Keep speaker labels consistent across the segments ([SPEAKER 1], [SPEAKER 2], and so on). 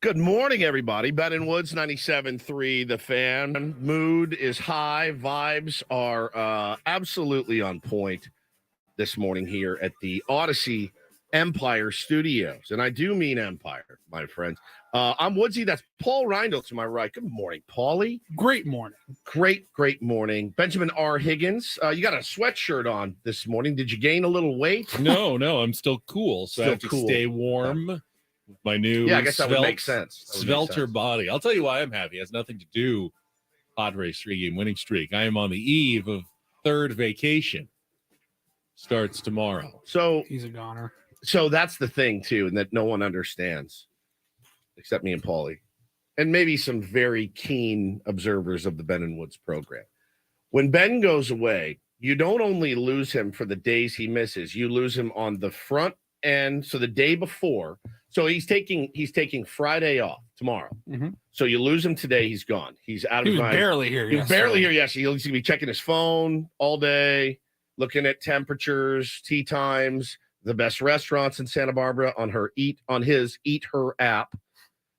[SPEAKER 1] Good morning, everybody. Ben and Woods, 97.3 The Fan. Mood is high. Vibes are absolutely on point this morning here at the Odyssey Empire Studios. And I do mean Empire, my friends. I'm Woodsy. That's Paul Reindl to my right. Good morning, Paulie.
[SPEAKER 2] Great morning.
[SPEAKER 1] Great morning. Benjamin R. Higgins, you got a sweatshirt on this morning. Did you gain a little weight?
[SPEAKER 3] No, I'm still cool. So I have to stay warm with my new
[SPEAKER 1] I guess that would make sense.
[SPEAKER 3] Svelter body. I'll tell you why I'm happy. It has nothing to do Padres 3-game winning streak. I am on the eve of third vacation. Starts tomorrow.
[SPEAKER 1] So
[SPEAKER 2] he's a goner.
[SPEAKER 1] So that's the thing, too, and that no one understands, except me and Paulie, and maybe some very keen observers of the Ben and Woods program. When Ben goes away, you don't only lose him for the days he misses, you lose him on the front end, so the day before. So he's taking Friday off tomorrow.
[SPEAKER 2] Mm-hmm.
[SPEAKER 1] So you lose him today, he's gone. He's out of
[SPEAKER 2] He was barely here.
[SPEAKER 1] He was barely here yesterday. He's going to be checking his phone all day, looking at temperatures, tea times, the best restaurants in Santa Barbara on his Eat Her app.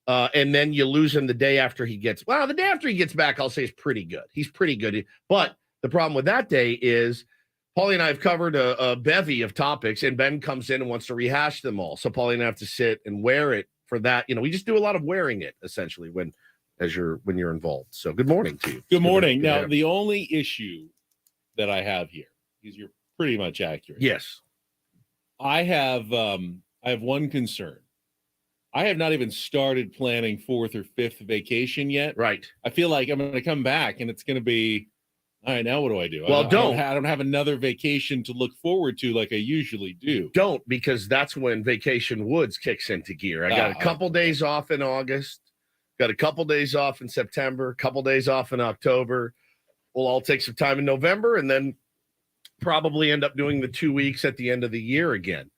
[SPEAKER 1] And then you lose him the day after he gets back, I'll say is pretty good. He's pretty good. But the problem with that day is Paulie and I have covered a bevy of topics, and Ben comes in and wants to rehash them all. So Paulie and I have to sit and wear it for that. We just do a lot of wearing it essentially when you're involved. So good morning to you.
[SPEAKER 3] Good morning. Now, the only issue that I have here is you're pretty much accurate.
[SPEAKER 1] Yes.
[SPEAKER 3] I have one concern. I have not even started planning fourth or fifth vacation yet.
[SPEAKER 1] Right.
[SPEAKER 3] I feel like I'm going to come back and it's going to be, all right, now what do I do?
[SPEAKER 1] Well,
[SPEAKER 3] I don't have another vacation to look forward to like I usually do.
[SPEAKER 1] Don't, because that's when Vacation Woods kicks into gear. I got a couple days off in August, got a couple days off in September, a couple days off in October. We'll all take some time in November and then probably end up doing the 2 weeks at the end of the year again,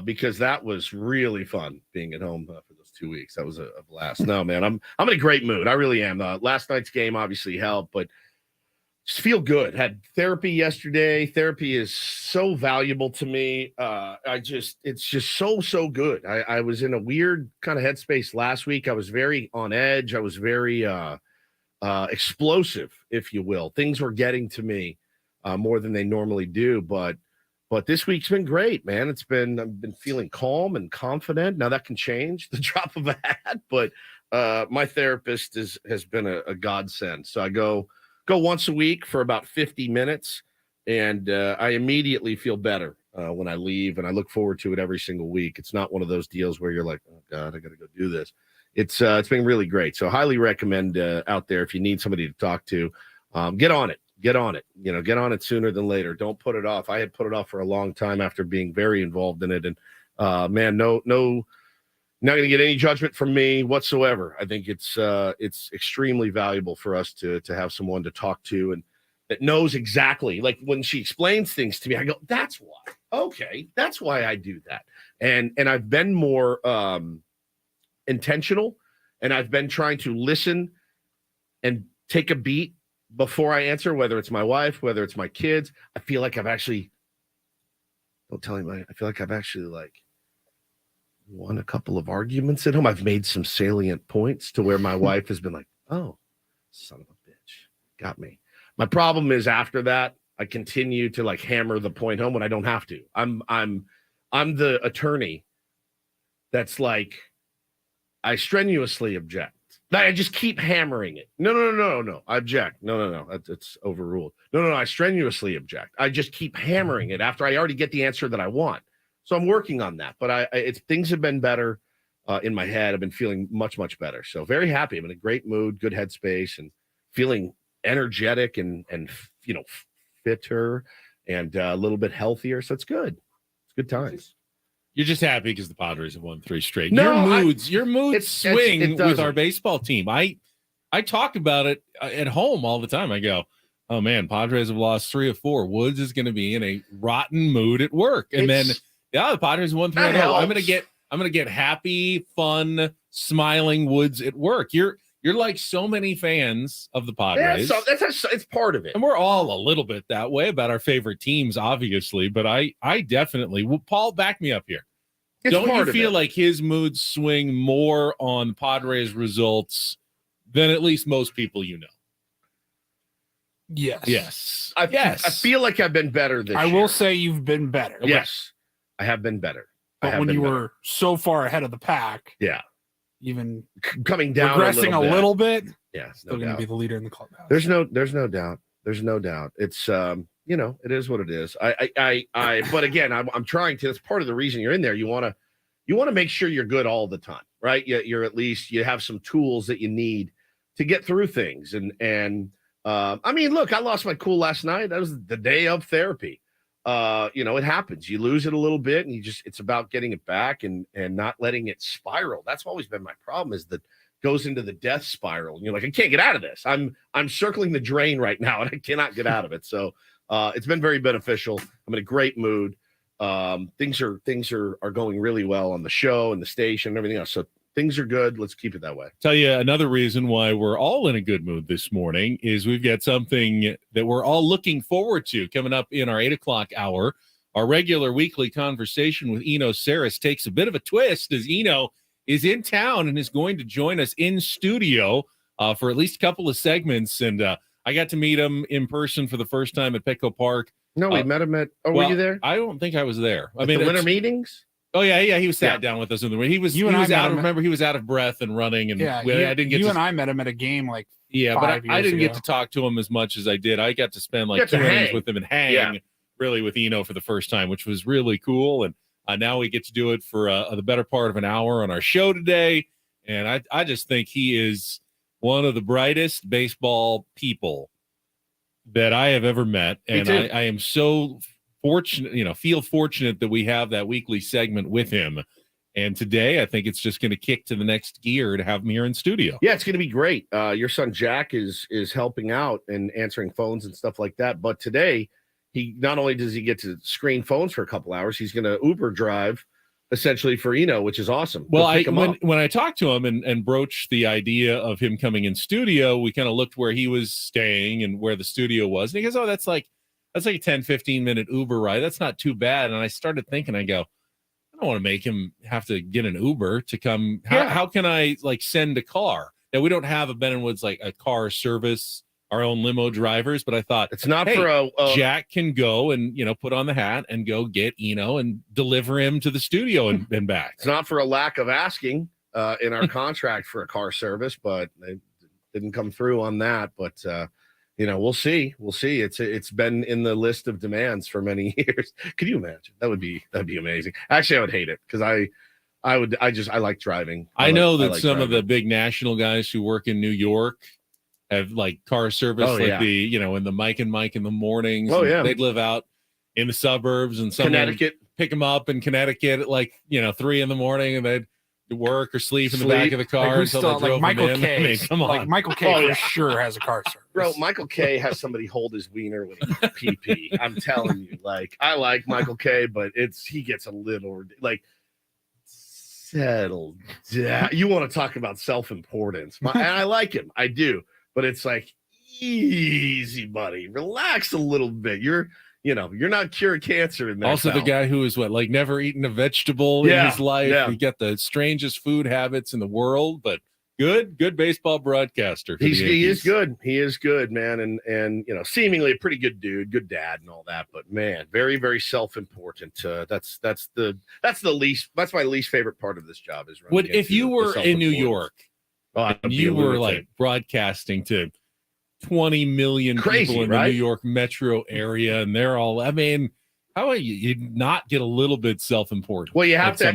[SPEAKER 1] because that was really fun being at home for those 2 weeks. That was a blast. No, man, I'm in a great mood. I really am. Last night's game obviously helped, but just feel good. Had therapy yesterday. Therapy is so valuable to me. It's just so good. I was in a weird kind of headspace last week. I was very on edge. I was very explosive, if you will. Things were getting to me more than they normally do, but this week's been great, man. I've been feeling calm and confident. Now that can change the drop of a hat, but my therapist has been a godsend. So I go once a week for about 50 minutes, and I immediately feel better when I leave, and I look forward to it every single week. It's not one of those deals where you're like, oh God, I got to go do this. It's been really great. So highly recommend out there if you need somebody to talk to, get on it. Get on it. Get on it sooner than later. Don't put it off. I had put it off for a long time after being very involved in it. And man, no, not going to get any judgment from me whatsoever. I think it's extremely valuable for us to have someone to talk to and that knows exactly. Like when she explains things to me, I go, that's why. Okay, that's why I do that. And I've been more intentional, and I've been trying to listen and take a beat before I answer, whether it's my wife, whether it's my kids. I feel like I've actually won a couple of arguments at home. I've made some salient points to where my wife has been like, oh, son of a bitch, got me. My problem is after that, I continue to like hammer the point home when I don't have to. I'm the attorney that's like, I strenuously object. I just keep hammering it. No. I object. No. That's overruled. No. I strenuously object. I just keep hammering it after I already get the answer that I want. So I'm working on that. But things have been better in my head. I've been feeling much, much better. So very happy. I'm in a great mood, good headspace, and feeling energetic and fitter and a little bit healthier. So it's good. It's good times.
[SPEAKER 3] You're just happy because the Padres have won 3 straight.
[SPEAKER 1] No,
[SPEAKER 3] your moods swing with our baseball team. I talk about it at home all the time. I go, oh man, Padres have lost 3 of 4. Woods is going to be in a rotten mood at work, and then the Padres won 3. I'm going to get happy, fun, smiling Woods at work. You're like so many fans of the Padres.
[SPEAKER 1] Yeah, it's part of it.
[SPEAKER 3] And we're all a little bit that way about our favorite teams, obviously. But I definitely, Paul, back me up here. Don't you feel like his moods swing more on Padres results than at least most people you know?
[SPEAKER 2] Yes.
[SPEAKER 1] I feel like I've been better this year.
[SPEAKER 2] I will say you've been better.
[SPEAKER 1] Okay. Yes, I have been better.
[SPEAKER 2] But when you were so far ahead of the pack, even
[SPEAKER 1] coming down,
[SPEAKER 2] regressing a little bit,
[SPEAKER 1] still
[SPEAKER 2] going to be the leader in the clubhouse.
[SPEAKER 1] There's no doubt. There's no doubt. It's it is what it is. But again, I'm trying to. That's part of the reason you're in there. You want to make sure you're good all the time, right? You're at least you have some tools that you need to get through things. And I mean, look, I lost my cool last night. That was the day of therapy. It happens. You lose it a little bit, and it's about getting it back and not letting it spiral. That's always been my problem, is that goes into the death spiral. And you're like, I can't get out of this. I'm circling the drain right now, and I cannot get out of it. So it's been very beneficial. I'm in a great mood. Things are going really well on the show and the station and everything else. So things are good. Let's keep it that way.
[SPEAKER 3] Tell you another reason why we're all in a good mood this morning is we've got something that we're all looking forward to coming up in our 8 o'clock hour. Our regular weekly conversation with Eno Sarris takes a bit of a twist as Eno is in town and is going to join us in studio for at least a couple of segments. And I got to meet him in person for the first time at Petco Park.
[SPEAKER 1] No, we met him at. Were you there?
[SPEAKER 3] I don't think I was there.
[SPEAKER 1] The winter meetings.
[SPEAKER 3] Oh yeah. He was sat down with us in the room. He was out. Remember, he was out of breath and running, and I didn't get.
[SPEAKER 2] And I met him at a game but
[SPEAKER 3] I didn't get to talk to him as much as I did. I got to spend like 2 innings with him and hang really with Eno for the first time, which was really cool. And now we get to do it for the better part of an hour on our show today. And I just think he is one of the brightest baseball people that I have ever met, and I am so fortunate, feel fortunate that we have that weekly segment with him. And today, I think it's just going to kick to the next gear to have him here in studio.
[SPEAKER 1] Yeah, it's going to be great. Your son Jack is helping out and answering phones and stuff like that. But today, he not only does he get to screen phones for a couple hours, he's going to Uber drive essentially for Eno, which is awesome.
[SPEAKER 3] Well, when I talked to him and broached the idea of him coming in studio, we kind of looked where he was staying and where the studio was. And he goes, oh, that's like a 10-15 minute Uber ride. That's not too bad. And I started thinking, I go, I don't want to make him have to get an Uber to come. How can I send a car? Now, we don't have a Ben & Woods a car service, our own limo drivers, but I thought
[SPEAKER 1] it's not for
[SPEAKER 3] Jack can go and put on the hat and go get Eno and deliver him to the studio and back.
[SPEAKER 1] It's not for a lack of asking in our contract for a car service, but they didn't come through on that. But we'll see. It's been in the list of demands for many years. Could you imagine? That'd be amazing. Actually, I would hate it because I like driving.
[SPEAKER 3] I know that some of the big national guys who work in New York have car service, in the Mike and Mike in the mornings.
[SPEAKER 1] Oh yeah,
[SPEAKER 3] they'd live out in the suburbs and
[SPEAKER 1] Connecticut,
[SPEAKER 3] pick them up in Connecticut at 3 a.m, and they'd work or sleep in the back of the car until they drove
[SPEAKER 2] Michael
[SPEAKER 3] them in.
[SPEAKER 2] K.
[SPEAKER 3] I mean, come on,
[SPEAKER 2] Michael K. For sure has a car service.
[SPEAKER 1] Bro, Michael K. has somebody hold his wiener when he pee. I'm telling you, I like Michael K., but he gets a little settle down. You want to talk about self-importance? And I like him, I do. But it's easy, buddy. Relax a little bit. You're not curing cancer in there.
[SPEAKER 3] Also, the guy who is never eaten a vegetable in his life. Yeah. He got the strangest food habits in the world, but good baseball broadcaster.
[SPEAKER 1] He is good. He is good, man. And seemingly a pretty good dude, good dad and all that. But man, very, very self-important. That's my least favorite part of this job is running.
[SPEAKER 3] If you were in New York, you were broadcasting to 20 million people in the New York metro area, and they're all, how about you not get a little bit self-important?
[SPEAKER 1] Well, you have to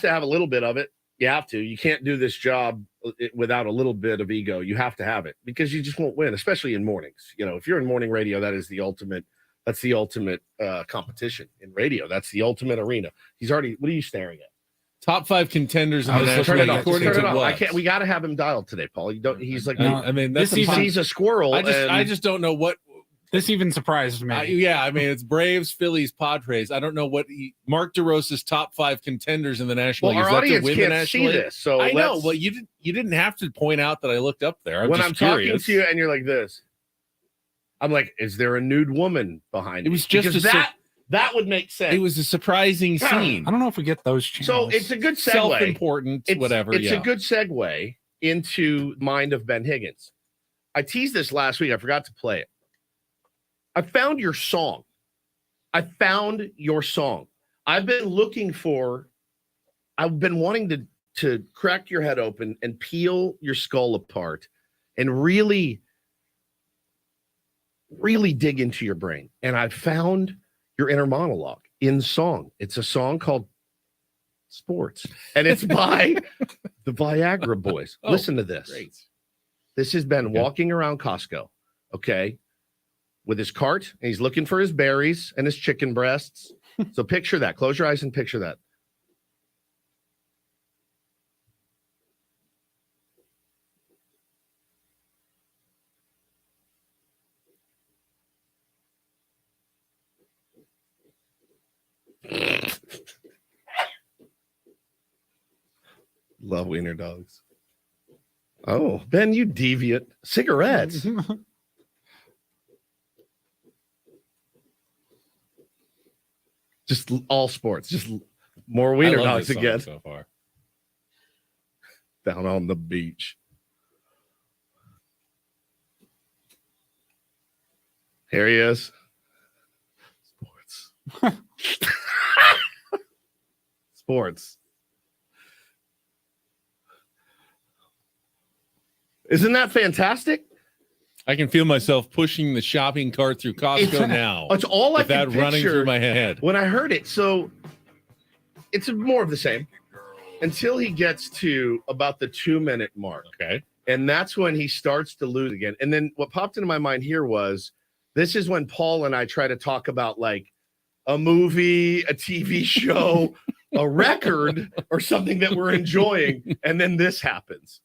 [SPEAKER 1] have a little bit of it. You have to. You can't do this job without a little bit of ego. You have to have it because you just won't win, especially in mornings. If you're in morning radio, that is the ultimate. That's the ultimate competition in radio. That's the ultimate arena. What are you staring at?
[SPEAKER 3] Top 5 contenders in the National League. According to what?
[SPEAKER 1] I can't. We got to have him dialed today, Paul. You don't. He's like.
[SPEAKER 3] He's
[SPEAKER 1] a squirrel.
[SPEAKER 3] I just don't know what.
[SPEAKER 2] This even surprised me.
[SPEAKER 3] It's Braves, Phillies, Padres. I don't know what Mark DeRosa's top 5 contenders in the National League.
[SPEAKER 1] Our audience can't see this, so
[SPEAKER 3] I know. Well, you didn't have to point out that I looked up there.
[SPEAKER 1] I'm talking to you, and you're like this, I'm like, is there a nude woman behind?
[SPEAKER 3] It was just
[SPEAKER 1] That would make sense.
[SPEAKER 3] It was a surprising scene.
[SPEAKER 2] I don't know if we get those channels.
[SPEAKER 1] So it's a good segue.
[SPEAKER 3] Self-important, whatever.
[SPEAKER 1] It's a good segue into Mind of Ben Higgins. I teased this last week. I forgot to play it. I found your song. I've been wanting to crack your head open and peel your skull apart and really, really dig into your brain. And I found your inner monologue in song. It's a song called Sports, and it's by the Viagra Boys. Listen to this.
[SPEAKER 3] Great.
[SPEAKER 1] This has been walking around Costco, okay, with his cart, and he's looking for his berries and his chicken breasts. So picture that. Close your eyes and picture that. Love wiener dogs. Oh, Ben, you deviant. Cigarettes. Just all sports. Just more wiener dogs again.
[SPEAKER 3] So far.
[SPEAKER 1] Down on the beach. Here he is. Sports. Sports. Isn't that fantastic?
[SPEAKER 3] I can feel myself pushing the shopping cart through Costco now.
[SPEAKER 1] It's all I
[SPEAKER 3] with that
[SPEAKER 1] can
[SPEAKER 3] running through my head
[SPEAKER 1] when I heard it. So it's more of the same until he gets to about the 2-minute mark.
[SPEAKER 3] Okay.
[SPEAKER 1] And that's when he starts to lose again. And then what popped into my mind here was this is when Paul and I try to talk about like a movie, a TV show, a record, or something that we're enjoying. And then this happens.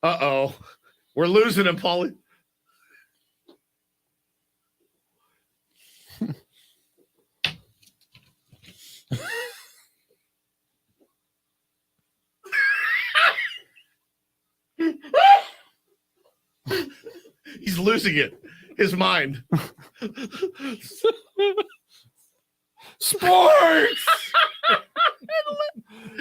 [SPEAKER 1] Uh-oh. We're losing him, Paulie. He's losing it. His mind.
[SPEAKER 2] Sports!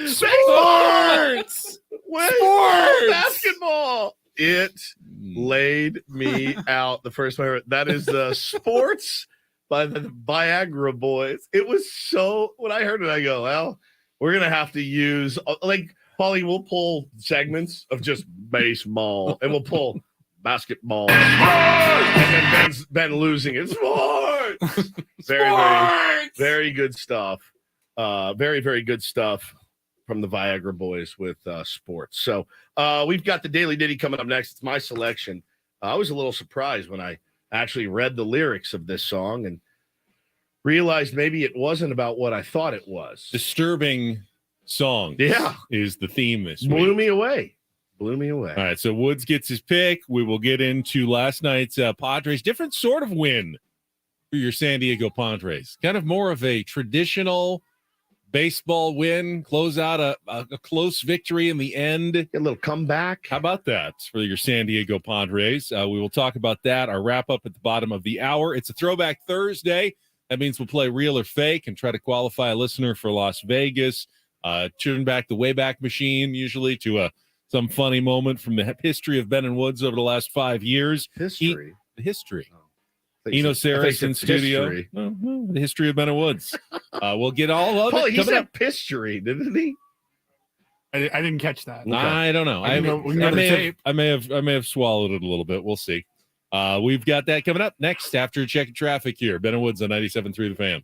[SPEAKER 1] Sports! Sports! Basketball! It laid me out the first time. That is Sports by the Viagra Boys. It was so, when I heard it, I go, well, we're going to have to use, like, Paulie, we'll pull segments of just baseball and we'll pull basketball. And then Ben losing it. Sports! Very, very good stuff. Very, very good stuff from the Viagra Boys with Sports. So we've got the Daily Ditty coming up next. It's my selection. I was a little surprised when I actually read the lyrics of this song and realized maybe it wasn't about what I thought it was.
[SPEAKER 3] Disturbing songs.
[SPEAKER 1] Yeah.
[SPEAKER 3] Is the theme this week.
[SPEAKER 1] Blew me away. Blew me away.
[SPEAKER 3] All right, so Woods gets his pick. We will get into last night's Padres. Different sort of win for your San Diego Padres. Kind of more of a traditional baseball win, close out a close victory in the end.
[SPEAKER 1] A little comeback.
[SPEAKER 3] How about that for your San Diego Padres? We will talk about that. Our wrap-up at the bottom of the hour. It's a Throwback Thursday. That means we'll play Real or Fake and try to qualify a listener for Las Vegas. Turn back the Wayback Machine, usually to some funny moment from the history of Ben and Woods over the last 5 years.
[SPEAKER 1] History.
[SPEAKER 3] History. Eno Sarris In-Studio. The history of Ben and Woods. We'll get all of it.
[SPEAKER 1] He said history, didn't he?
[SPEAKER 2] I didn't catch that.
[SPEAKER 3] Okay. I don't know. I may have swallowed it a little bit. We'll see. We've got that coming up next after checking traffic here. Ben and Woods on 97.3 The Fan.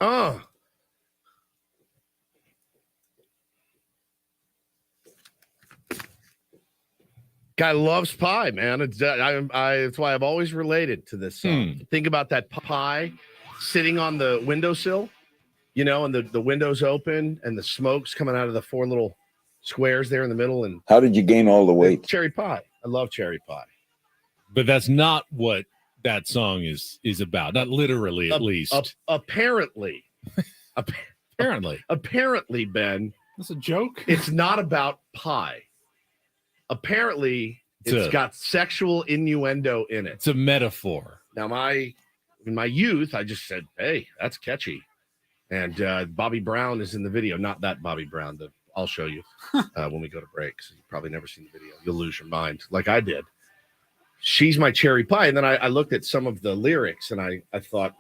[SPEAKER 1] Oh. Guy loves pie, man. It's that's why I've always related to this song. Think about that pie sitting on the windowsill, and the windows open and the smoke's coming out of the 4 little squares there in the middle. And
[SPEAKER 4] how did you gain all the weight?
[SPEAKER 1] Cherry pie. I love cherry pie.
[SPEAKER 3] But that's not what that song is about. Not literally, at least.
[SPEAKER 1] Apparently. Apparently, Ben.
[SPEAKER 2] That's a joke?
[SPEAKER 1] It's not about pie. Apparently, it's got sexual innuendo in it.
[SPEAKER 3] It's a metaphor.
[SPEAKER 1] Now, in my youth, I just said, hey, that's catchy. And Bobby Brown is in the video. Not that Bobby Brown. I'll show you when we go to break. So you've probably never seen the video. You'll lose your mind like I did. She's my cherry pie. And then I looked at some of the lyrics and I thought,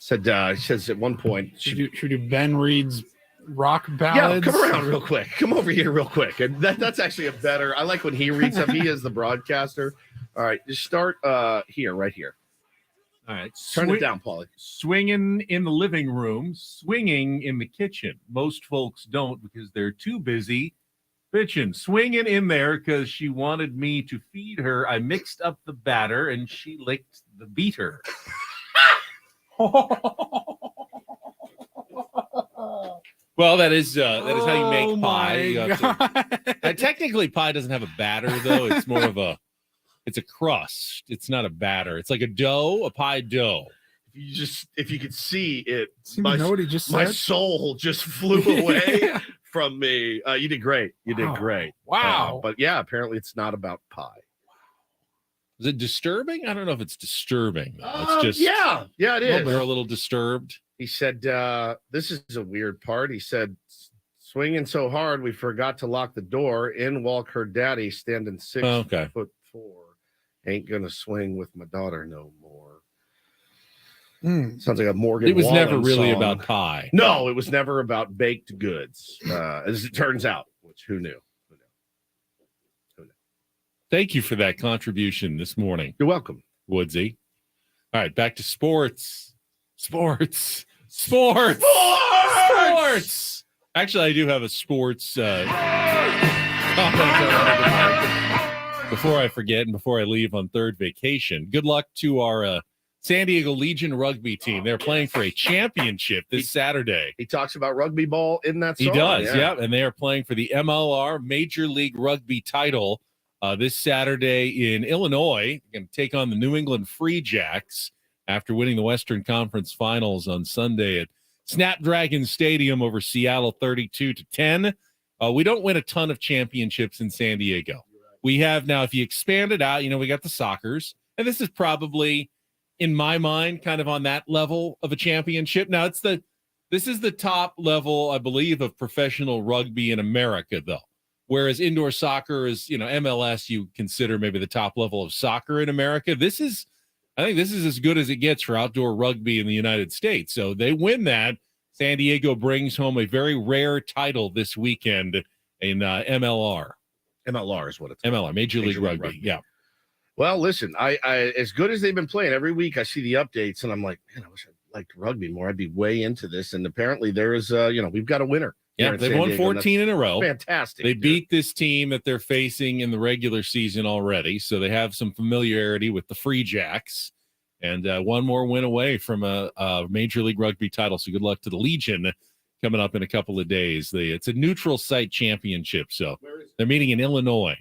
[SPEAKER 1] Said, says at one point,
[SPEAKER 2] should we do Ben Reed's rock ballads?
[SPEAKER 1] Yeah, come around real quick. Come over here real quick. And that's actually a better. I like when he reads stuff. He is the broadcaster. All right, just start here, right here.
[SPEAKER 5] All right,
[SPEAKER 1] turn it down, Paulie.
[SPEAKER 5] Swinging in the living room, swinging in the kitchen. Most folks don't because they're too busy bitching. Swinging in there because she wanted me to feed her. I mixed up the batter and she licked the beater.
[SPEAKER 3] Well, that is how you make pie. Technically, pie doesn't have a batter, though. It's more of it's a crust. It's not a batter. It's like a pie dough.
[SPEAKER 1] If you could see it,
[SPEAKER 2] my
[SPEAKER 1] soul just flew away from me. You did great. You did great.
[SPEAKER 2] Wow.
[SPEAKER 1] But yeah, apparently it's not about pie.
[SPEAKER 3] Is it disturbing? I don't know if it's disturbing. It's just
[SPEAKER 1] yeah, it is.
[SPEAKER 3] They're a little disturbed.
[SPEAKER 1] He said, this is a weird part. He said, swinging so hard we forgot to lock the door. In walked her daddy, standing 6'4". Ain't gonna swing with my daughter no more. Sounds like a Morgan.
[SPEAKER 3] It was
[SPEAKER 1] Wallen
[SPEAKER 3] never really
[SPEAKER 1] song.
[SPEAKER 3] about pie.
[SPEAKER 1] No, it was never about baked goods, as it turns out. Which who knew?
[SPEAKER 3] Thank you for that contribution this morning.
[SPEAKER 1] You're welcome,
[SPEAKER 3] Woodsy. All right, back to sports. Sports. Actually, I do have a sports comment before I forget and before I leave on third vacation. Good luck to our San Diego Legion rugby team. They're playing for a championship this Saturday.
[SPEAKER 1] He talks about rugby ball in that song.
[SPEAKER 3] He does, yeah. And they are playing for the MLR Major League Rugby title this Saturday in Illinois. They're going to take on the New England Free Jacks after winning the Western Conference Finals on Sunday at Snapdragon Stadium over Seattle 32-10. We don't win a ton of championships in San Diego. We have now, if you expand it out, we got the Soccers, and this is probably, in my mind, kind of on that level of a championship. Now, this is the top level, I believe, of professional rugby in America, though. Whereas indoor soccer is, MLS, you consider maybe the top level of soccer in America. I think this is as good as it gets for outdoor rugby in the United States. So they win that. San Diego brings home a very rare title this weekend in MLR.
[SPEAKER 1] MLR is what it's
[SPEAKER 3] called. MLR, Major League Rugby. Yeah.
[SPEAKER 1] Well, listen, I as good as they've been playing, every week I see the updates and I'm like, man, I wish I liked rugby more. I'd be way into this. And apparently there is, we've got a winner.
[SPEAKER 3] Yeah, they've won 14 in a row.
[SPEAKER 1] Fantastic.
[SPEAKER 3] They beat this team that they're facing in the regular season already, so they have some familiarity with the Free Jacks, and one more win away from a Major League Rugby title. So good luck to the Legion coming up in a couple of days. It's a neutral site championship, so they're meeting in Illinois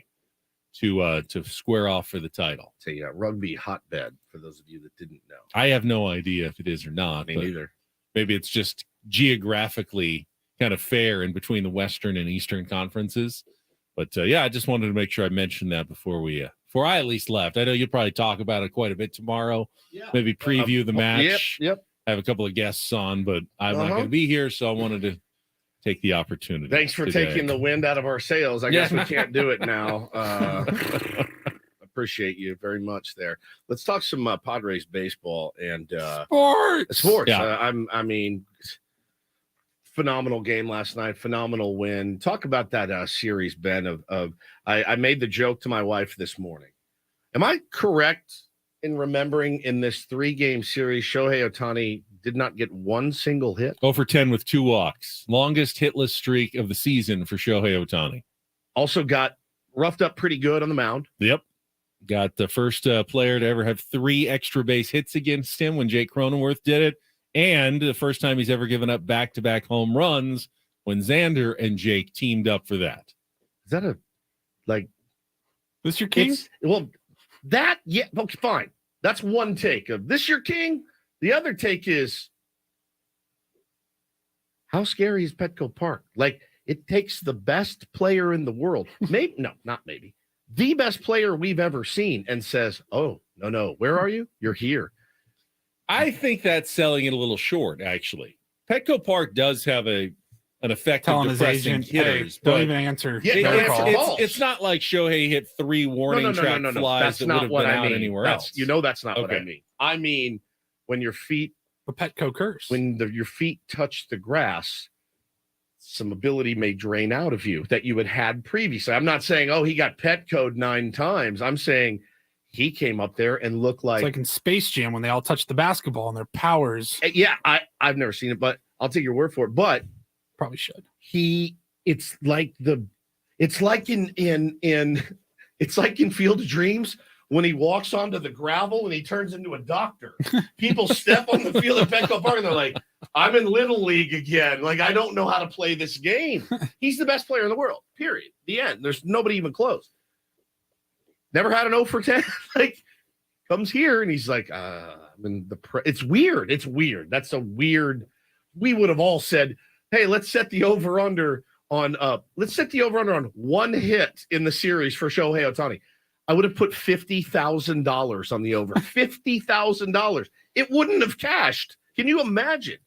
[SPEAKER 3] to square off for the title.
[SPEAKER 1] It's a rugby hotbed for those of you that didn't know.
[SPEAKER 3] I have no idea if it is or not.
[SPEAKER 1] Me neither.
[SPEAKER 3] Maybe it's just geographically kind of fair in between the Western and Eastern conferences. But I just wanted to make sure I mentioned that before I at least left. I know you'll probably talk about it quite a bit tomorrow. Yeah. Maybe preview the match.
[SPEAKER 1] Yep.
[SPEAKER 3] Have a couple of guests on, but I'm not going to be here, so I wanted to take the opportunity.
[SPEAKER 1] Thanks for taking the wind out of our sails. I guess we can't do it now. Appreciate you very much there. Let's talk some Padres baseball and sports.
[SPEAKER 3] Yeah.
[SPEAKER 1] Phenomenal game last night. Phenomenal win. Talk about that series, Ben. I made the joke to my wife this morning. Am I correct in remembering in this 3-game series, Shohei Ohtani did not get one single hit.
[SPEAKER 3] 0 for 10 with 2 walks. Longest hitless streak of the season for Shohei Ohtani.
[SPEAKER 1] Also got roughed up pretty good on the mound.
[SPEAKER 3] Yep. Got the first player to ever have 3 extra base hits against him when Jake Cronenworth did it. And the first time he's ever given up back-to-back home runs when Xander and Jake teamed up for that.
[SPEAKER 1] Is that
[SPEAKER 2] this your king?
[SPEAKER 1] Okay, fine. That's one take of this your king. The other take is, how scary is Petco Park? It takes the best player in the world. Maybe, no, not maybe. The best player we've ever seen and says, oh, no, where are you? You're here.
[SPEAKER 3] I think that's selling it a little short, actually. Petco Park does have an effect of depressing hitters.
[SPEAKER 2] Don't even answer.
[SPEAKER 3] It's not like Shohei hit 3 warning track flies that would have been out anywhere else.
[SPEAKER 1] That's not what I mean. I mean, when your feet,
[SPEAKER 2] the Petco curse,
[SPEAKER 1] when your feet touch the grass, some ability may drain out of you that you had previously. I'm not saying, he got Petco'd 9 times. I'm saying he came up there and looked like...
[SPEAKER 2] It's like in Space Jam when they all touch the basketball and their powers.
[SPEAKER 1] Yeah, I've never seen it, but I'll take your word for it. But
[SPEAKER 2] probably should.
[SPEAKER 1] It's like in Field of Dreams when he walks onto the gravel and he turns into a doctor. People step on the field at Petco Park and they're like, I'm in Little League again. I don't know how to play this game. He's the best player in the world, period. The end. There's nobody even close. Never had an 0 for 10. Comes here and he's like, it's weird. It's weird. That's a weird. We would have all said, hey, let's set the over-under on one hit in the series for Shohei Ohtani. I would have put $50,000 on the over. $50,000. It wouldn't have cashed. Can you imagine?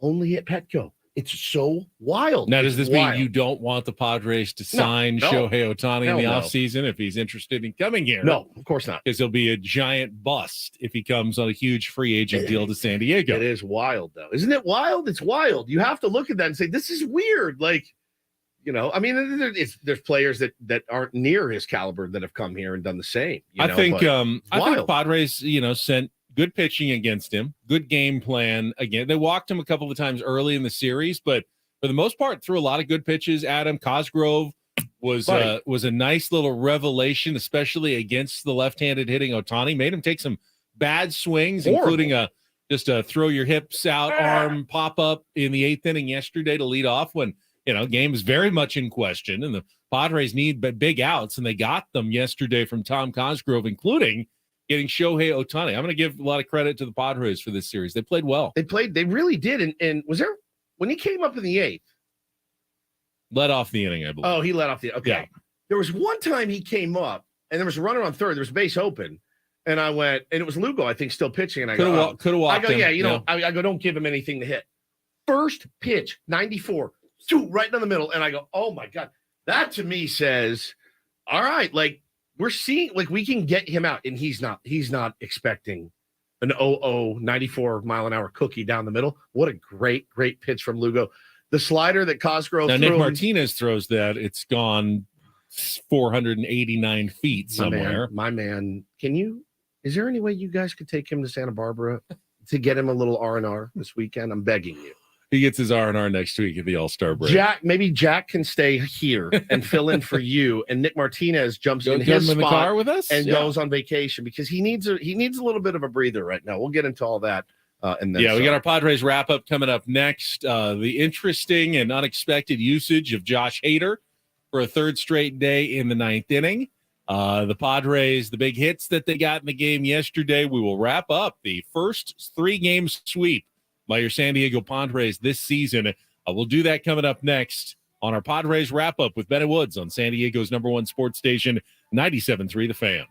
[SPEAKER 1] Only at Petco. It's so wild.
[SPEAKER 3] Now, does this mean you don't want the Padres to sign Shohei Ohtani in the offseason if he's interested in coming here?
[SPEAKER 1] No, of course not.
[SPEAKER 3] Because he'll be a giant bust if he comes on a huge free agent deal to San Diego.
[SPEAKER 1] It is wild, though. Isn't it wild? It's wild. You have to look at that and say, this is weird. There's players that aren't near his caliber that have come here and done the same.
[SPEAKER 3] I think Padres, sent good pitching against him, good game plan. Again, they walked him a couple of times early in the series, but for the most part, threw a lot of good pitches at him. Cosgrove was a nice little revelation, especially against the left-handed hitting Ohtani. Made him take some bad swings, including just a throw your hips out arm pop up in the 8th inning yesterday to lead off when game is very much in question, and the Padres need big outs, and they got them yesterday from Tom Cosgrove, including getting Shohei Ohtani. I'm going to give a lot of credit to the Padres for this series. They played well.
[SPEAKER 1] They really did. And was there, when he came up in the 8th?
[SPEAKER 3] Led off the inning, I believe.
[SPEAKER 1] Oh, he led off the, okay. Yeah. There was one time he came up, and there was a runner on third. There was a base open. And I went, and it was Lugo, I think, still pitching. And I
[SPEAKER 3] could have walked him.
[SPEAKER 1] I go, don't give him anything to hit. First pitch, 94, right down the middle. And I go, oh my God. That to me says, all right, we're seeing, we can get him out. And he's not expecting an 94 mile an hour cookie down the middle. What a great pitch from Lugo. The slider that Cosgrove threw.
[SPEAKER 3] Nick Martinez throws that. It's gone 489 feet somewhere.
[SPEAKER 1] My man, is there any way you guys could take him to Santa Barbara to get him a little R&R this weekend? I'm begging you.
[SPEAKER 3] He gets his R&R next week at the All-Star break.
[SPEAKER 1] Maybe Jack can stay here and fill in for you, and Nick Martinez jumps in his spot
[SPEAKER 3] in the car with us
[SPEAKER 1] and goes on vacation because he needs a little bit of a breather right now. We'll get into all that. And then
[SPEAKER 3] we got our Padres wrap-up coming up next. The interesting and unexpected usage of Josh Hader for a third straight day in the 9th inning. The Padres, the big hits that they got in the game yesterday. We will wrap up the first 3-game sweep by your San Diego Padres this season. We'll do that coming up next on our Padres wrap-up with Bennett Woods on San Diego's #1 sports station, 97.3 The Fan.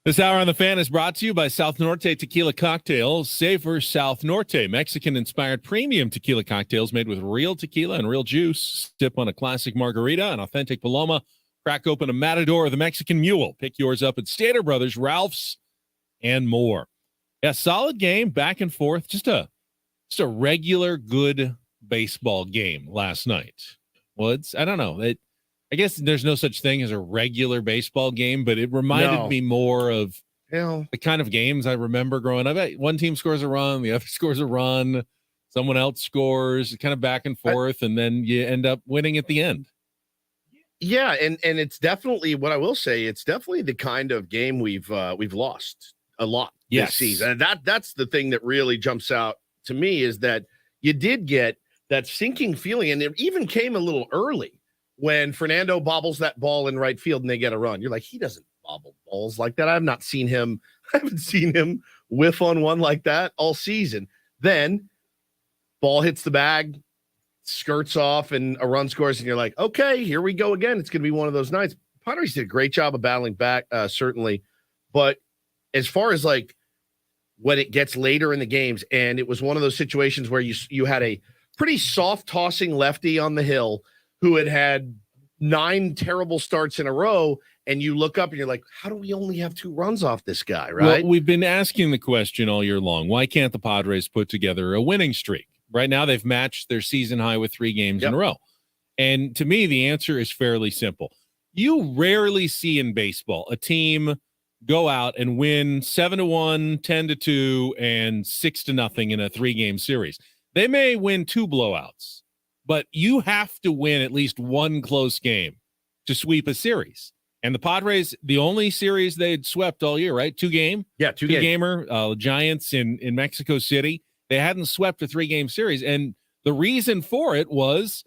[SPEAKER 3] This hour on The Fan is brought to you by South Norte Tequila Cocktails. Savor South Norte, Mexican-inspired premium tequila cocktails made with real tequila and real juice. Sip on a classic margarita, an authentic Paloma. Crack open a Matador or the Mexican Mule. Pick yours up at Stater Brothers, Ralph's, and more. Yeah, solid game, back and forth. Just a regular good baseball game last night. Well, I don't know. I guess there's no such thing as a regular baseball game, but it reminded me more of the kind of games I remember growing up. One team scores a run, the other scores a run, someone else scores, kind of back and forth, and then you end up winning at the end.
[SPEAKER 1] Yeah, and it's definitely what I will say. It's definitely the kind of game we've lost a lot this season. And that's the thing that really jumps out to me is that you did get that sinking feeling, and it even came a little early. When Fernando bobbles that ball in right field and they get a run, you're like, he doesn't bobble balls like that. I haven't seen him whiff on one like that all season. Then ball hits the bag, skirts off, and a run scores, and you're like, okay, here we go again. It's going to be one of those nights. Padres did a great job of battling back, certainly. But as far as like when it gets later in the games, and it was one of those situations where you had a pretty soft tossing lefty on the hill who had 9 terrible starts in a row, and you look up and you're like, how do we only have 2 runs off this guy, right?
[SPEAKER 3] Well, we've been asking the question all year long, why can't the Padres put together a winning streak? Right now, they've matched their season high with 3 games in a row. And to me, the answer is fairly simple. You rarely see in baseball a team go out and win 7-1, 10-2, and 6-0 in a 3-game series. They may win 2 blowouts, but you have to win at least 1 close game to sweep a series. And the Padres, the only series they'd swept all year, right? 2-game?
[SPEAKER 1] Yeah,
[SPEAKER 3] 2-gamer. Giants in Mexico City. They hadn't swept a 3-game series. And the reason for it was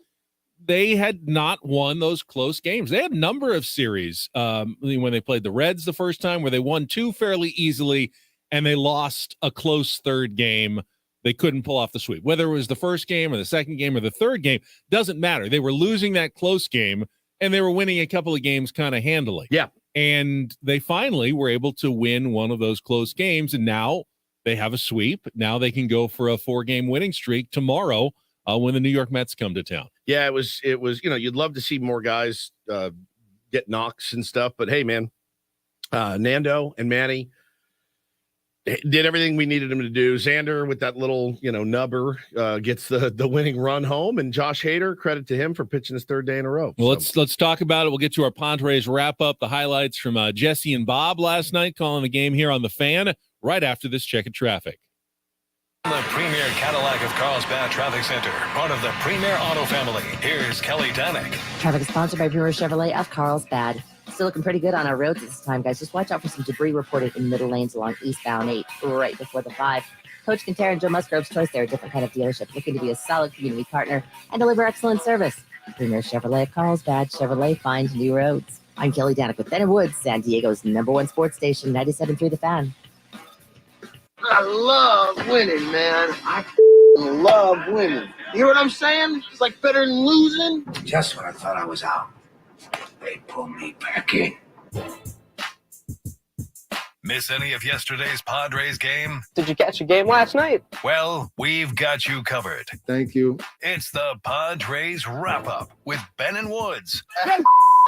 [SPEAKER 3] they had not won those close games. They had a number of series when they played the Reds the first time where they won 2 fairly easily and they lost a close 3rd game. They couldn't pull off the sweep. Whether it was the first game or the second game or the 3rd game, doesn't matter. They were losing that close game, and they were winning a couple of games kind of handily.
[SPEAKER 1] Yeah.
[SPEAKER 3] And they finally were able to win one of those close games, and now they have a sweep. Now they can go for a 4-game winning streak tomorrow when the New York Mets come to town.
[SPEAKER 1] Yeah, it was. You'd love to see more guys get knocks and stuff, but hey, man, Nando and Manny did everything we needed him to do. Xander with that little, nubber gets the winning run home, and Josh Hader, credit to him for pitching his 3rd day in a row.
[SPEAKER 3] Well, let's talk about it. We'll get to our Padres wrap-up, the highlights from Jesse and Bob last night calling the game here on The Fan right after this check of traffic.
[SPEAKER 4] The premier Cadillac of Carlsbad Traffic Center, part of the Premier Auto family. Here's Kelly Danek.
[SPEAKER 6] Traffic is sponsored by Premier Chevrolet of Carlsbad. Still looking pretty good on our roads this time, guys. Just watch out for some debris reported in middle lanes along eastbound 8 right before the 5. Coach Quintero and Joe Musgrove's Choice, they're a different kind of dealership looking to be a solid community partner and deliver excellent service. Premier Chevrolet of Carlsbad. Chevrolet, find new roads. I'm Kelly Danek with Ben & Woods, San Diego's #1 sports station, 97.3 The Fan.
[SPEAKER 7] I love winning, man. I love winning. You hear what I'm saying? It's like better than losing.
[SPEAKER 8] Just when I thought I was out, they pulled me back in.
[SPEAKER 4] Miss any of yesterday's Padres game?
[SPEAKER 9] Did you catch a game last night?
[SPEAKER 4] Well, we've got you covered.
[SPEAKER 7] Thank you.
[SPEAKER 4] It's the Padres Wrap-Up with Ben & Woods.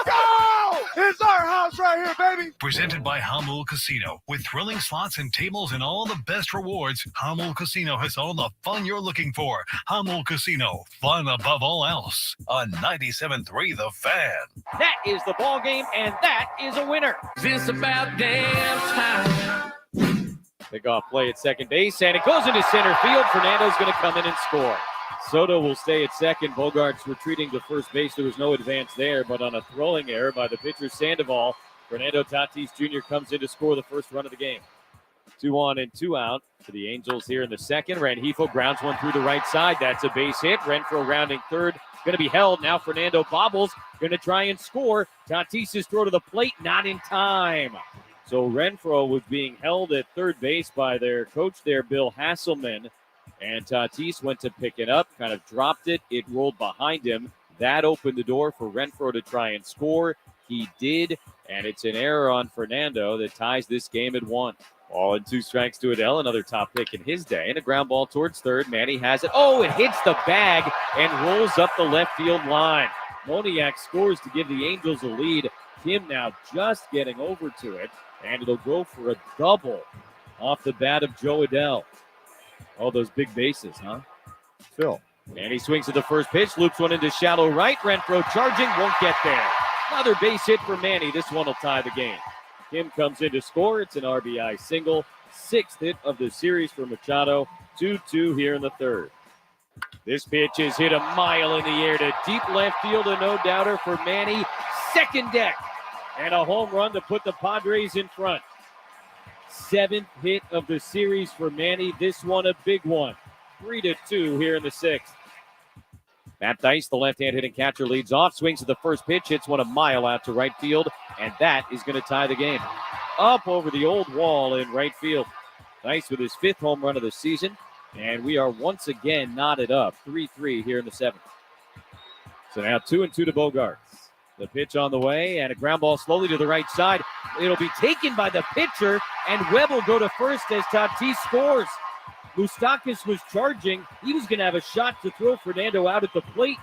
[SPEAKER 7] Go! It's our house right here, baby.
[SPEAKER 4] Presented by Hamul Casino. With thrilling slots and tables and all the best rewards, Hamul Casino has all the fun you're looking for. Hamul Casino, fun above all else. On 97.3 The Fan.
[SPEAKER 10] That is the ball game, and that is a winner. It's about damn time. Pick-off play at second base, and it goes into center field. Fernando's going to come in and score. Soto will stay at second. Bogart's retreating to first base. There was no advance there, but on a throwing error by the pitcher Sandoval, Fernando Tatis Jr. comes in to score the first run of the game. 2 on and 2 out for the Angels here in the second. Rengifo grounds one through the right side. That's a base hit. Renfroe rounding third. Going to be held. Now Fernando bobbles. Going to try and score. Tatis's throw to the plate. Not in time. So Renfroe was being held at third base by their coach there, Bill Hasselman. And Tatis went to pick it up, kind of dropped it. It rolled behind him. That opened the door for Renfroe to try and score. he did, and it's an error on Fernando that ties this game at 1. Ball and 2 strikes to Adele, another top pick in his day, and a ground ball towards third. Manny has it. Oh, it hits the bag and rolls up the left field line. Moniak scores to give the Angels a lead. Kim now just getting over to it, and it'll go for a double off the bat of Joe Adele. Oh, those big bases, huh?
[SPEAKER 1] Phil.
[SPEAKER 10] And he swings at the first pitch, loops one into shallow right. Renfroe charging, won't get there. Another base hit for Manny. This one will tie the game. Kim comes in to score. It's an RBI single. 6th hit of the series for Machado. 2-2 here in the 3rd. This pitch is hit a mile in the air to deep left field, a no-doubter for Manny. Second deck. And a home run to put the Padres in front. 7th hit of the series for Manny. This one a big one. 3-2 here in the 6th. Matt Dice, the left-hand hitting catcher, leads off, swings at the first pitch, hits one a mile out to right field, and that is going to tie the game. Up over the old wall in right field. Dice with his 5th home run of the season, and we are once again knotted up. 3-3 here in the 7th. So now 2-2 to Bogaerts. The pitch on the way, and a ground ball slowly to the right side. It'll be taken by the pitcher, and Webb will go to first as Tatis scores. Moustakas was charging. He was going to have a shot to throw Fernando out at the plate,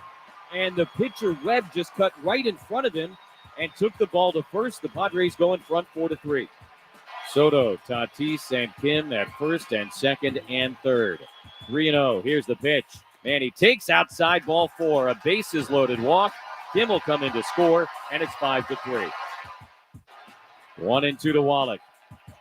[SPEAKER 10] and the pitcher Webb just cut right in front of him and took the ball to first. The Padres go in front 4-3. Soto, Tatis, and Kim at first and second and third. 3-0. Here's the pitch. Manny takes outside, ball 4. A bases loaded walk. Kim will come in to score, and it's 5-3. 1-2 to Wallach.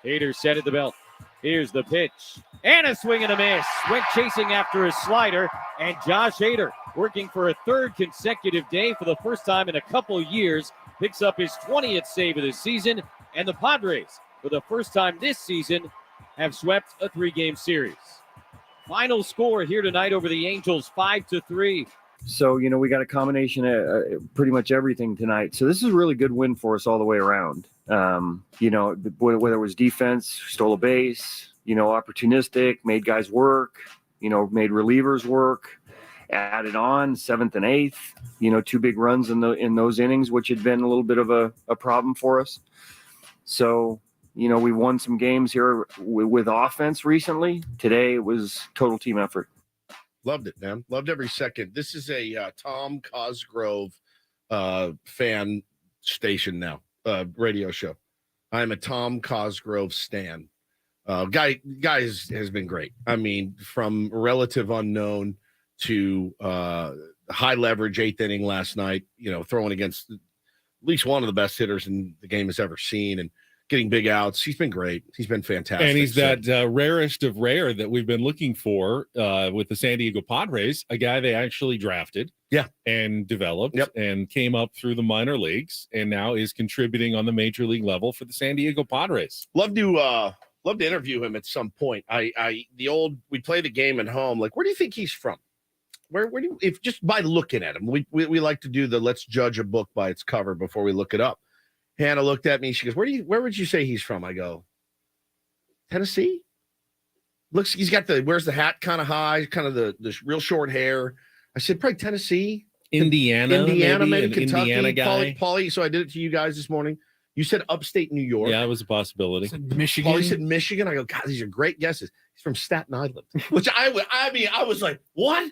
[SPEAKER 10] Hader set at the belt. Here's the pitch. And a swing and a miss. Went chasing after his slider. And Josh Hader, working for a 3rd consecutive day for the first time in a couple years, picks up his 20th save of the season. And the Padres, for the first time this season, have swept a 3-game series. Final score here tonight over the Angels, 5-3.
[SPEAKER 9] So, we got a combination of pretty much everything tonight. So this is a really good win for us all the way around. Whether it was defense, stole a base, opportunistic, made guys work, made relievers work, added on 7th and 8th, 2 big runs in those innings, which had been a little bit of a problem for us. So, we won some games here with offense recently. Today it was total team effort.
[SPEAKER 1] Loved it, man. Loved every second. This is a Tom Cosgrove fan station now, radio show. I'm a Tom Cosgrove stan. Guy has been great. I mean, from relative unknown to high leverage 8th inning last night, throwing against at least one of the best hitters in the game has ever seen and getting big outs. He's been great. He's been fantastic.
[SPEAKER 3] And he's that rarest of rare that we've been looking for with the San Diego Padres, a guy they actually drafted and developed and came up through the minor leagues and now is contributing on the major league level for the San Diego Padres.
[SPEAKER 1] Love to interview him at some point. We play the game at home. Like, where do you think he's from? Where do you, if just by looking at him, we like to do the let's judge a book by its cover before we look it up. Hannah looked at me. She goes, where would you say he's from? I go, Tennessee. Looks, he's got wears the hat kind of high, kind of the real short hair. I said, probably Tennessee.
[SPEAKER 3] Indiana,
[SPEAKER 1] maybe Kentucky.
[SPEAKER 3] Indiana guy.
[SPEAKER 1] Paulie, so I did it to you guys this morning. You said upstate New York.
[SPEAKER 3] Yeah, it was a possibility.
[SPEAKER 2] Michigan.
[SPEAKER 1] Paulie said Michigan. I go, God, these are great guesses. He's from Staten Island, which I was like, what?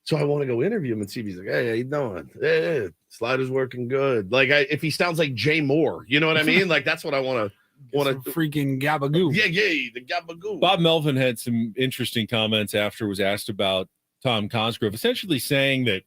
[SPEAKER 1] So I want to go interview him and see if he's like, hey, how you doing? Hey, slider's working good. Like, if he sounds like Jay Moore, you know what I mean? Like, that's what I want to
[SPEAKER 2] freaking gabagoo.
[SPEAKER 1] Yeah, the gabagoo.
[SPEAKER 3] Bob Melvin had some interesting comments after was asked about Tom Cosgrove, essentially saying that,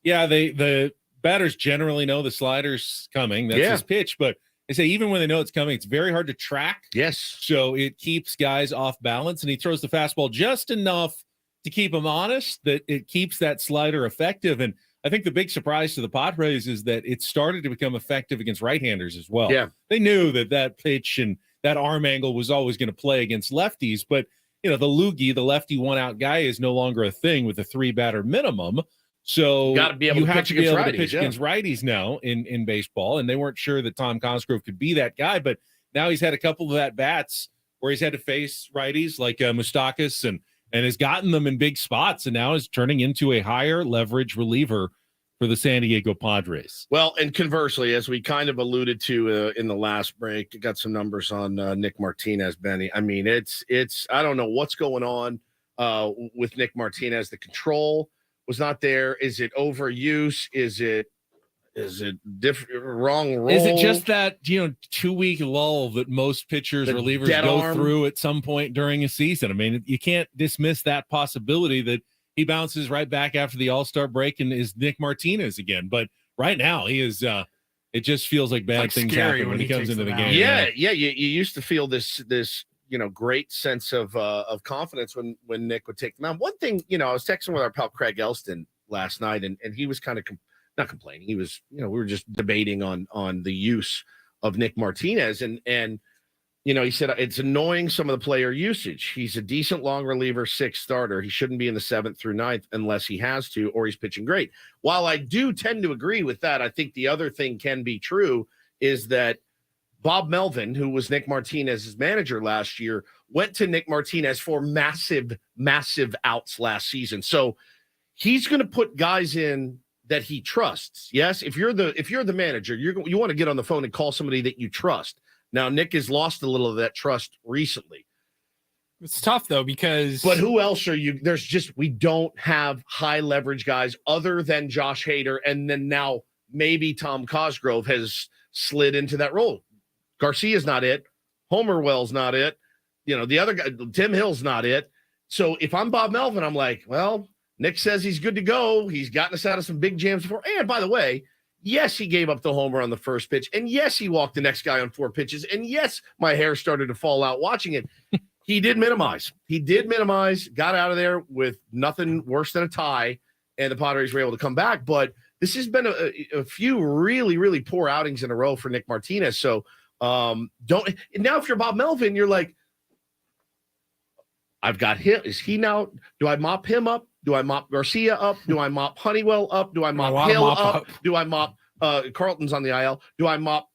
[SPEAKER 3] the batters generally know the slider's coming. That's his pitch. But they say even when they know it's coming, it's very hard to track.
[SPEAKER 1] Yes.
[SPEAKER 3] So it keeps guys off balance, and he throws the fastball just enough to keep them honest that it keeps that slider effective. And I think the big surprise to the Padres is that it started to become effective against right-handers as well.
[SPEAKER 1] Yeah.
[SPEAKER 3] They knew that pitch and that arm angle was always going to play against lefties, but the loogie, the lefty one-out guy, is no longer a thing with a 3-batter minimum. So
[SPEAKER 1] you have to be able to pitch
[SPEAKER 3] against righties now in baseball, and they weren't sure that Tom Cosgrove could be that guy, but now he's had a couple of at-bats where he's had to face righties like Moustakas and has gotten them in big spots, and now is turning into a higher leverage reliever for the San Diego Padres.
[SPEAKER 1] Well, and conversely, as we kind of alluded to in the last break, got some numbers on Nick Martinez, Benny. I mean, it's I don't know what's going on with Nick Martinez. The control was not there. Is it overuse? Is it wrong role?
[SPEAKER 3] Is it just that 2-week lull that most pitchers, relievers go through at some point during a season? I mean, you can't dismiss that possibility that he bounces right back after the All-Star break and is Nick Martinez again. But right now, he is. It just feels like bad things happen when he comes into the game.
[SPEAKER 1] Yeah. You used to feel this great sense of confidence when Nick would take them out. One thing, I was texting with our pal Craig Elston last night, and he was kind of not complaining. He was, we were just debating on the use of Nick Martinez, and he said it's annoying some of the player usage. He's a decent long reliever, 6th starter. He shouldn't be in the 7th through 9th unless he has to, or he's pitching great. While I do tend to agree with that, I think the other thing can be true is that Bob Melvin, who was Nick Martinez's manager last year, went to Nick Martinez for massive, massive outs last season. So he's going to put guys in that he trusts. Yes, if you're the manager, you want to get on the phone and call somebody that you trust. Now, Nick has lost a little of that trust recently.
[SPEAKER 2] It's tough, though, because...
[SPEAKER 1] But who else are you... we don't have high leverage guys other than Josh Hader, and then now maybe Tom Cosgrove has slid into that role. Garcia's not it. Homerwell's not it. The other guy, Tim Hill's not it. So if I'm Bob Melvin, I'm like, well, Nick says he's good to go. He's gotten us out of some big jams before. And by the way... yes, he gave up the homer on the first pitch. And yes, he walked the next guy on 4 pitches. And yes, my hair started to fall out watching it. He did minimize. Got out of there with nothing worse than a tie. And the Padres were able to come back. But this has been a few really, really poor outings in a row for Nick Martinez. So now if you're Bob Melvin, you're like, I've got him. Is he now? Do I mop him up? Do I mop Garcia up? Do I mop Honeywell up? Do I mop Hill up? Do I mop Carlton's on the IL? Do I mop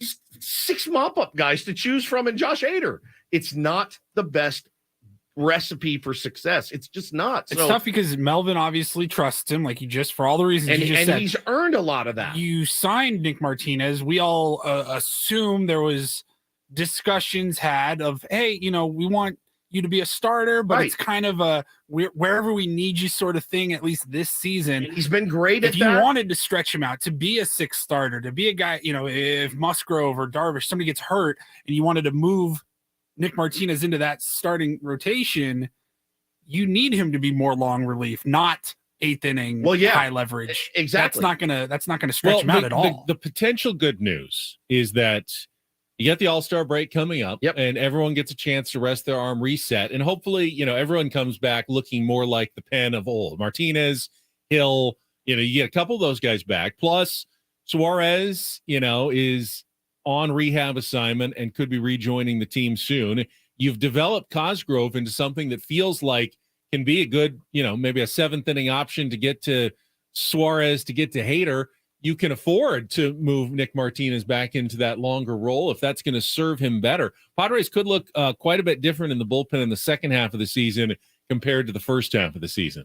[SPEAKER 1] 6 mop-up guys to choose from and Josh Hader? It's not the best recipe for success. It's just not.
[SPEAKER 2] It's tough because Melvin obviously trusts him, like for all the reasons you just said.
[SPEAKER 1] He's earned a lot of that.
[SPEAKER 2] You signed Nick Martinez. We all assume there was discussions had of, hey, we want you to be a starter, but It's kind of a wherever we need you sort of thing, at least this season.
[SPEAKER 1] He's been great at that.
[SPEAKER 2] If you wanted to stretch him out to be a 6th starter, to be a guy, if Musgrove or Darvish, somebody gets hurt and you wanted to move Nick Martinez into that starting rotation, you need him to be more long relief, not 8th inning high leverage.
[SPEAKER 1] Exactly.
[SPEAKER 2] That's not gonna stretch him out at all.
[SPEAKER 3] The potential good news is that you got the All-Star break coming up, and everyone gets a chance to rest their arm, reset, and hopefully, everyone comes back looking more like the Pen of old. Martinez, Hill, you get a couple of those guys back. Plus, Suarez, is on rehab assignment and could be rejoining the team soon. You've developed Cosgrove into something that feels like can be a good, maybe a 7th inning option to get to Suarez, to get to Hader. You can afford to move Nick Martinez back into that longer role if that's going to serve him better. Padres could look quite a bit different in the bullpen in the second half of the season compared to the first half of the season.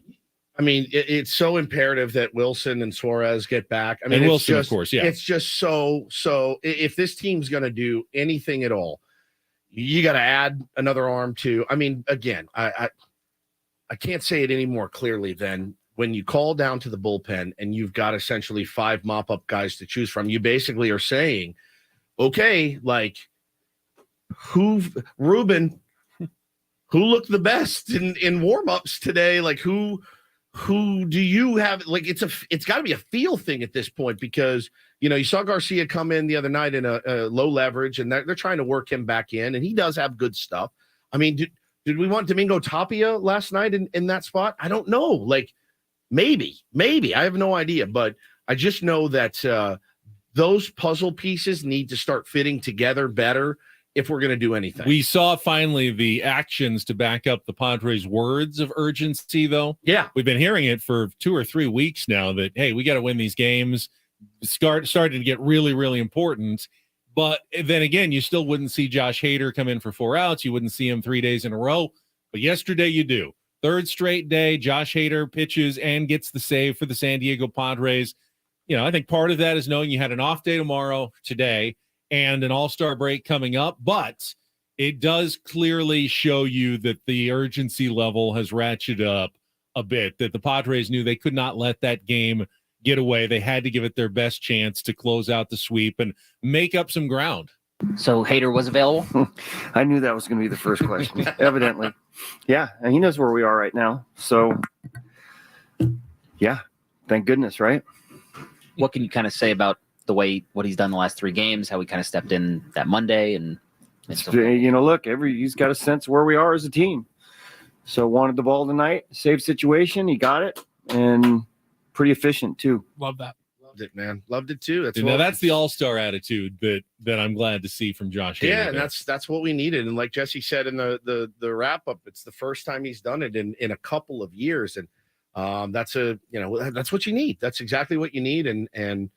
[SPEAKER 1] I mean, it's so imperative that Wilson and Suarez get back. I mean,
[SPEAKER 3] and Wilson, of course, yeah.
[SPEAKER 1] It's just so if this team's going to do anything at all, you got to add another arm to. I mean, again, I can't say it any more clearly than when you call down to the bullpen and you've got essentially 5 mop-up guys to choose from, you basically are saying, okay, like Ruben, who looked the best in warm-ups today? Like who do you have? Like it's got to be a feel thing at this point because, you saw Garcia come in the other night in a low leverage and they're trying to work him back in and he does have good stuff. I mean, did we want Domingo Tapia last night in that spot? I don't know. Like, Maybe. I have no idea, but I just know that those puzzle pieces need to start fitting together better if we're going to do anything.
[SPEAKER 3] We saw finally the actions to back up the Padres' words of urgency, though.
[SPEAKER 1] Yeah.
[SPEAKER 3] We've been hearing it for 2 or 3 weeks now that, hey, we got to win these games. Started to get really, really important. But then again, you still wouldn't see Josh Hader come in for 4 outs. You wouldn't see him 3 days in a row. But yesterday you do. third straight day, Josh Hader pitches and gets the save for the San Diego Padres. I think part of that is knowing you had an off day tomorrow, today, and an all-star break coming up, but it does clearly show you that the urgency level has ratcheted up a bit, that the Padres knew they could not let that game get away. They had to give it their best chance to close out the sweep and make up some ground.
[SPEAKER 11] So Hader was available?
[SPEAKER 9] I knew that was going to be the first question, evidently. Yeah, and he knows where we are right now. So, yeah, thank goodness, right?
[SPEAKER 11] What can you kind of say about what he's done the last 3 games, how he kind of stepped in that Monday and so
[SPEAKER 9] look, he's got a sense where we are as a team. So wanted the ball tonight, save situation, he got it, and pretty efficient too.
[SPEAKER 2] Love that.
[SPEAKER 1] Loved it, man. Loved it too.
[SPEAKER 3] That's the all-star attitude that I'm glad to see from Josh Hader.
[SPEAKER 1] Yeah, and that's what we needed. And like Jesse said in the wrap-up, it's the first time he's done it in a couple of years. And that's what you need. That's exactly what you need. And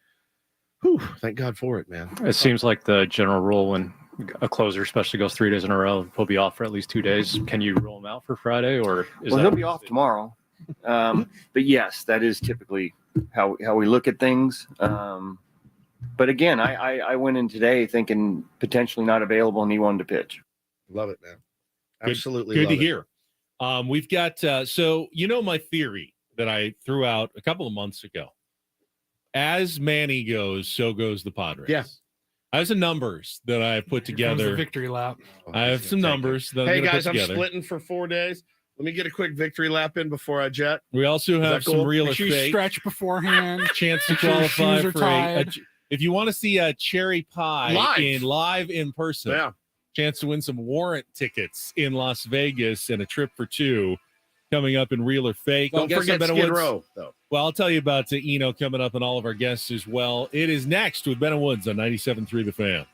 [SPEAKER 1] whew, thank God for it, man.
[SPEAKER 12] It seems like the general rule when a closer especially goes 3 days in a row, he'll be off for at least 2 days. Can you rule him out for Friday, or
[SPEAKER 9] he'll be off tomorrow? But yes, that is typically how we look at things. But again, I went in today thinking potentially not available, and he wanted to pitch.
[SPEAKER 1] Love it, man. Absolutely
[SPEAKER 3] good to hear. We've got so my theory that I threw out a couple of months ago. As Manny goes, so goes the Padres.
[SPEAKER 1] Yeah.
[SPEAKER 3] I have some numbers that I put together.
[SPEAKER 2] The victory lap.
[SPEAKER 3] I have some numbers that
[SPEAKER 1] hey
[SPEAKER 3] I'm
[SPEAKER 1] guys,
[SPEAKER 3] put
[SPEAKER 1] I'm
[SPEAKER 3] together.
[SPEAKER 1] splitting for 4 days. Let me get a quick victory lap in before I jet.
[SPEAKER 3] We also have some real
[SPEAKER 2] Make sure you
[SPEAKER 3] estate.
[SPEAKER 2] stretch beforehand.
[SPEAKER 3] Chance to
[SPEAKER 2] Make sure your
[SPEAKER 3] qualify
[SPEAKER 2] shoes are
[SPEAKER 3] for
[SPEAKER 2] tied.
[SPEAKER 3] if you want to see a cherry pie live in person.
[SPEAKER 1] Yeah.
[SPEAKER 3] Chance to win some warrant tickets in Las Vegas and a trip for 2 coming up in Real or Fake.
[SPEAKER 1] Don't forget Skid Row, though.
[SPEAKER 3] Well, I'll tell you about Eno coming up and all of our guests as well. It is next with Ben and Woods on 97.3 The Fan.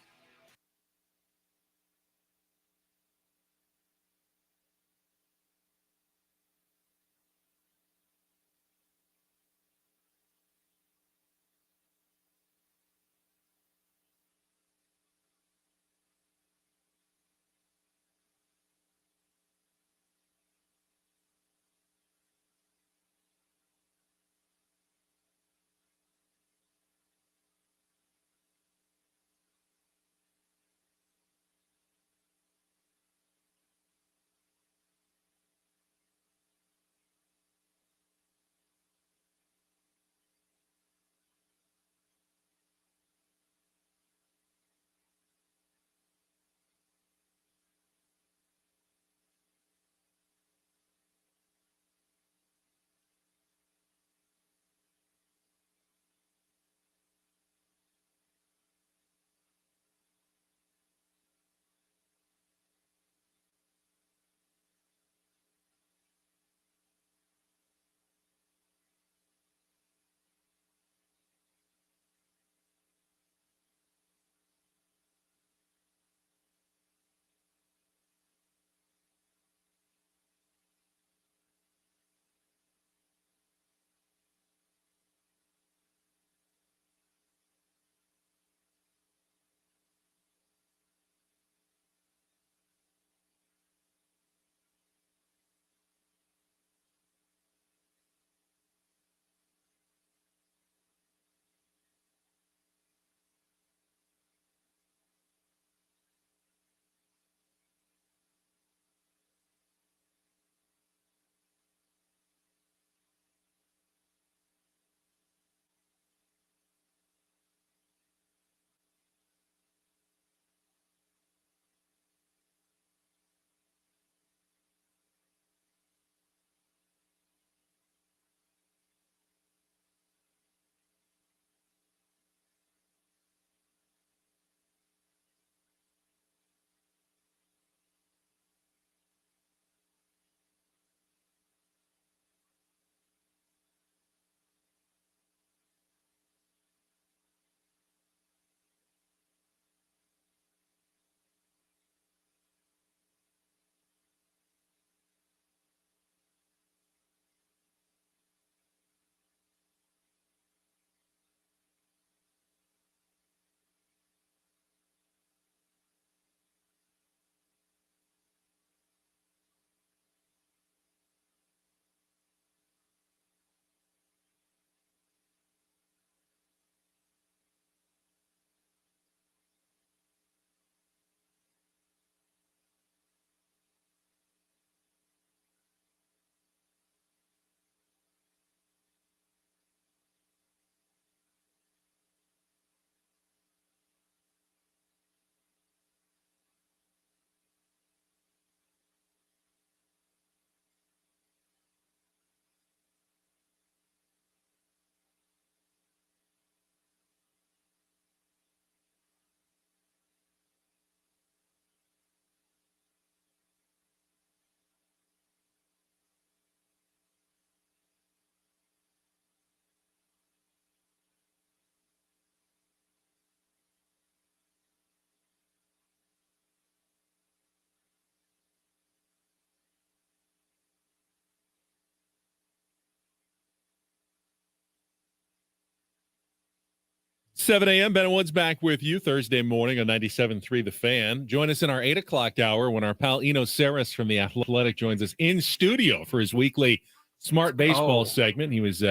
[SPEAKER 3] 7 a.m. Ben Woods back with you Thursday morning on 97.3 The Fan. Join us in our 8 o'clock hour when our pal Eno Sarris from The Athletic joins us in studio for his weekly Smart Baseball segment. He was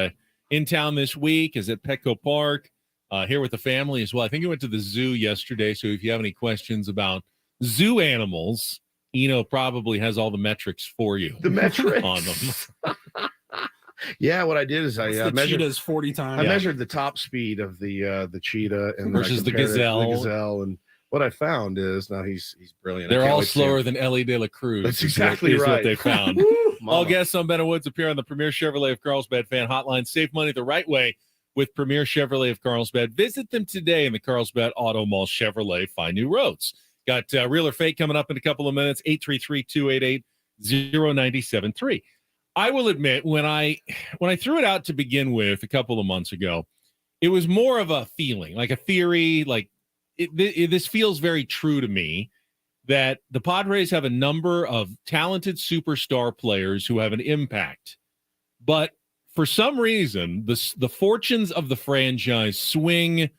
[SPEAKER 3] in town this week, is at Petco Park, here with the family as well. I think he went to the zoo yesterday, so if you have any questions about zoo animals, Eno probably has all the metrics for you.
[SPEAKER 1] The metrics
[SPEAKER 3] on them.
[SPEAKER 1] Yeah, what I did is I measured
[SPEAKER 2] cheetahs 40 times.
[SPEAKER 1] I measured the top speed of the cheetah and
[SPEAKER 3] versus the gazelle.
[SPEAKER 1] And what I found is now he's brilliant.
[SPEAKER 3] They're all slower than Ellie De La Cruz.
[SPEAKER 1] That's exactly right.
[SPEAKER 3] What they found. All guests on Ben Woods appear on the Premier Chevrolet of Carlsbad fan hotline. Save money the right way with Premier Chevrolet of Carlsbad. Visit them today in the Carlsbad Auto Mall. Chevrolet, find new roads. Got Real or Fake coming up in a couple of minutes. 833-288-0973. I will admit, when I threw it out to begin with a couple of months ago, it was more of a feeling, like a theory, like this feels very true to me, that the Padres have a number of talented superstar players who have an impact. But for some reason, the fortunes of the franchise swing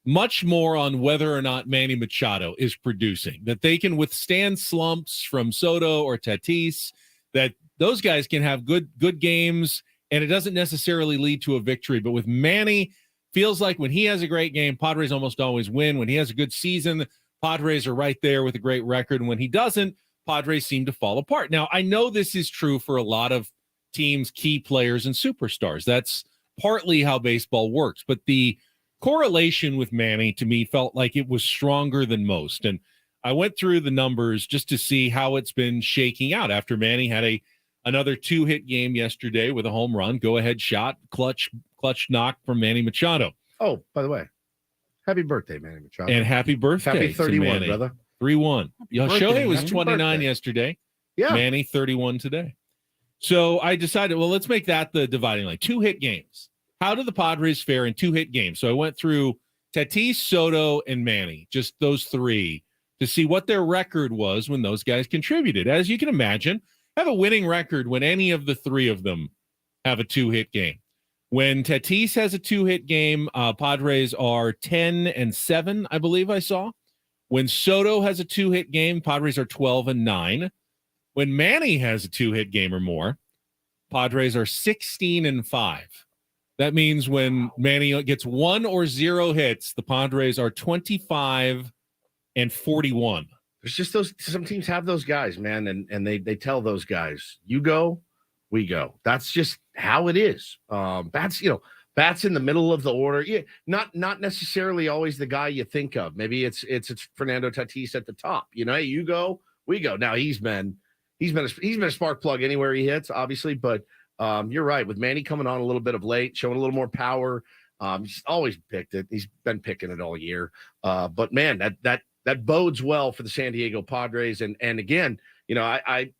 [SPEAKER 3] much more on whether or not Manny Machado is producing, that they can withstand slumps from Soto or Tatis, that those guys can have good games, and it doesn't necessarily lead to a victory. But with Manny, feels like when he has a great game, Padres almost always win. When he has a good season, Padres are right there with a great record. And when he doesn't, Padres seem to fall apart. Now, I know this is true for a lot of teams, key players, and superstars. That's partly how baseball works. But the correlation with Manny, to me, felt like it was stronger than most. And I went through the numbers just to see how it's been shaking out after Manny had another 2-hit game yesterday with a home run, go-ahead shot, clutch knock from Manny Machado.
[SPEAKER 1] Oh, by the way, happy birthday, Manny Machado.
[SPEAKER 3] And happy birthday.
[SPEAKER 1] Happy 31, brother.
[SPEAKER 3] 3-1. Shohei was 29
[SPEAKER 1] birthday.
[SPEAKER 3] yesterday.
[SPEAKER 1] Yeah.
[SPEAKER 3] Manny, 31 today. So I decided, well, let's make that the dividing line. 2-hit games. How do the Padres fare in 2-hit games? So I went through Tatis, Soto, and Manny, just those three, to see what their record was when those guys contributed. As you can imagine, have a winning record when any of the three of them have a 2-hit game. When Tatis has a 2-hit game, Padres are 10-7, I believe I saw. When Soto has a 2-hit game, Padres are 12-9. When Manny has a 2-hit game or more, Padres are 16-5. That means when Manny gets 1 or 0 hits, the Padres are 25-41.
[SPEAKER 1] There's just some teams have those guys, man, and they tell those guys, you go, we go. That's just how it is. Bats in the middle of the order. Yeah, not necessarily always the guy you think of. Maybe it's Fernando Tatis at the top. Hey, you go, we go. Now he's been a spark plug anywhere he hits, obviously, but you're right. With Manny coming on a little bit of late, showing a little more power, he's always picked it. He's been picking it all year. But man, that bodes well for the San Diego Padres. And again, I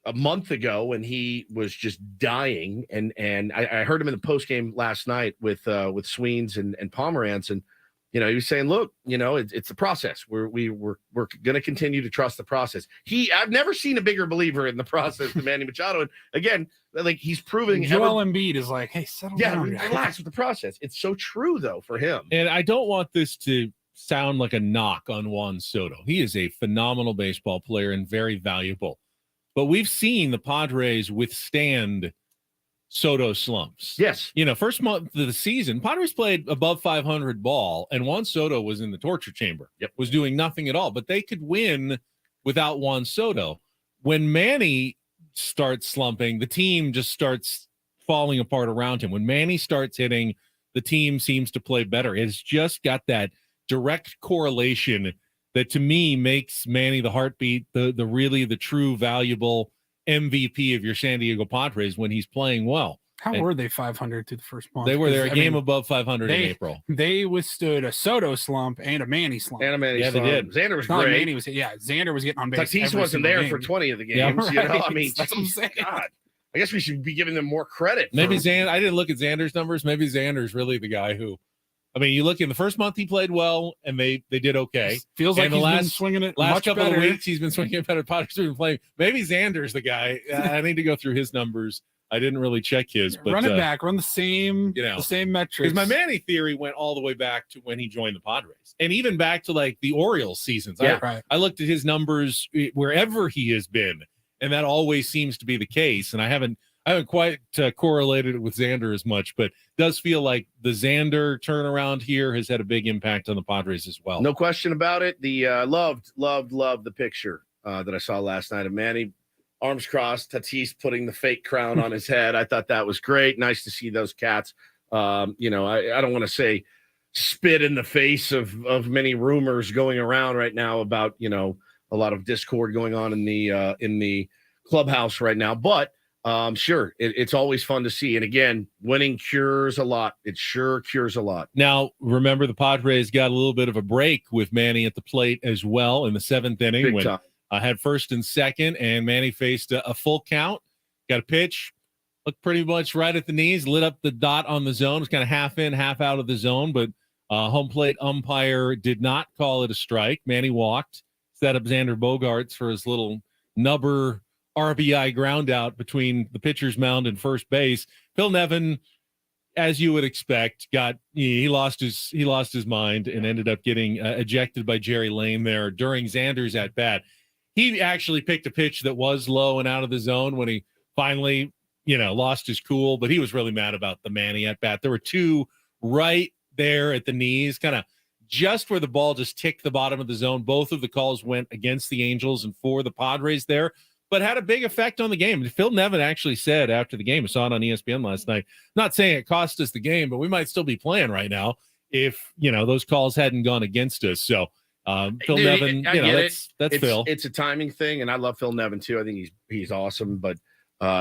[SPEAKER 1] a month ago when he was just dying, and I heard him in the post game last night with Sweens and Pomerantz, and he was saying, look, it's the process. We're going to continue to trust the process. I've never seen a bigger believer in the process than Manny Machado. And again, like he's proving.
[SPEAKER 2] Joel Embiid is like, hey, settle down.
[SPEAKER 1] Relax with the process. It's so true though for him.
[SPEAKER 3] And I don't want this to sound like a knock on Juan Soto. He is a phenomenal baseball player and very valuable. But we've seen the Padres withstand Soto slumps.
[SPEAKER 1] Yes.
[SPEAKER 3] First month of the season, Padres played above 500 ball, and Juan Soto was in the torture chamber.
[SPEAKER 1] Yep.
[SPEAKER 3] Was doing nothing at all. But they could win without Juan Soto. When Manny starts slumping, the team just starts falling apart around him. When Manny starts hitting, the team seems to play better. It's just got that direct correlation that to me makes Manny the heartbeat, the true valuable MVP of your San Diego Padres when he's playing well.
[SPEAKER 2] How were they 500 through the first month?
[SPEAKER 3] They were there a game above 500 in April.
[SPEAKER 2] They withstood a Soto slump and a Manny slump.
[SPEAKER 1] They did. Xander was great.
[SPEAKER 2] Xander was getting on base.
[SPEAKER 1] Tatis wasn't there for 20 of the games.
[SPEAKER 2] Yeah, right.
[SPEAKER 1] I mean, that's what I'm saying. God, I guess we should be giving them more credit.
[SPEAKER 3] Maybe I didn't look at Xander's numbers. Maybe Xander's really the guy who. I mean, you look in the first month he played well, and they did okay.
[SPEAKER 2] Feels like he's been swinging it
[SPEAKER 3] last
[SPEAKER 2] much
[SPEAKER 3] couple
[SPEAKER 2] better.
[SPEAKER 3] of weeks. He's been swinging it better. Padres have been playing. Maybe Xander's the guy. I need to go through his numbers I didn't really check his, but
[SPEAKER 2] run it back, run the same metrics.
[SPEAKER 3] Because my Manny theory went all the way back to when he joined the Padres, and even back to like the Orioles seasons. I looked at his numbers wherever he has been, and that always seems to be the case. And I haven't quite correlated it with Xander as much, but does feel like the Xander turnaround here has had a big impact on the Padres as well.
[SPEAKER 1] No question about it. The loved the picture that I saw last night of Manny. Arms crossed, Tatis putting the fake crown on his head. I thought that was great. Nice to see those cats. I don't want to say spit in the face of many rumors going around right now about, a lot of discord going on in the clubhouse right now. But sure, it's always fun to see. And again, winning cures a lot. It sure cures a lot.
[SPEAKER 3] Now, remember, the Padres got a little bit of a break with Manny at the plate as well in the 7th inning.
[SPEAKER 1] Big time.
[SPEAKER 3] Had first and second, and Manny faced a full count. Got a pitch, looked pretty much right at the knees, lit up the dot on the zone. It was kind of half in, half out of the zone, but home plate umpire did not call it a strike. Manny walked, set up Xander Bogaerts for his little nubber RBI ground out between the pitcher's mound and first base. Phil Nevin, as you would expect, he lost his mind and ended up getting ejected by Jerry Lane there during Xander's at bat. He actually picked a pitch that was low and out of the zone when he finally, lost his cool, but he was really mad about the Manny at bat. There were two right there at the knees, kind of just where the ball just ticked the bottom of the zone. Both of the calls went against the Angels and for the Padres there, but had a big effect on the game. Phil Nevin actually said after the game, I saw it on ESPN last night, not saying it cost us the game, but we might still be playing right now if, those calls hadn't gone against us. So, Phil Nevin, that's Phil.
[SPEAKER 1] It's a timing thing, and I love Phil Nevin too. I think he's awesome, but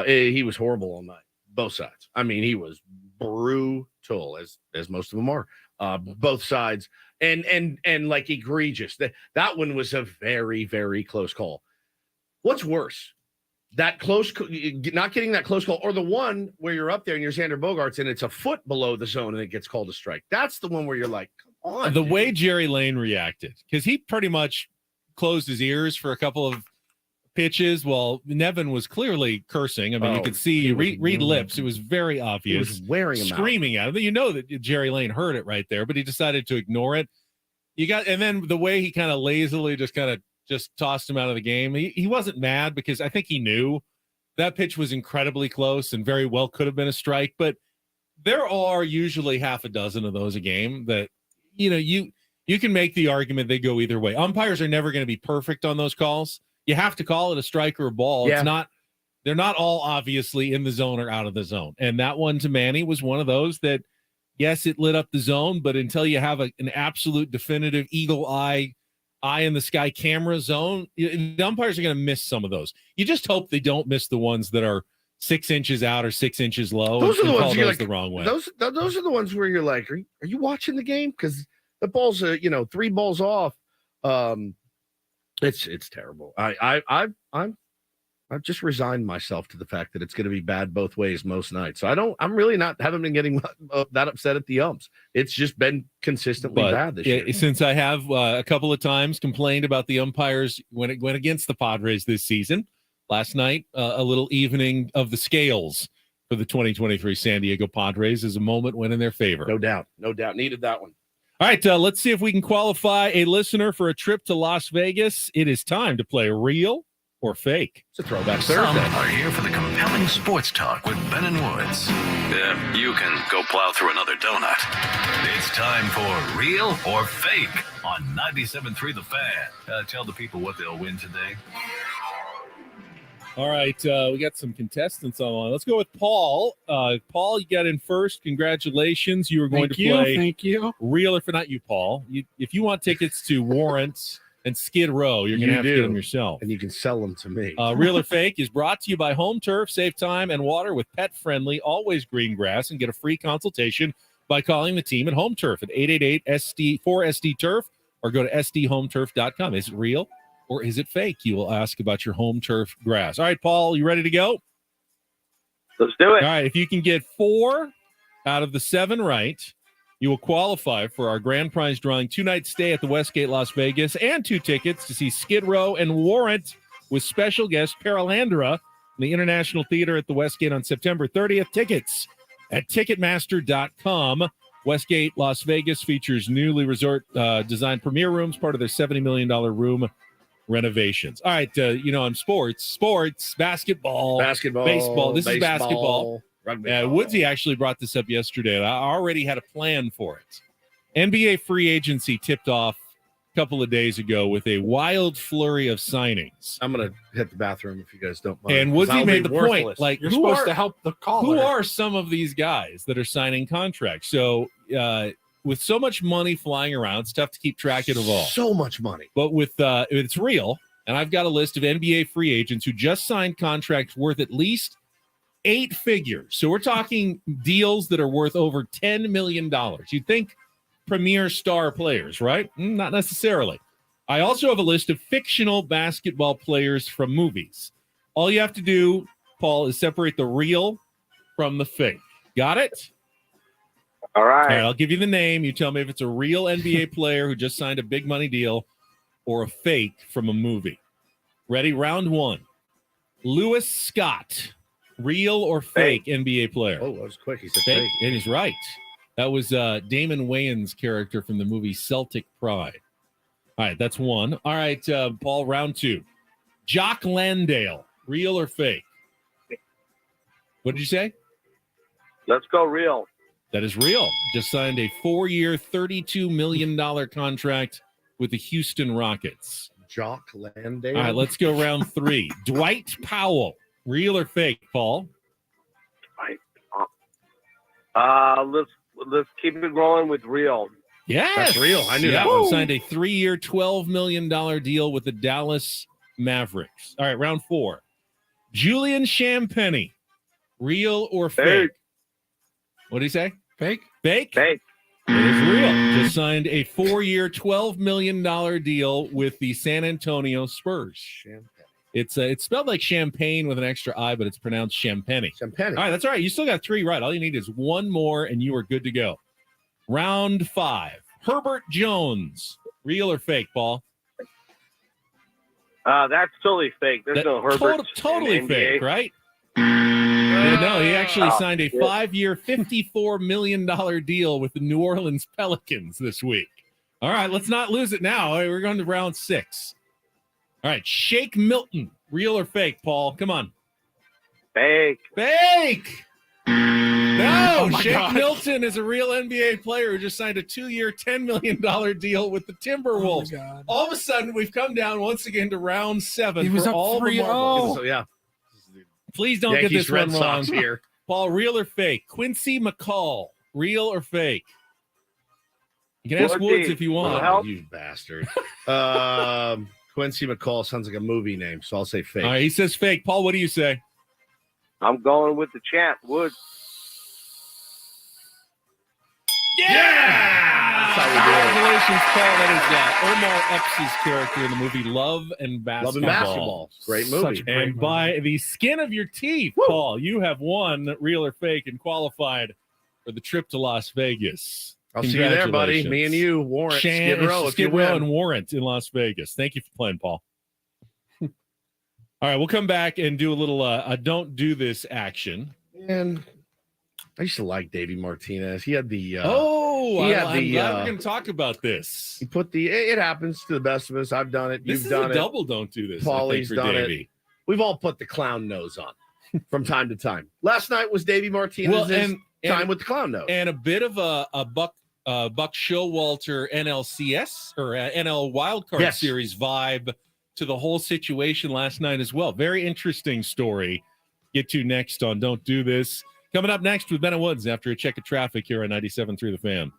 [SPEAKER 1] he was horrible all night, both sides. I mean, he was brutal, as most of them are, both sides, and like egregious. That one was a very, very close call. What's worse, that close, not getting that close call, or the one where you're up there and you're Xander Bogaerts and it's a foot below the zone and it gets called a strike? That's the one where you're like, the
[SPEAKER 3] way Jerry Lane reacted, because he pretty much closed his ears for a couple of pitches while Nevin was clearly cursing. I mean, you could see read lips. It was very obvious.
[SPEAKER 1] He was wearing him
[SPEAKER 3] screaming
[SPEAKER 1] out.
[SPEAKER 3] At him. You know that Jerry Lane heard it right there, but he decided to ignore it. And then the way he kind of lazily just tossed him out of the game. He wasn't mad because I think he knew that pitch was incredibly close and very well could have been a strike, but there are usually half a dozen of those a game that, you can make the argument they go either way. Umpires are never going to be perfect on those calls. You have to call it a strike or a ball. Yeah. They're not all obviously in the zone or out of the zone. And that one to Manny was one of those that, yes, it lit up the zone, but until you have an absolute definitive eagle eye in the sky camera zone, the umpires are going to miss some of those. You just hope they don't miss the ones that are 6 inches out or 6 inches low.
[SPEAKER 1] Those are the ones you're like,
[SPEAKER 3] the wrong way.
[SPEAKER 1] Those are the ones where you're like, are you watching the game? Because the ball's 3 balls off. It's terrible. I've just resigned myself to the fact that it's going to be bad both ways most nights. So haven't been getting that upset at the umps. It's just been consistently bad this year.
[SPEAKER 3] Since I have a couple of times complained about the umpires when it went against the Padres this season. Last night, a little evening of the scales for the 2023 San Diego Padres is a moment when in their favor.
[SPEAKER 1] No doubt. Needed that one.
[SPEAKER 3] All right, let's see if we can qualify a listener for a trip to Las Vegas. It is time to play Real or Fake.
[SPEAKER 1] It's a throwback
[SPEAKER 4] Some
[SPEAKER 1] Thursday.
[SPEAKER 4] are here for the compelling sports talk with Ben and Woods. Yeah, you can go plow through another donut. It's time for Real or Fake on 97.3 The Fan. Tell the people what they'll win today.
[SPEAKER 3] All right, we got some contestants online. Let's go with Paul. Paul, you got in first. Congratulations. You were going to play
[SPEAKER 2] Thank you.
[SPEAKER 3] Real or not you, Paul. If you want tickets to Warrant and Skid Row, you're going to have to get them yourself.
[SPEAKER 1] And you can sell them to me.
[SPEAKER 3] Real or Fake is brought to you by Home Turf. Save time and water with pet-friendly, always green grass, and get a free consultation by calling the team at Home Turf at 888-4SD-TURF or go to sdhometurf.com. Is it real or is it fake? You will ask about your Home Turf grass. All right, Paul, you ready to go?
[SPEAKER 13] Let's do it.
[SPEAKER 3] All right, if you can get 4 out of the 7 right, you will qualify for our grand prize drawing 2-night stay at the Westgate Las Vegas and 2 tickets to see Skid Row and Warrant with special guest Paralandra in the International Theater at the Westgate on September 30th. Tickets at Ticketmaster.com. Westgate Las Vegas features newly resort-designed premier rooms, part of their $70 million room renovations. All right, in sports, basketball, baseball. This is basketball.
[SPEAKER 1] Rugby.
[SPEAKER 3] Woodsy actually brought this up yesterday, and I already had a plan for it. NBA free agency tipped off a couple of days ago with a wild flurry of signings.
[SPEAKER 1] I'm going to hit the bathroom if you guys don't mind.
[SPEAKER 3] And Woodsy made the point, like,
[SPEAKER 2] you're supposed to help the caller.
[SPEAKER 3] Who are some of these guys that are signing contracts? So, with so much money flying around, it's tough to keep track of it all.
[SPEAKER 1] So much money.
[SPEAKER 3] But with it's real, and I've got a list of NBA free agents who just signed contracts worth at least 8 figures. So we're talking deals that are worth over $10 million. You'd think premier star players, right? Not necessarily. I also have a list of fictional basketball players from movies. All you have to do, Paul, is separate the real from the fake. Got it?
[SPEAKER 13] All right.
[SPEAKER 3] I'll give you the name. You tell me if it's a real NBA player who just signed a big money deal or a fake from a movie. Ready? Round 1. Lewis Scott. Real or fake NBA player?
[SPEAKER 1] Oh, that was quick. He said fake.
[SPEAKER 3] And he's right. That was Damon Wayans' character from the movie Celtic Pride. All right, that's 1. All right, Paul, round 2. Jock Landale. Real or fake? What did you say?
[SPEAKER 13] Let's go real.
[SPEAKER 3] That is real. Just signed a 4-year, $32 million contract with the Houston Rockets.
[SPEAKER 1] Jock Landale.
[SPEAKER 3] All right, let's go round 3. Dwight Powell. Real or fake, Paul?
[SPEAKER 13] Let's keep it rolling with real.
[SPEAKER 3] Yes.
[SPEAKER 1] That's real. I knew that
[SPEAKER 3] one.
[SPEAKER 1] one.
[SPEAKER 3] Signed a 3-year, $12 million deal with the Dallas Mavericks. All right, round 4. Julian Champagnie. Real or fake? What did he say?
[SPEAKER 2] Fake?
[SPEAKER 3] Fake?
[SPEAKER 13] Fake.
[SPEAKER 3] It is real. Just signed a 4-year, $12 million deal with the San Antonio Spurs.
[SPEAKER 1] Champagne.
[SPEAKER 3] It's spelled like champagne with an extra I, but it's pronounced Champagnie.
[SPEAKER 1] Champagne.
[SPEAKER 3] All right, that's all right. You still got 3 right. All you need is 1 more, and you are good to go. Round 5. Herbert Jones. Real or fake, Paul?
[SPEAKER 13] That's totally fake. There's no Herbert.
[SPEAKER 3] Totally fake, right? No, he actually signed a 5-year, $54 million deal with the New Orleans Pelicans this week. All right, let's not lose it now. We're going to round 6. All right, Shake Milton. Real or fake, Paul? Come on.
[SPEAKER 13] Fake.
[SPEAKER 3] Fake! No,
[SPEAKER 2] Oh my
[SPEAKER 3] Shake
[SPEAKER 2] God.
[SPEAKER 3] Milton is a real NBA player who just signed a 2-year, $10 million deal with the Timberwolves.
[SPEAKER 2] Oh my God.
[SPEAKER 3] All of a sudden, we've come down once again to round 7
[SPEAKER 2] He was
[SPEAKER 3] for
[SPEAKER 2] up
[SPEAKER 3] all the
[SPEAKER 2] 3-0.
[SPEAKER 3] marbles.
[SPEAKER 1] So, yeah.
[SPEAKER 3] Please don't
[SPEAKER 1] Yankees,
[SPEAKER 3] get this
[SPEAKER 1] Red
[SPEAKER 3] one wrong.
[SPEAKER 1] Sox here.
[SPEAKER 3] Paul, real or fake? Quincy McCall, real or fake? You can ask
[SPEAKER 13] Woody,
[SPEAKER 3] Woods if you want.
[SPEAKER 13] help.
[SPEAKER 1] You bastard. Quincy McCall sounds like a movie name, so I'll say fake.
[SPEAKER 3] All right, he says fake. Paul, what do you say?
[SPEAKER 13] I'm going with the champ, Woods.
[SPEAKER 3] Yeah!
[SPEAKER 1] That's how we do it.
[SPEAKER 3] Congratulations, Paul. That is Omar Epps' character in the movie Love and Basketball.
[SPEAKER 1] Love and Basketball. Great movie.
[SPEAKER 2] Such a great
[SPEAKER 3] And
[SPEAKER 2] movie.
[SPEAKER 3] by the skin of your teeth, Paul, you have won real or fake and qualified for the trip to Las Vegas.
[SPEAKER 1] I'll see you there, buddy.
[SPEAKER 3] Congratulations.
[SPEAKER 1] Me and you, Warrant, Skid Row. If you
[SPEAKER 3] Skid Row
[SPEAKER 1] win.
[SPEAKER 3] and Warrant in Las Vegas. Thank you for playing, Paul. All right, we'll come back and do a little don't do this action.
[SPEAKER 1] And I used to like Davey Martinez. He had the
[SPEAKER 3] I'm
[SPEAKER 1] glad
[SPEAKER 3] we're going to talk about this.
[SPEAKER 1] he put the it happens to the best of us. I've done it.
[SPEAKER 3] This
[SPEAKER 1] You've
[SPEAKER 3] is
[SPEAKER 1] done
[SPEAKER 3] a
[SPEAKER 1] it.
[SPEAKER 3] double don't do this.
[SPEAKER 1] Paulie's
[SPEAKER 3] I think, for
[SPEAKER 1] done it.
[SPEAKER 3] Davey.
[SPEAKER 1] We've all put the clown nose on from time to time. Last night was Davey Martinez's time with the clown nose.
[SPEAKER 3] And a bit of a Buck Showalter NLCS or NL Wildcard Series vibe to the whole situation last night as well. Very interesting story. Get to next on Don't Do This. Coming up next with Ben and Woods after a check of traffic here on 97.3 The Fan.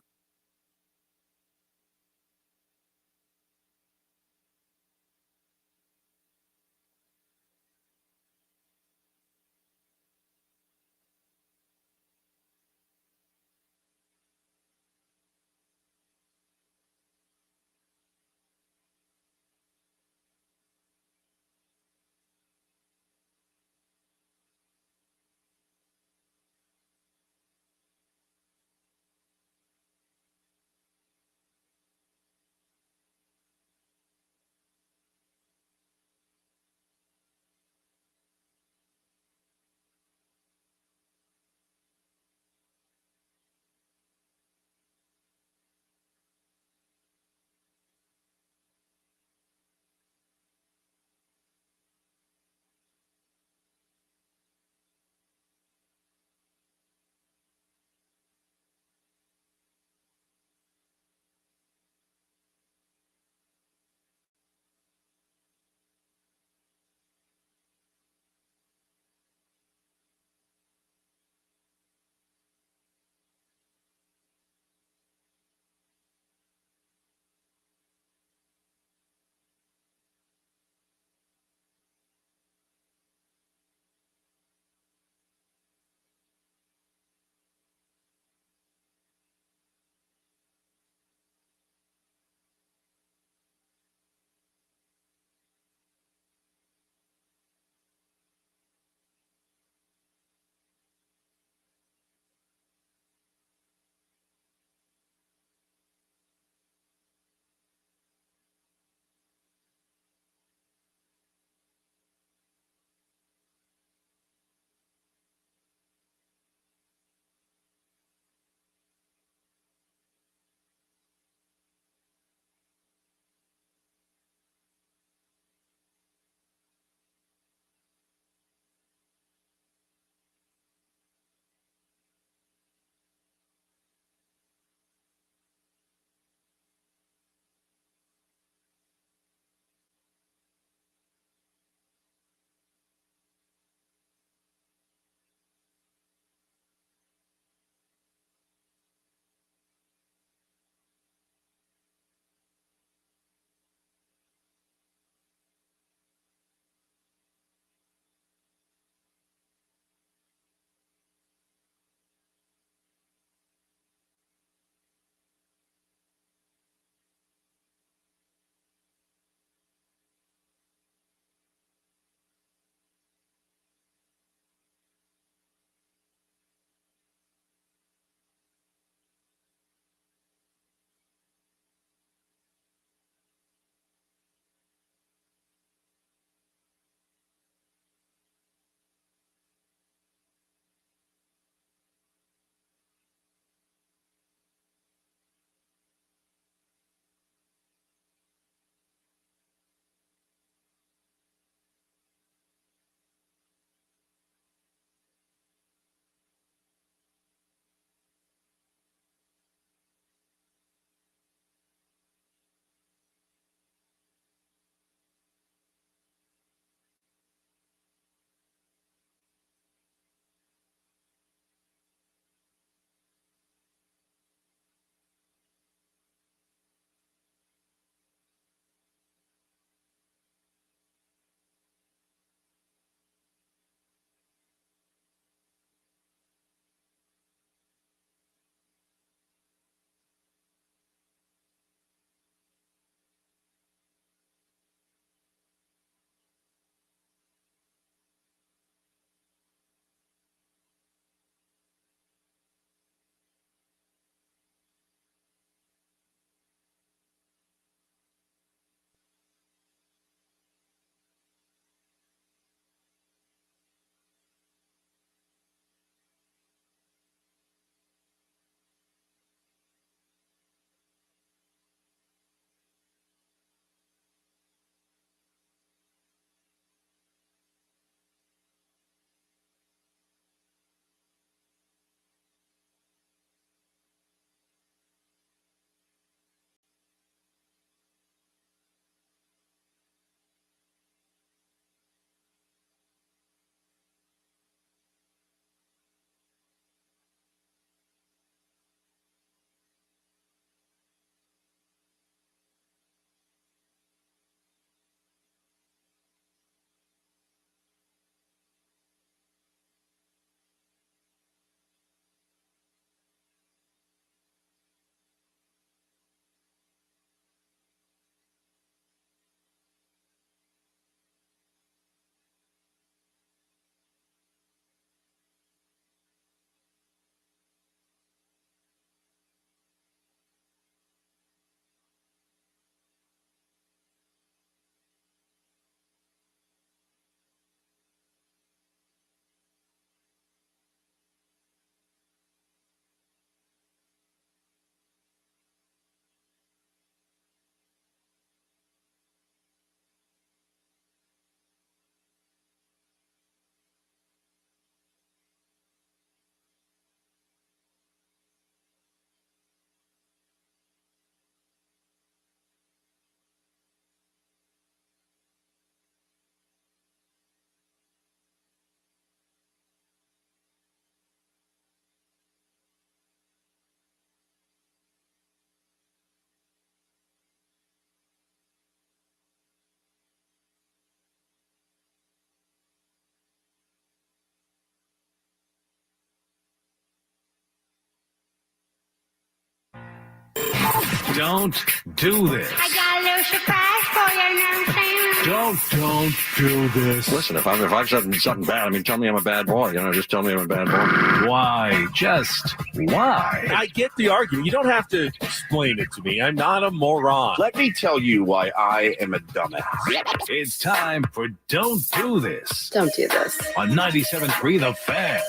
[SPEAKER 4] Don't do this.
[SPEAKER 14] I got a little surprise for you, you know what I'm saying?
[SPEAKER 4] Don't do this.
[SPEAKER 15] Listen, if I've said something bad, I mean, tell me I'm a bad boy. Just tell me I'm a bad boy.
[SPEAKER 4] Why? Just why?
[SPEAKER 5] I get the argument. You don't have to explain it to me. I'm not a moron.
[SPEAKER 16] Let me tell you why I am a dumbass.
[SPEAKER 4] It's time for Don't Do This.
[SPEAKER 17] Don't do this.
[SPEAKER 4] On 97.3 The Fan.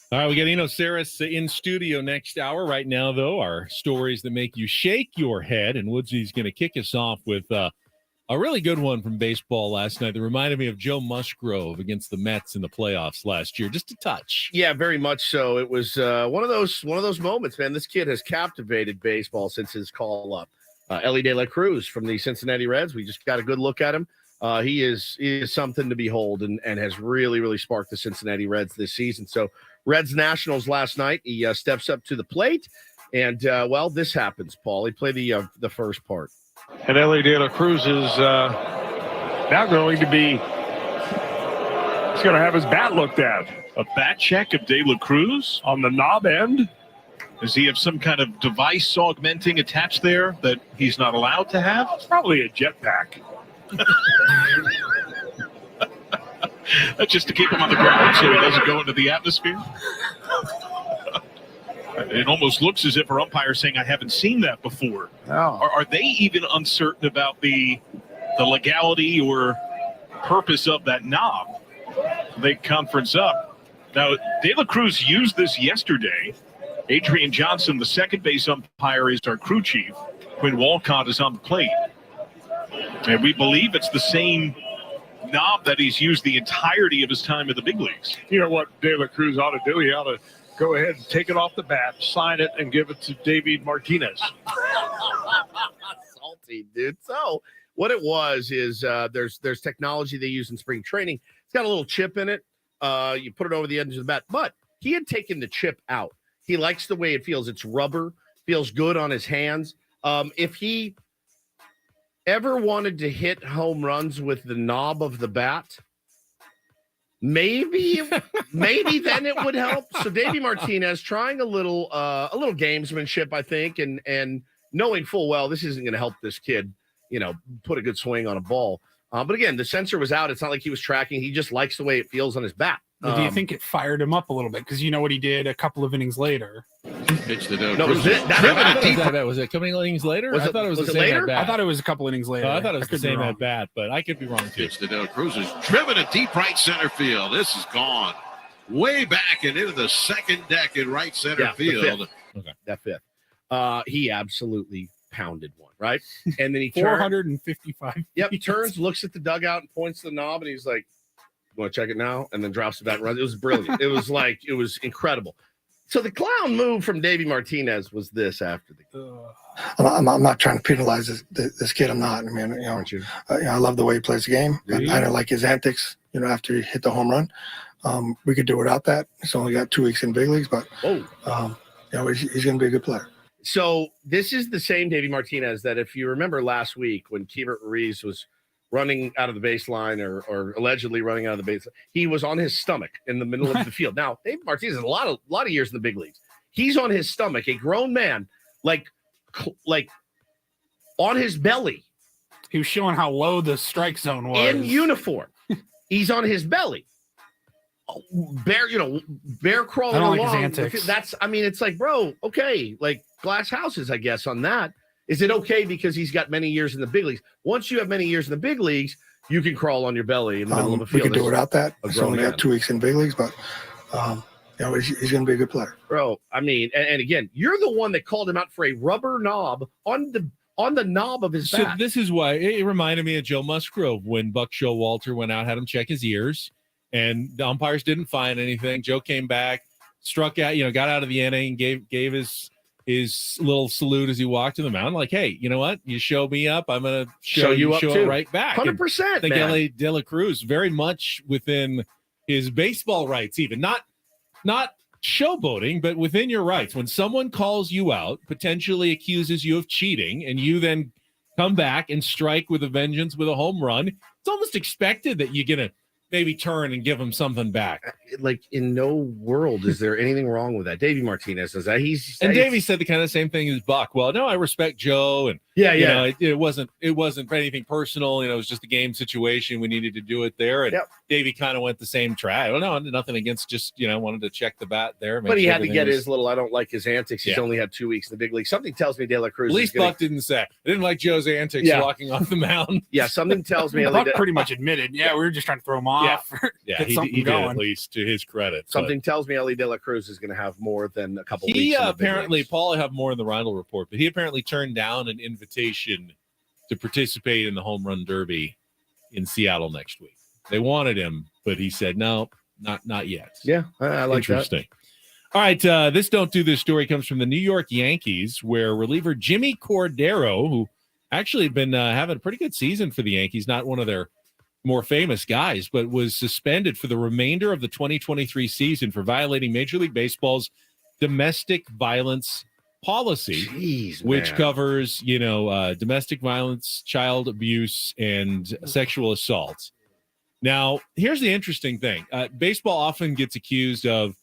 [SPEAKER 3] All right, we got Eno Sarris in studio next hour. Right now, though, our stories that make you shake your head. And Woodsy's going to kick us off with a really good one from baseball last night that reminded me of Joe Musgrove against the Mets in the playoffs last year. Just a touch.
[SPEAKER 1] Yeah, very much so. It was one of those moments, man. This kid has captivated baseball since his call up. Ellie De La Cruz from the Cincinnati Reds. We just got a good look at him. He is something to behold and has really, really sparked the Cincinnati Reds this season. So Reds Nationals last night. He steps up to the plate, and this happens. Paul. He played the first part.
[SPEAKER 18] And Ellie De La Cruz is now going to be. He's going to have his bat looked at.
[SPEAKER 19] A bat check of De La Cruz
[SPEAKER 18] on the knob end.
[SPEAKER 19] Does he have some kind of device augmenting attached there that he's not allowed to have?
[SPEAKER 18] It's probably a jetpack.
[SPEAKER 19] That's just to keep him on the ground so he doesn't go into the atmosphere. It almost looks as if our umpire is saying, I haven't seen that before.
[SPEAKER 18] Oh.
[SPEAKER 19] Are they even uncertain about the legality or purpose of that knob? They conference up. Now, De La Cruz used this yesterday. Adrian Johnson, the second base umpire, is our crew chief. Quinn Walcott is on the plate. And we believe it's the same knob that he's used the entirety of his time in the big leagues.
[SPEAKER 18] You know what De La Cruz ought to do? He ought to go ahead and take it off the bat, sign it, and give it to David Martinez.
[SPEAKER 1] Salty, dude. So what it was is there's technology they use in spring training. It's got a little chip in it. You put it over the edge of the bat. But he had taken the chip out. He likes the way it feels. It's rubber. Feels good on his hands. If he ever wanted to hit home runs with the knob of the bat, maybe then it would help. So Davey Martinez trying a little gamesmanship, I think, and knowing full well this isn't going to help this kid, put a good swing on a ball. But again, the sensor was out. It's not like he was tracking. He just likes the way it feels on his bat.
[SPEAKER 2] Do you think it fired him up a little bit? Because you know what he did a couple of innings later.
[SPEAKER 3] Pitch the dough.
[SPEAKER 1] No, was it
[SPEAKER 3] was it a couple innings later?
[SPEAKER 1] I
[SPEAKER 3] thought it was the same
[SPEAKER 1] later?
[SPEAKER 3] at bat.
[SPEAKER 2] I thought it was a couple innings later.
[SPEAKER 3] I thought it was the same at bat, but I could be wrong too.
[SPEAKER 16] Pitch to De La Cruz is driven to deep right center field. This is gone way back and into the second deck in right center field.
[SPEAKER 1] That fifth. He absolutely pounded one, right? And then he
[SPEAKER 2] 455.
[SPEAKER 1] Yep, he turns, looks at the dugout, and points to the knob, and he's like, "You want to check it now?" And then drops the bat and runs. It was brilliant. It was incredible. So the clown move from Davey Martinez was this after the game.
[SPEAKER 20] I'm not trying to penalize this kid. I'm not. I mean,
[SPEAKER 1] Aren't you?
[SPEAKER 20] I love the way he plays the game. I don't like his antics. After he hit the home run, we could do without that. He's only got 2 weeks in big leagues, but he's going to be a good player.
[SPEAKER 1] So this is the same Davey Martinez that, if you remember last week when Keibert Ruiz was running out of the baseline or allegedly running out of the baseline, he was on his stomach in the middle of the field. Now, Davey Martinez has a lot of years in the big leagues. He's on his stomach, a grown man, like on his belly.
[SPEAKER 2] He was showing how low the strike zone was.
[SPEAKER 1] In uniform. He's on his belly. Bear crawling
[SPEAKER 2] I don't
[SPEAKER 1] along.
[SPEAKER 2] like his antics.
[SPEAKER 1] It's like, bro, okay, like glass houses, I guess, on that. Is it okay because he's got many years in the big leagues? Once you have many years in the big leagues, you can crawl on your belly in the middle of a field.
[SPEAKER 20] We could do without that. He's only got 2 weeks in big leagues, but he's going to be a good player.
[SPEAKER 1] Bro, and again, you're the one that called him out for a rubber knob on the knob of his bat.
[SPEAKER 3] So this is why it reminded me of Joe Musgrove when Buck Showalter went out, had him check his ears, and the umpires didn't find anything. Joe came back, struck out, got out of the inning, gave his little salute as he walked to the mound, like, hey, you know what? You show me up, I'm going to show you up too. Right back.
[SPEAKER 1] 100%.
[SPEAKER 3] I think Ellie De La Cruz very much within his baseball rights, even not showboating, but within your rights. When someone calls you out, potentially accuses you of cheating, and you then come back and strike with a vengeance with a home run, it's almost expected that you're going to maybe turn and give him something back.
[SPEAKER 1] Like, in no world is there anything wrong with that. Davey Martinez says that.
[SPEAKER 3] Davey said the kind of same thing as Buck. Well, no, I respect Joe, and you know, it wasn't anything personal. You know, it was just a game situation. We needed to do it there, and Davey kind of went the same track. I don't know, nothing against, just wanted to check the bat there.
[SPEAKER 1] But he had to get his little. I don't like his antics. He's only had 2 weeks in the big league. Something tells me De La Cruz.
[SPEAKER 3] At least Buck didn't say. I didn't like Joe's antics walking off the mound.
[SPEAKER 1] Yeah, something tells me.
[SPEAKER 2] Buck pretty much admitted. Yeah, we were just trying to throw him off.
[SPEAKER 3] Yeah, he did, at least to his credit.
[SPEAKER 1] Something tells me Ellie De La Cruz is going to have more than a couple weeks.
[SPEAKER 3] He apparently, Paul, I have more in the Reindl Report, but he apparently turned down an invitation to participate in the home run derby in Seattle next week. They wanted him, but he said, no, not yet.
[SPEAKER 1] Yeah, I like
[SPEAKER 3] Interesting.
[SPEAKER 1] that.
[SPEAKER 3] All right, this Don't Do This story comes from the New York Yankees, where reliever Jimmy Cordero, who actually had been having a pretty good season for the Yankees, not one of their more famous guys, but was suspended for the remainder of the 2023 season for violating Major League Baseball's domestic violence policy, which covers, domestic violence, child abuse, and sexual assault. Now, here's the interesting thing. Baseball often gets accused of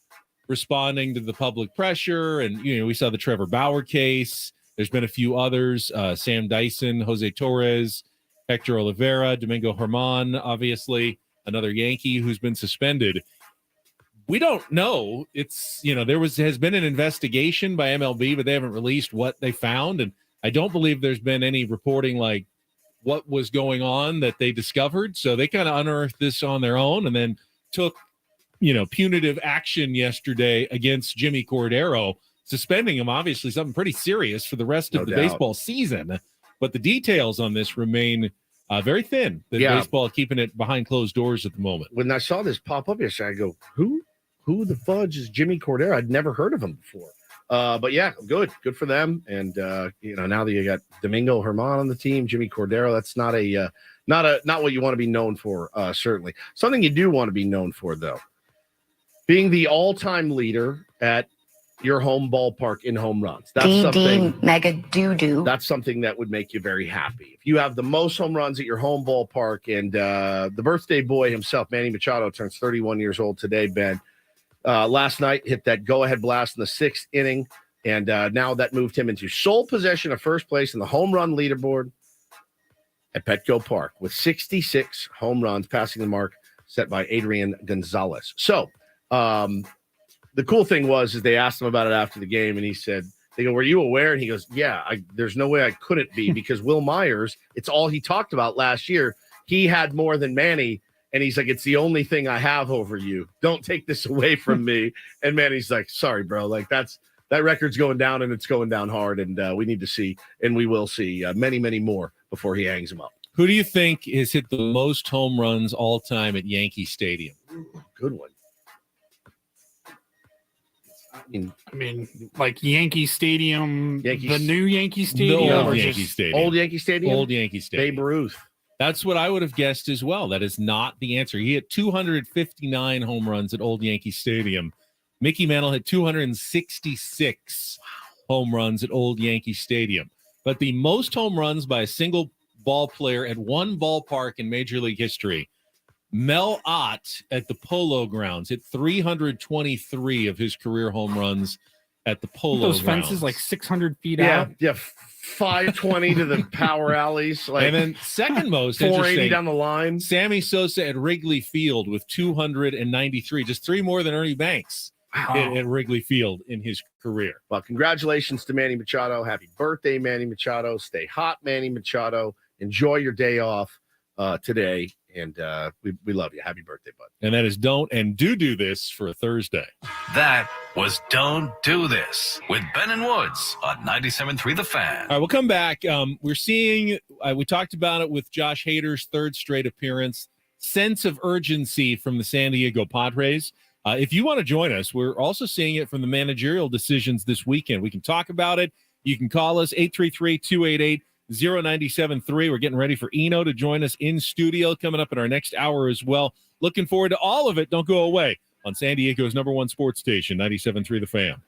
[SPEAKER 3] responding to the public pressure, and, we saw the Trevor Bauer case. There's been a few others, Sam Dyson, Jose Torres, Hector Oliveira, Domingo Germán, obviously, another Yankee who's been suspended. We don't know. It's, has been an investigation by MLB, but they haven't released what they found. And I don't believe there's been any reporting like what was going on that they discovered. So they kind of unearthed this on their own and then took, punitive action yesterday against Jimmy Cordero, suspending him, obviously something pretty serious for the rest of the baseball season. But the details on this remain very thin. Baseball keeping it behind closed doors at the moment.
[SPEAKER 1] When I saw this pop up yesterday, I go, who the fudge is Jimmy Cordero? I'd never heard of him before. But yeah, good for them. And now that you got Domingo Germán on the team, Jimmy Cordero, that's not what you want to be known for. Certainly something you do want to be known for, though, being the all-time leader at your home ballpark in home runs. That's something
[SPEAKER 14] mega doo-doo.
[SPEAKER 1] That's something that would make you very happy. If you have the most home runs at your home ballpark, and the birthday boy himself, Manny Machado, turns 31 years old today, Ben. Last night hit that go-ahead blast in the 6th inning, and now that moved him into sole possession of first place in the home run leaderboard at Petco Park with 66 home runs, passing the mark set by Adrian Gonzalez. So, the cool thing is they asked him about it after the game, and he said, they go, were you aware? And he goes, yeah, there's no way I couldn't be, because Will Myers, it's all he talked about last year. He had more than Manny, and he's like, it's the only thing I have over you. Don't take this away from me. And Manny's like, sorry, bro. Like, that record's going down, and it's going down hard, and we need to see, and we will see many, many more before he hangs him up.
[SPEAKER 3] Who do you think has hit the most home runs all time at Yankee Stadium?
[SPEAKER 1] Good one.
[SPEAKER 2] I mean, like Yankee Stadium, the new Yankee Stadium,
[SPEAKER 3] old Yankee Stadium.
[SPEAKER 1] Old Yankee Stadium?
[SPEAKER 3] Old Yankee Stadium.
[SPEAKER 1] Babe Ruth.
[SPEAKER 3] That's what I would have guessed as well. That is not the answer. He hit 259 home runs at Old Yankee Stadium. Mickey Mantle hit 266 home runs at Old Yankee Stadium. But the most home runs by a single ball player at one ballpark in Major League history, Mel Ott at the Polo Grounds hit 323 of his career home runs at the Polo
[SPEAKER 2] Grounds. Those fences like 600 feet out.
[SPEAKER 1] Yeah, 520 to the power alleys.
[SPEAKER 3] And then second most,
[SPEAKER 1] 480 down the line.
[SPEAKER 3] Sammy Sosa at Wrigley Field with 293, just 3 more than Ernie Banks at Wrigley Field in his career.
[SPEAKER 1] Well, congratulations to Manny Machado. Happy birthday, Manny Machado. Stay hot, Manny Machado. Enjoy your day off today. And we love you. Happy birthday, bud.
[SPEAKER 3] And that is Don't and Do This for a Thursday.
[SPEAKER 4] That was Don't Do This with Ben and Woods on 97.3 The Fan.
[SPEAKER 3] All right, we'll come back. We're seeing, we talked about it with Josh Hader's third straight appearance, sense of urgency from the San Diego Padres. If you want to join us, we're also seeing it from the managerial decisions this weekend. We can talk about it. You can call us 833-288-0973. We're getting ready for Eno to join us in studio coming up in our next hour as well. Looking forward to all of it. Don't go away on San Diego's #1 sports station, 97.3 The Fan.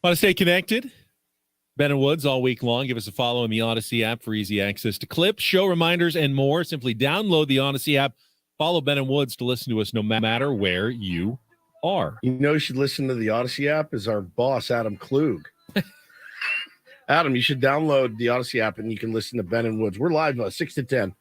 [SPEAKER 3] Want to stay connected? Ben and Woods all week long. Give us a follow in the Odyssey app for easy access to clips, show reminders, and more. Simply download the Odyssey app. Follow Ben and Woods to listen to us no matter where you are.
[SPEAKER 1] You know, you should listen to the Odyssey app is our boss, Adam Klug. Adam, you should download the Odyssey app and you can listen to Ben and Woods. We're live 6 to 10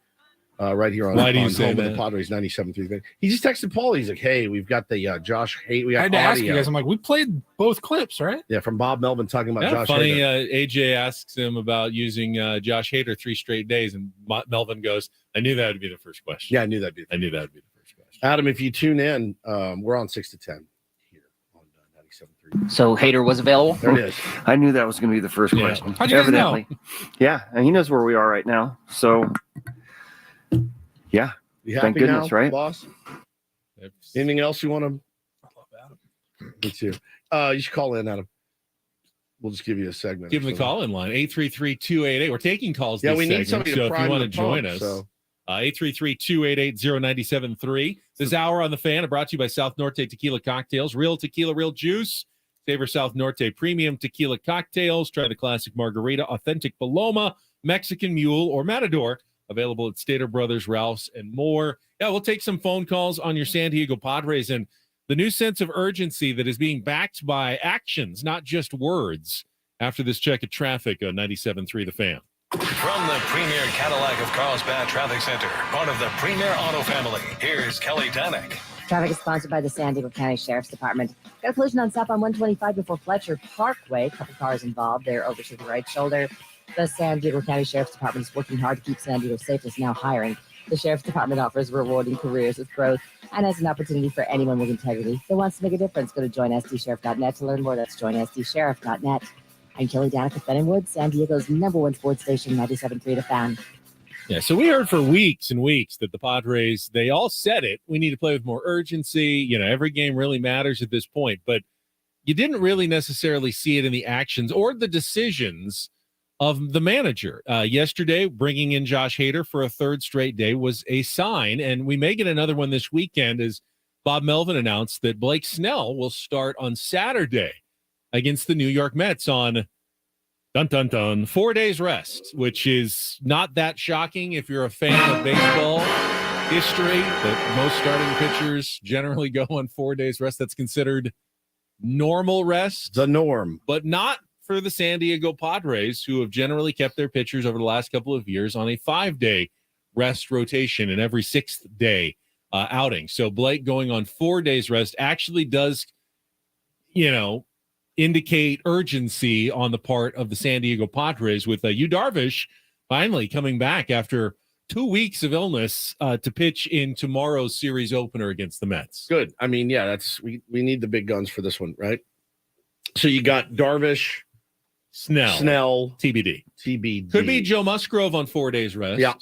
[SPEAKER 1] right here on,
[SPEAKER 3] Why do you
[SPEAKER 1] on
[SPEAKER 3] say
[SPEAKER 1] home
[SPEAKER 3] that?
[SPEAKER 1] of the Padres 97.3. He just texted Paul. He's like, hey, we've got the Josh Hader. We got
[SPEAKER 2] I had to ask you
[SPEAKER 1] audio.
[SPEAKER 2] guys. I'm like, we played both clips, right?
[SPEAKER 1] Yeah, from Bob Melvin talking about
[SPEAKER 3] Yeah,
[SPEAKER 1] Josh
[SPEAKER 3] funny.
[SPEAKER 1] Hader.
[SPEAKER 3] AJ asks him about using Josh Hader 3 straight days, and Melvin goes, "I knew that would be the first question."
[SPEAKER 1] Yeah, I knew that'd be.
[SPEAKER 3] I knew that would be the first question.
[SPEAKER 1] Adam, if you tune in, we're on 6 to 10 here on 97.3.
[SPEAKER 11] So Hader was available?
[SPEAKER 1] There it is.
[SPEAKER 9] I knew that was going to be the first
[SPEAKER 3] Yeah.
[SPEAKER 9] question.
[SPEAKER 2] How'd you guys know?
[SPEAKER 9] Yeah, and he knows where we are right now. So, yeah,
[SPEAKER 1] You happy
[SPEAKER 9] thank goodness,
[SPEAKER 1] now,
[SPEAKER 9] right?
[SPEAKER 1] boss? Anything else you want to?
[SPEAKER 2] I love Adam.
[SPEAKER 1] Me too. You should call in, Adam. We'll just give you a segment.
[SPEAKER 3] Give him the call in line 833-288. We're taking calls.
[SPEAKER 1] Yeah,
[SPEAKER 3] this
[SPEAKER 1] we need
[SPEAKER 3] segment,
[SPEAKER 1] somebody to
[SPEAKER 3] so if you
[SPEAKER 1] prime
[SPEAKER 3] want to
[SPEAKER 1] the
[SPEAKER 3] join
[SPEAKER 1] pump,
[SPEAKER 3] us,
[SPEAKER 1] so.
[SPEAKER 3] 833-288-0973. This hour on the Fan brought to you by South Norte Tequila Cocktails. Real tequila, real juice. Savor South Norte Premium Tequila Cocktails. Try the classic margarita, authentic Paloma, Mexican Mule, or Matador. Available at Stater Brothers, Ralph's, and more. Yeah, we'll take some phone calls on your San Diego Padres and the new sense of urgency that is being backed by actions, not just words. After this check of traffic on 97.3 The Fan.
[SPEAKER 4] From the premier Cadillac of Carlsbad Traffic Center, part of the premier auto family, here's Kelly Danick.
[SPEAKER 6] Traffic is sponsored by the San Diego County Sheriff's Department. Got a collision on southbound 125 before Fletcher Parkway. A couple cars involved. They're over to the right shoulder. The San Diego County Sheriff's Department is working hard to keep San Diego safe. Is now hiring. The Sheriff's Department offers rewarding careers with growth and has an opportunity for anyone with integrity that wants to make a difference. Go to joinsdsheriff.net to learn more. That's joinsdsheriff.net. I'm Kelly Danick with Ben and Woods, San Diego's #1 sports station, 97.3 The Fan.
[SPEAKER 3] Yeah, so we heard for weeks and weeks that the Padres, they all said it. We need to play with more urgency. You know, every game really matters at this point. But you didn't really necessarily see it in the actions or the decisions of the manager. Yesterday, bringing in Josh Hader for a third straight day was a sign, and we may get another one this weekend as Bob Melvin announced that Blake Snell will start on Saturday against the New York Mets on 4 days rest, which is not that shocking if you're a fan of baseball history, that most starting pitchers generally go on 4 days rest. That's considered normal rest.
[SPEAKER 1] The norm.
[SPEAKER 3] But not for the San Diego Padres, who have generally kept their pitchers over the last couple of years on a 5-day rest rotation in every 6th day outing. So Blake going on 4 days rest actually does, indicate urgency on the part of the San Diego Padres, with Yu Darvish finally coming back after 2 weeks of illness to pitch in tomorrow's series opener against the Mets.
[SPEAKER 1] Good. I mean, yeah, we need the big guns for this one, right? So you got Darvish, Snell,
[SPEAKER 3] TBD. Could be Joe Musgrove on 4 days rest.
[SPEAKER 1] Yeah.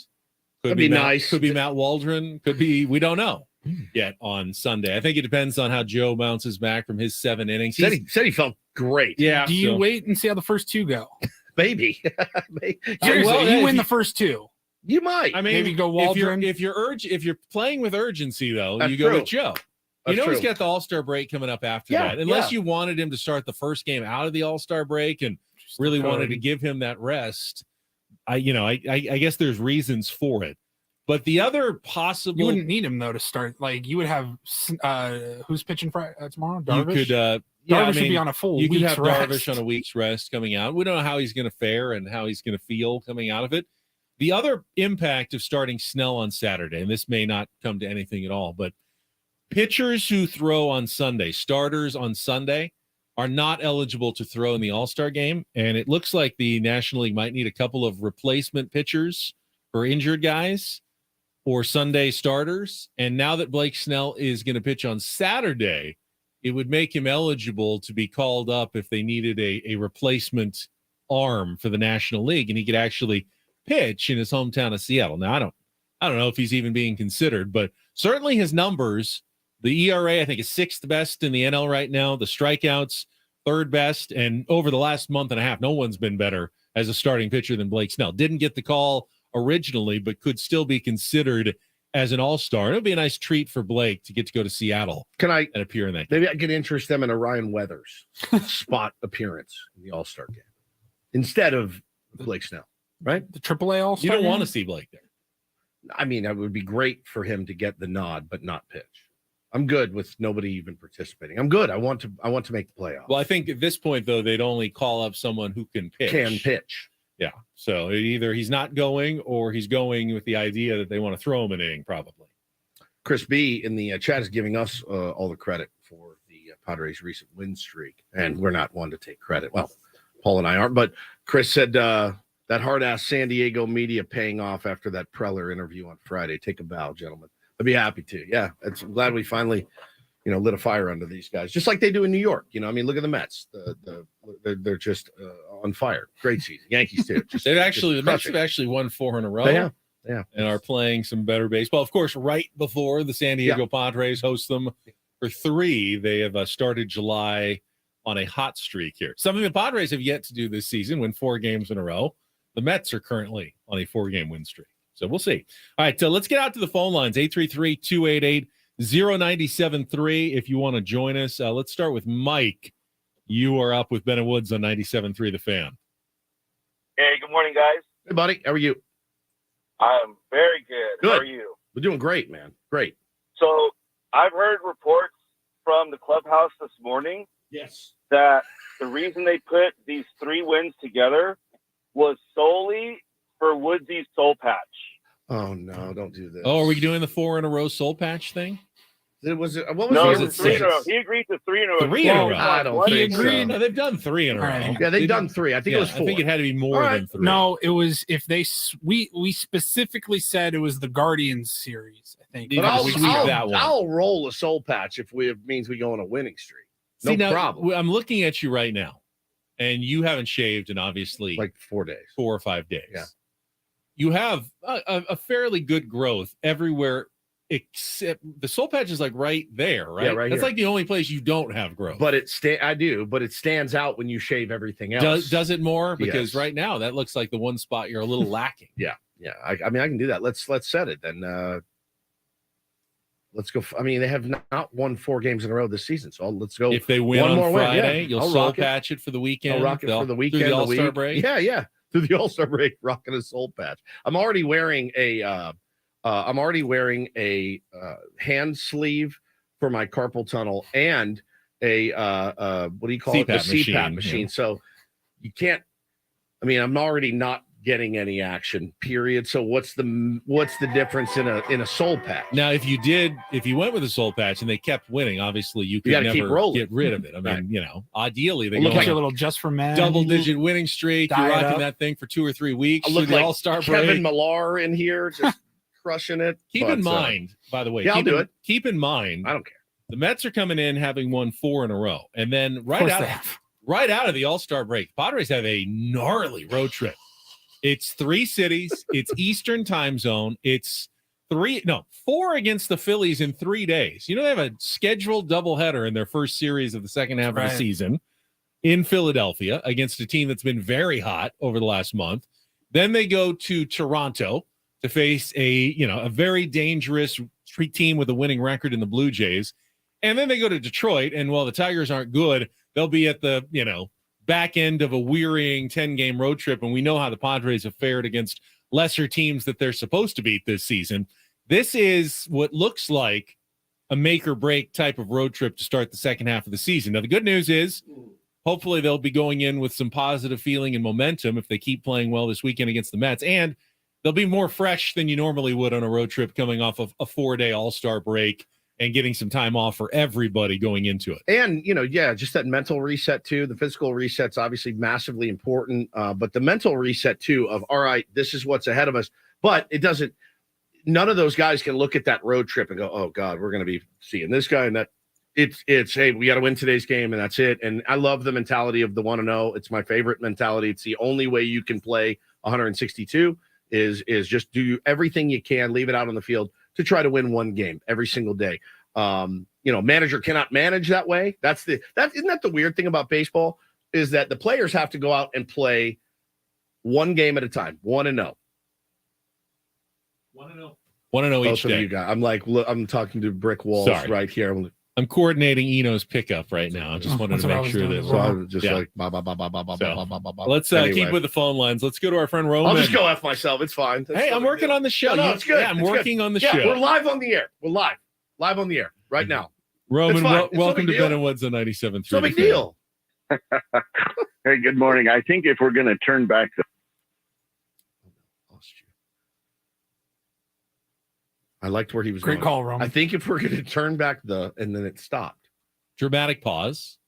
[SPEAKER 3] Could be nice. Could be Matt Waldron. Could be, we don't know yet on Sunday. I think it depends on how Joe bounces back from his 7 innings.
[SPEAKER 1] Said he felt great.
[SPEAKER 2] Yeah. Do you wait and see how the first 2 go?
[SPEAKER 1] Maybe.
[SPEAKER 2] Seriously, you win the first 2.
[SPEAKER 1] You might.
[SPEAKER 3] I mean,
[SPEAKER 2] maybe go Waldron.
[SPEAKER 3] If you're playing with urgency, though,
[SPEAKER 1] That's
[SPEAKER 3] you go
[SPEAKER 1] true.
[SPEAKER 3] with Joe.
[SPEAKER 1] That's
[SPEAKER 3] He's
[SPEAKER 1] true.
[SPEAKER 3] got the All-Star break coming up after that. Unless you wanted him to start the first game out of the All-Star break and really wanted to give him that rest, I guess there's reasons for it. But the other possible,
[SPEAKER 2] you wouldn't need him though to start. Like you would have who's pitching tomorrow? Darvish.
[SPEAKER 3] You could,
[SPEAKER 2] Darvish should be on a full.
[SPEAKER 3] You could
[SPEAKER 2] week's
[SPEAKER 3] have
[SPEAKER 2] rest.
[SPEAKER 3] Darvish on a week's rest coming out. We don't know how he's going to fare and how he's going to feel coming out of it. The other impact of starting Snell on Saturday, and this may not come to anything at all, but pitchers who throw on Sunday, starters on Sunday, are not eligible to throw in the All-Star game. And it looks like the National League might need a couple of replacement pitchers for injured guys or Sunday starters. And now that Blake Snell is going to pitch on Saturday, it would make him eligible to be called up if they needed a replacement arm for the National League, and he could actually pitch in his hometown of Seattle. Now, I don't know if he's even being considered, but certainly his numbers, the ERA, I think, is 6th best in the NL right now. The strikeouts, 3rd best. And over the last month and a half, no one's been better as a starting pitcher than Blake Snell. Didn't get the call originally, but could still be considered as an all-star. It would be a nice treat for Blake to get to go to Seattle and appear in that game.
[SPEAKER 1] Maybe I could interest them in a Ryan Weathers spot appearance in the All-Star game instead of Blake Snell, right?
[SPEAKER 2] The AAA All-Star.
[SPEAKER 3] You don't want to see Blake there.
[SPEAKER 1] I mean, it would be great for him to get the nod, but not pitch. I'm good with nobody even participating. I'm good. I want to make the playoffs.
[SPEAKER 3] Well, I think at this point, though, they'd only call up someone who can pitch. Yeah. So either he's not going or he's going with the idea that they want to throw him an inning, probably.
[SPEAKER 1] Chris B in the chat is giving us all the credit for the Padres' recent win streak. And we're not one to take credit. Well, Paul and I aren't. But Chris said that hard-ass San Diego media paying off after that Preller interview on Friday. Take a bow, gentlemen. I'd be happy to. Yeah, I'm glad we finally, lit a fire under these guys, just like they do in New York. I mean, look at the Mets. They're just on fire. Great season. Yankees too.
[SPEAKER 3] The Mets have actually won 4 in a row.
[SPEAKER 1] They have. Yeah,
[SPEAKER 3] and are playing some better baseball. Of course, right before the San Diego Padres host them for 3, they have started July on a hot streak here. Something the Padres have yet to do this season, win 4 games in a row. The Mets are currently on a 4-game win streak. So we'll see. All right, let's get out to the phone lines, 833-288-0973 if you want to join us. Let's start with Mike. You are up with Ben and Woods on 97.3 The Fan.
[SPEAKER 17] Hey, good morning, guys.
[SPEAKER 1] Hey, buddy. How are you?
[SPEAKER 17] I'm very good.
[SPEAKER 1] Good.
[SPEAKER 17] How are you?
[SPEAKER 1] We're doing great, man. Great.
[SPEAKER 17] So I've heard reports from the clubhouse this morning that the reason they put these 3 wins together was solely for Woodsy's soul patch.
[SPEAKER 1] Oh no! Don't do this.
[SPEAKER 3] Oh, are we doing the 4 in a row soul patch thing?
[SPEAKER 1] What was
[SPEAKER 17] No,
[SPEAKER 1] it?
[SPEAKER 17] it was 3 in a row. He agreed to 3 in a row.
[SPEAKER 3] 3 in a row.
[SPEAKER 1] I don't think so.
[SPEAKER 3] No, they've done 3 in a row.
[SPEAKER 2] Right.
[SPEAKER 1] Yeah, they've done 3. I think it was 4.
[SPEAKER 3] I think it had to be more than 3.
[SPEAKER 2] No, it was if they we specifically said it was the Guardians series. I think.
[SPEAKER 1] But I'll roll a soul patch if it means we go on a winning streak. No problem.
[SPEAKER 3] I'm looking at you right now, and you haven't shaved in obviously
[SPEAKER 1] like 4 days,
[SPEAKER 3] 4 or 5 days.
[SPEAKER 1] Yeah.
[SPEAKER 3] You have a fairly good growth everywhere except the soul patch is like right there, right?
[SPEAKER 1] Yeah, right
[SPEAKER 3] That's
[SPEAKER 1] here.
[SPEAKER 3] like the only place you don't have growth.
[SPEAKER 1] But it stands out when you shave everything else.
[SPEAKER 3] Does it more? Because
[SPEAKER 1] Yes.
[SPEAKER 3] right now that looks like the one spot you're a little lacking.
[SPEAKER 1] Yeah. I mean, I can do that. Let's set it then. Let's go. I mean, they have not won 4 games in a row this season, so let's go.
[SPEAKER 3] If they win
[SPEAKER 1] one
[SPEAKER 3] on
[SPEAKER 1] more
[SPEAKER 3] Friday,
[SPEAKER 1] win.
[SPEAKER 3] you'll
[SPEAKER 1] I'll
[SPEAKER 3] soul
[SPEAKER 1] rock
[SPEAKER 3] patch it for the weekend.
[SPEAKER 1] I'll rock it for the weekend,
[SPEAKER 3] through the
[SPEAKER 1] the
[SPEAKER 3] All-Star
[SPEAKER 1] week.
[SPEAKER 3] break.
[SPEAKER 1] Yeah. Through the All-Star break, rocking a soul patch. I'm already wearing a hand sleeve for my carpal tunnel and a what do you call it? The CPAP machine.
[SPEAKER 3] Yeah.
[SPEAKER 1] So you can't. I mean, I'm already not getting any action. Period. So what's the difference in a soul patch?
[SPEAKER 3] Now, if you went with a soul patch and they kept winning, obviously you could
[SPEAKER 1] gotta keep
[SPEAKER 3] never
[SPEAKER 1] rolling.
[SPEAKER 3] get rid of it. I mean, ideally they
[SPEAKER 2] Look
[SPEAKER 3] go
[SPEAKER 2] like
[SPEAKER 3] on
[SPEAKER 2] a little just for men
[SPEAKER 3] double-digit winning streak. You're
[SPEAKER 2] Diet
[SPEAKER 3] rocking
[SPEAKER 2] up.
[SPEAKER 3] that thing for 2 or 3 weeks.
[SPEAKER 1] I
[SPEAKER 3] through
[SPEAKER 1] look
[SPEAKER 3] the
[SPEAKER 1] like
[SPEAKER 3] All-Star
[SPEAKER 1] Kevin
[SPEAKER 3] break.
[SPEAKER 1] Millar in here, just crushing it.
[SPEAKER 3] Keep in mind, by the way,
[SPEAKER 1] yeah, I'll do it.
[SPEAKER 3] Keep in mind,
[SPEAKER 1] I don't care.
[SPEAKER 3] the Mets are coming in having won 4 in a row, and then right out of the All-Star break, Padres have a gnarly road trip. It's 3 cities. It's Eastern time zone. It's 4 against the Phillies in 3 days. They have a scheduled doubleheader in their first series of the second half of the season in Philadelphia against a team that's been very hot over the last month. Then they go to Toronto to face a very dangerous team with a winning record in the Blue Jays. And then they go to Detroit, and while the Tigers aren't good, they'll be at the, back end of a wearying 10-game road trip, and we know how the Padres have fared against lesser teams that they're supposed to beat this season. This is what looks like a make-or-break type of road trip to start the second half of the season. Now, the good news is hopefully they'll be going in with some positive feeling and momentum if they keep playing well this weekend against the Mets, and they'll be more fresh than you normally would on a road trip coming off of a 4-day All-Star break and getting some time off for everybody going into it.
[SPEAKER 1] And, just that mental reset too. The physical reset's obviously massively important, but the mental reset too of, all right, this is what's ahead of us. But none of those guys can look at that road trip and go, oh God, we're going to be seeing this guy and that. It's hey, we got to win today's game and that's it. And I love the mentality of the 1-0. It's my favorite mentality. It's the only way you can play 162 is just do everything you can, leave it out on the field to try to win one game every single day. Manager cannot manage that way. Isn't that the weird thing about baseball is that the players have to go out and play one game at a time, 1-0.
[SPEAKER 3] 1-0. Want to know
[SPEAKER 1] Both
[SPEAKER 3] each
[SPEAKER 1] of
[SPEAKER 3] day.
[SPEAKER 1] you guys. I'm like, look, I'm talking to brick walls
[SPEAKER 3] Sorry.
[SPEAKER 1] right here.
[SPEAKER 3] I'm coordinating Eno's pickup right now. I just wanted to make sure that.
[SPEAKER 1] So I'm just like, bah, bah, bah, bah, bah, bah, bah, bah, bah, bah.
[SPEAKER 3] Let's
[SPEAKER 1] Anyway.
[SPEAKER 3] keep with the phone lines. Let's go to our friend Roman.
[SPEAKER 1] I'll just go F myself. It's fine.
[SPEAKER 3] Hey, I'm working on the show.
[SPEAKER 1] No, it's good.
[SPEAKER 3] Yeah, I'm
[SPEAKER 1] It's
[SPEAKER 3] working
[SPEAKER 1] good.
[SPEAKER 3] on the
[SPEAKER 1] Yeah,
[SPEAKER 3] show.
[SPEAKER 1] we're live on the air. We're live on the air right now.
[SPEAKER 3] Roman,
[SPEAKER 1] It's fine. It's no
[SPEAKER 3] welcome
[SPEAKER 1] big
[SPEAKER 3] to
[SPEAKER 1] deal.
[SPEAKER 3] Ben and Woods on 97.3.
[SPEAKER 1] It's no big deal.
[SPEAKER 21] Hey, good morning. I think if we're going to turn back the
[SPEAKER 1] I liked where he was
[SPEAKER 2] Great
[SPEAKER 1] going.
[SPEAKER 2] call, Roman.
[SPEAKER 1] I think if we're going to turn back and then it stopped.
[SPEAKER 3] Dramatic pause.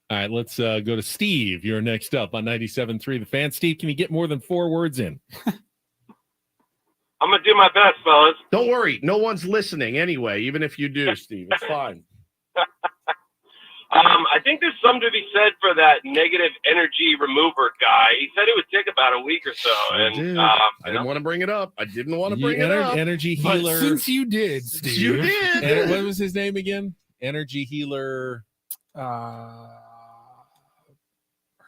[SPEAKER 3] All right, let's go to Steve. You're next up on 97.3 The Fan. Steve, can you get more than 4 words in?
[SPEAKER 22] I'm going to do my best, fellas.
[SPEAKER 1] Don't worry. No one's listening anyway, even if you do, Steve. It's fine.
[SPEAKER 22] I think there's something to be said for that negative energy remover guy. He said it would take about a week or so. And
[SPEAKER 1] I didn't want to bring it up. I didn't want to bring it up.
[SPEAKER 3] Energy
[SPEAKER 2] But
[SPEAKER 3] healer.
[SPEAKER 2] since you did, Steve.
[SPEAKER 1] You did.
[SPEAKER 3] What was his name again? Energy healer.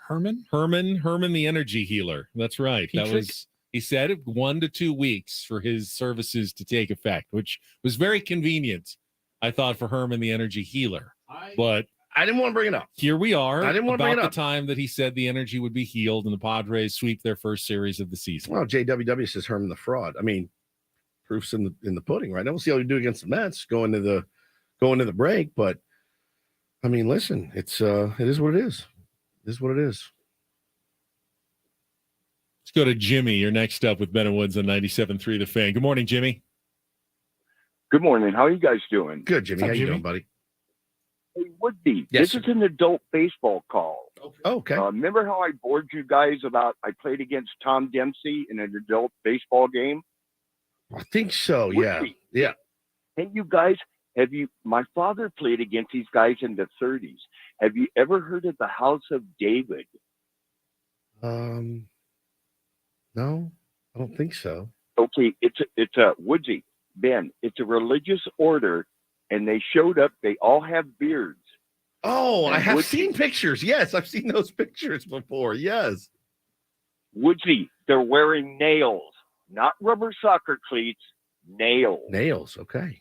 [SPEAKER 2] Herman
[SPEAKER 3] the energy healer. That's right.
[SPEAKER 2] Petrick?
[SPEAKER 3] That was, he said 1 to 2 weeks for his services to take effect, which was very convenient, I thought, for Herman the energy healer. But
[SPEAKER 1] I didn't want to bring it up.
[SPEAKER 3] here we are.
[SPEAKER 1] I didn't want to
[SPEAKER 3] about
[SPEAKER 1] bring it
[SPEAKER 3] the
[SPEAKER 1] up.
[SPEAKER 3] time that he said the energy would be healed and the Padres sweep their first series of the season.
[SPEAKER 1] Well, JWW says Herman the fraud. I mean, proof's in the pudding, right? Now we'll see how we do against the Mets going to the break. But I mean, listen, it is what it is. It is what it is.
[SPEAKER 3] Let's go to Jimmy. You're next up with Ben and Woods on 97.3 The Fan. Good morning, Jimmy.
[SPEAKER 21] Good morning. How are you guys doing?
[SPEAKER 1] Good, Jimmy. How you doing, buddy?
[SPEAKER 21] Hey, Woody,
[SPEAKER 1] Yes,
[SPEAKER 21] this is an adult baseball call.
[SPEAKER 1] Okay.
[SPEAKER 21] Remember how I bored you guys about I played against Tom Dempsey in an adult baseball game?
[SPEAKER 1] I think so. Yeah.
[SPEAKER 21] Woody,
[SPEAKER 1] Yeah.
[SPEAKER 21] Hey, you guys, my father played against these guys in the 30s. Have you ever heard of the House of David?
[SPEAKER 1] No, I don't think so.
[SPEAKER 21] Okay, it's a Woodsy, Ben, it's a religious order, and they showed up. They all have beards.
[SPEAKER 1] Oh,
[SPEAKER 21] And
[SPEAKER 1] I have
[SPEAKER 21] Woodsy,
[SPEAKER 1] seen pictures. Yes, I've seen those pictures before. Yes.
[SPEAKER 21] Woodsy, they're wearing nails, not rubber soccer cleats, nails.
[SPEAKER 1] Nails. Okay.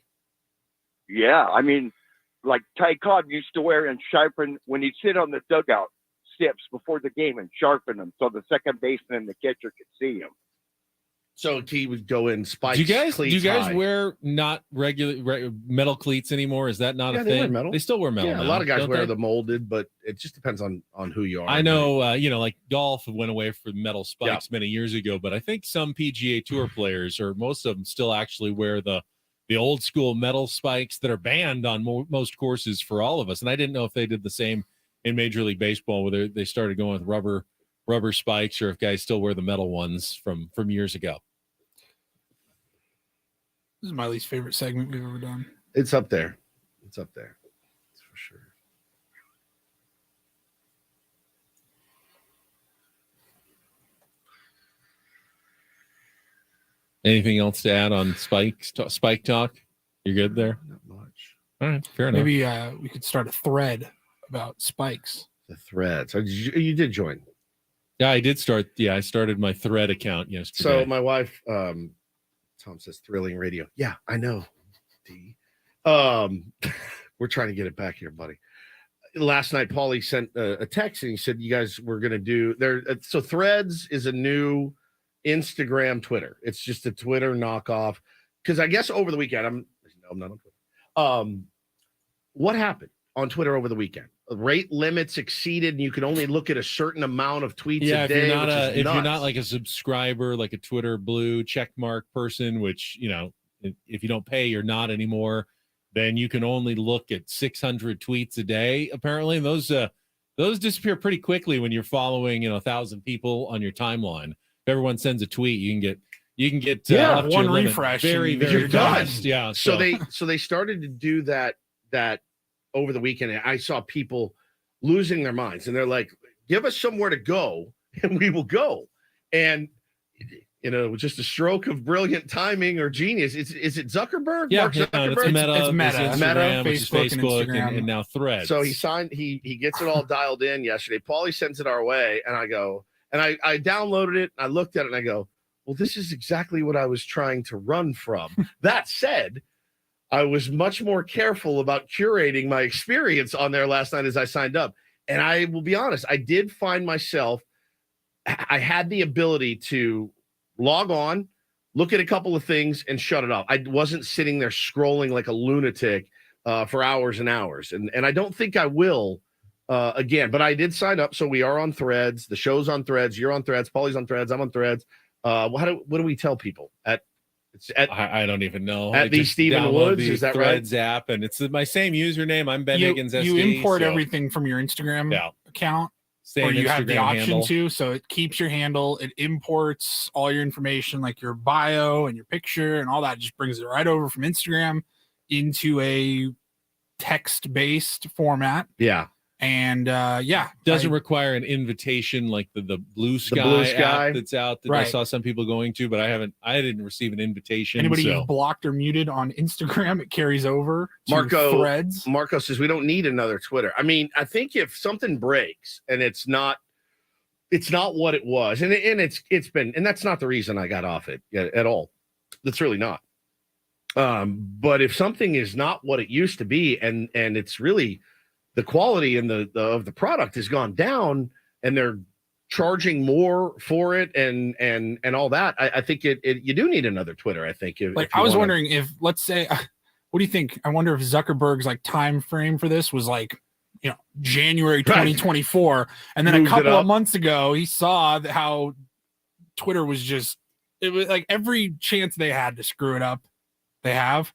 [SPEAKER 21] Yeah, I mean, like Ty Cobb used to wear and sharpen when he'd sit on the dugout steps before the game and sharpen them so the second baseman and the catcher could see him.
[SPEAKER 1] So he would go in spikes.
[SPEAKER 3] Do you guys
[SPEAKER 1] high.
[SPEAKER 3] wear not regular metal cleats anymore? Is that not
[SPEAKER 1] Yeah,
[SPEAKER 3] a
[SPEAKER 1] they
[SPEAKER 3] thing?
[SPEAKER 1] wear metal.
[SPEAKER 3] They still wear metal.
[SPEAKER 1] Yeah,
[SPEAKER 3] now,
[SPEAKER 1] a lot of guys
[SPEAKER 3] don't
[SPEAKER 1] wear
[SPEAKER 3] they?
[SPEAKER 1] the molded, but it just depends on who you are.
[SPEAKER 3] I know, like golf went away from metal spikes many years ago, but I think some PGA Tour players, or most of them, still actually wear the old school metal spikes that are banned on most courses for all of us. And I didn't know if they did the same in Major League Baseball, whether they started going with rubber spikes, or if guys still wear the metal ones from years ago.
[SPEAKER 2] This is my least favorite segment we've ever done.
[SPEAKER 1] It's up there. It's up there. That's for sure.
[SPEAKER 3] Anything else to add on Spike Talk? You're good there?
[SPEAKER 1] Not much.
[SPEAKER 3] All right, fair enough.
[SPEAKER 2] Maybe we could start a thread about spikes.
[SPEAKER 1] The thread. So you did join.
[SPEAKER 3] Yeah, I did start. Yeah, I started my Thread account yesterday.
[SPEAKER 1] So my wife, Tom says thrilling radio. Yeah, I know. D. We're trying to get it back here, buddy. Last night, Paulie sent a text and he said, you guys were going to do there. So Threads is a new Instagram Twitter. It's just a Twitter knockoff. Because I guess over the weekend, I'm not on Twitter. What happened on Twitter over the weekend? Rate limits exceeded, and you can only look at a certain amount of tweets a day.
[SPEAKER 3] If you're not like a subscriber, like a Twitter blue check mark person, which, if you don't pay, you're not anymore, then you can only look at 600 tweets a day, apparently. And those disappear pretty quickly when you're following, 1,000 people on your timeline. If everyone sends a tweet, you can get up to
[SPEAKER 2] one
[SPEAKER 3] your limit
[SPEAKER 2] refresh
[SPEAKER 3] very,
[SPEAKER 2] and
[SPEAKER 3] very
[SPEAKER 2] you're done.
[SPEAKER 3] fast. Yeah.
[SPEAKER 1] So they started to do that over the weekend. And I saw people losing their minds, and they're like, give us somewhere to go and we will go. And just a stroke of brilliant timing or genius. Is it Zuckerberg?
[SPEAKER 3] Yeah,
[SPEAKER 1] Mark Zuckerberg?
[SPEAKER 3] it's Meta.
[SPEAKER 2] It's Meta.
[SPEAKER 3] It's Instagram, which is
[SPEAKER 2] Facebook and
[SPEAKER 3] Facebook,
[SPEAKER 2] Instagram.
[SPEAKER 3] and now Threads.
[SPEAKER 1] So he gets it all dialed in yesterday. Paulie sends it our way, and I go, and I downloaded it, and I looked at it, and I go, well, this is exactly what I was trying to run from. That said, I was much more careful about curating my experience on there last night as I signed up. And I will be honest, I did find myself, I had the ability to log on, look at a couple of things, and shut it off. I wasn't sitting there scrolling like a lunatic for hours and hours. And I don't think I will again, but I did sign up. So we are on Threads. The show's on Threads. You're on Threads. Paulie's on Threads. I'm on Threads. What do we tell people?
[SPEAKER 3] I don't even know.
[SPEAKER 1] At the Stephen Woods, is that
[SPEAKER 3] Threads
[SPEAKER 1] right?
[SPEAKER 3] app, and it's my same username. I'm Ben Higgins SD.
[SPEAKER 2] You import everything from your Instagram account,
[SPEAKER 3] Same
[SPEAKER 2] or you have the
[SPEAKER 3] Instagram
[SPEAKER 2] option
[SPEAKER 3] handle.
[SPEAKER 2] to. So it keeps your handle. It imports all your information, like your bio and your picture and all that. Just brings it right over from Instagram into a text-based format.
[SPEAKER 1] Yeah.
[SPEAKER 2] And
[SPEAKER 3] doesn't require an invitation like the Blue Sky app that's out that I saw some people going to, but I didn't receive an invitation.
[SPEAKER 2] Anybody you've blocked or muted on Instagram, it carries over to Threads.
[SPEAKER 1] Marco says we don't need another Twitter. I mean, I think if something breaks and it's not what it was, and it's been, and that's not the reason I got off it at all. That's really not. But if something is not what it used to be, and it's really the quality and of the product has gone down, and they're charging more for it, and all that, I think you do need another Twitter. I think.
[SPEAKER 2] I was wondering if, let's say, what do you think? I wonder if Zuckerberg's time frame for this was January 2024, and then a couple of months ago he saw how Twitter was it was like every chance they had to screw it up, they have.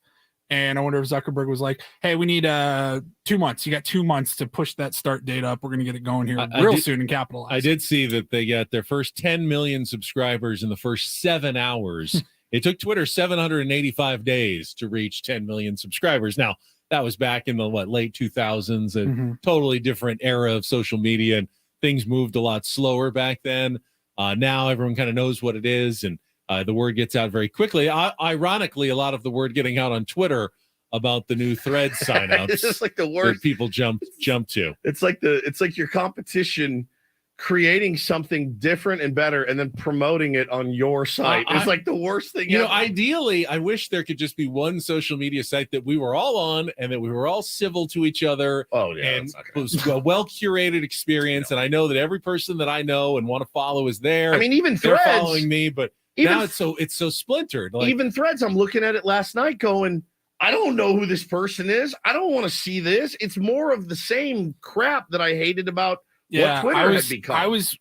[SPEAKER 2] And I wonder if Zuckerberg was like, hey, we need 2 months. You got 2 months to push that start date up. We're going to get it going here soon and capitalize.
[SPEAKER 3] I did see that they got their first 10 million subscribers in the first 7 hours. It took Twitter 785 days to reach 10 million subscribers. Now, that was back in the late 2000s, a totally different era of social media, and things moved a lot slower back then. Now everyone kind of knows what it is, and the word gets out very quickly. Ironically, a lot of the word getting out on Twitter about the new Threads signups.
[SPEAKER 1] It's just like the worst.
[SPEAKER 3] That people jump to.
[SPEAKER 1] It's like your competition creating something different and better, and then promoting it on your site. It's like the worst thing.
[SPEAKER 3] Ideally, I wish there could just be one social media site that we were all on, and that we were all civil to each other.
[SPEAKER 1] Oh yeah,
[SPEAKER 3] and it was a well curated experience. And I know that every person that I know and want to follow is there.
[SPEAKER 1] I mean, even
[SPEAKER 3] they're
[SPEAKER 1] Threads
[SPEAKER 3] following me, but now it's so splintered.
[SPEAKER 1] Even Threads, I'm looking at it last night going, I don't know who this person is. I don't want to see this. It's more of the same crap that I hated about what Twitter had become.
[SPEAKER 2] I was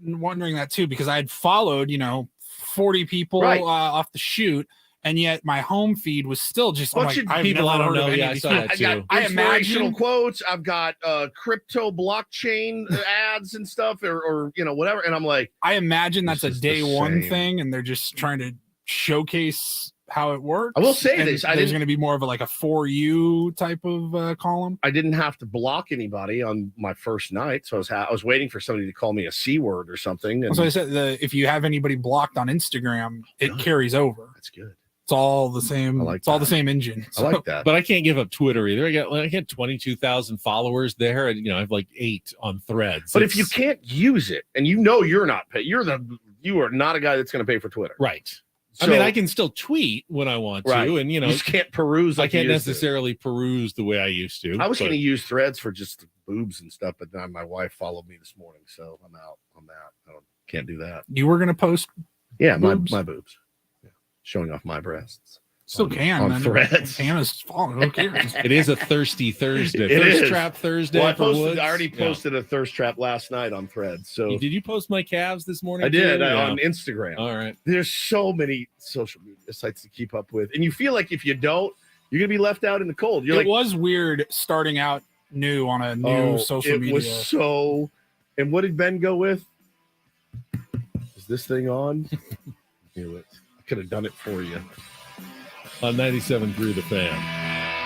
[SPEAKER 2] wondering that too, because I had followed, 40 people off the shoot, and yet my home feed was still just
[SPEAKER 1] bunch of
[SPEAKER 3] people I don't know. Yeah, I saw that too.
[SPEAKER 1] I got inspirational quotes. I've got crypto blockchain ads and stuff, or whatever. And I'm like,
[SPEAKER 2] I imagine that's a day one thing, and they're just trying to showcase how it works.
[SPEAKER 1] I will say
[SPEAKER 2] and
[SPEAKER 1] this:
[SPEAKER 2] there's going to be more of a for you type of column.
[SPEAKER 1] I didn't have to block anybody on my first night, so I was waiting for somebody to call me a C word or something. And
[SPEAKER 2] so I said, if you have anybody blocked on Instagram, it carries over.
[SPEAKER 1] That's good.
[SPEAKER 2] It's all the same. All the same engine.
[SPEAKER 1] I like that.
[SPEAKER 3] But I can't give up Twitter either. I get 22,000 followers there, and I have 8 on Threads.
[SPEAKER 1] But if you can't use it, and you're not pay, you are not a guy that's going to pay for Twitter,
[SPEAKER 3] right?
[SPEAKER 1] So,
[SPEAKER 3] I mean, I can still tweet when I want to, and
[SPEAKER 1] you just can't peruse.
[SPEAKER 3] I can't necessarily peruse the way I used to.
[SPEAKER 1] I was going to use Threads for just the boobs and stuff, but then my wife followed me this morning, so I'm out on that. I can't do that.
[SPEAKER 2] You were going to post,
[SPEAKER 1] boobs? my boobs, showing off my breasts.
[SPEAKER 2] Still can
[SPEAKER 1] on Threads.
[SPEAKER 2] Hannah's falling. Who cares?
[SPEAKER 3] It is a thirsty Thursday.
[SPEAKER 1] Thirst
[SPEAKER 3] Trap Thursday.
[SPEAKER 1] Well, I already posted a thirst trap last night on Threads. So
[SPEAKER 3] did you post my calves this morning?
[SPEAKER 1] I did on Instagram.
[SPEAKER 3] All right.
[SPEAKER 1] There's so many social media sites to keep up with, and you feel like if you don't, you're gonna be left out in the cold.
[SPEAKER 2] It was weird starting out new on a new social media.
[SPEAKER 1] It was so. And what did Ben go with? Is this thing on? Knew it. I could have done it for you.
[SPEAKER 3] On 97.3 The Fan.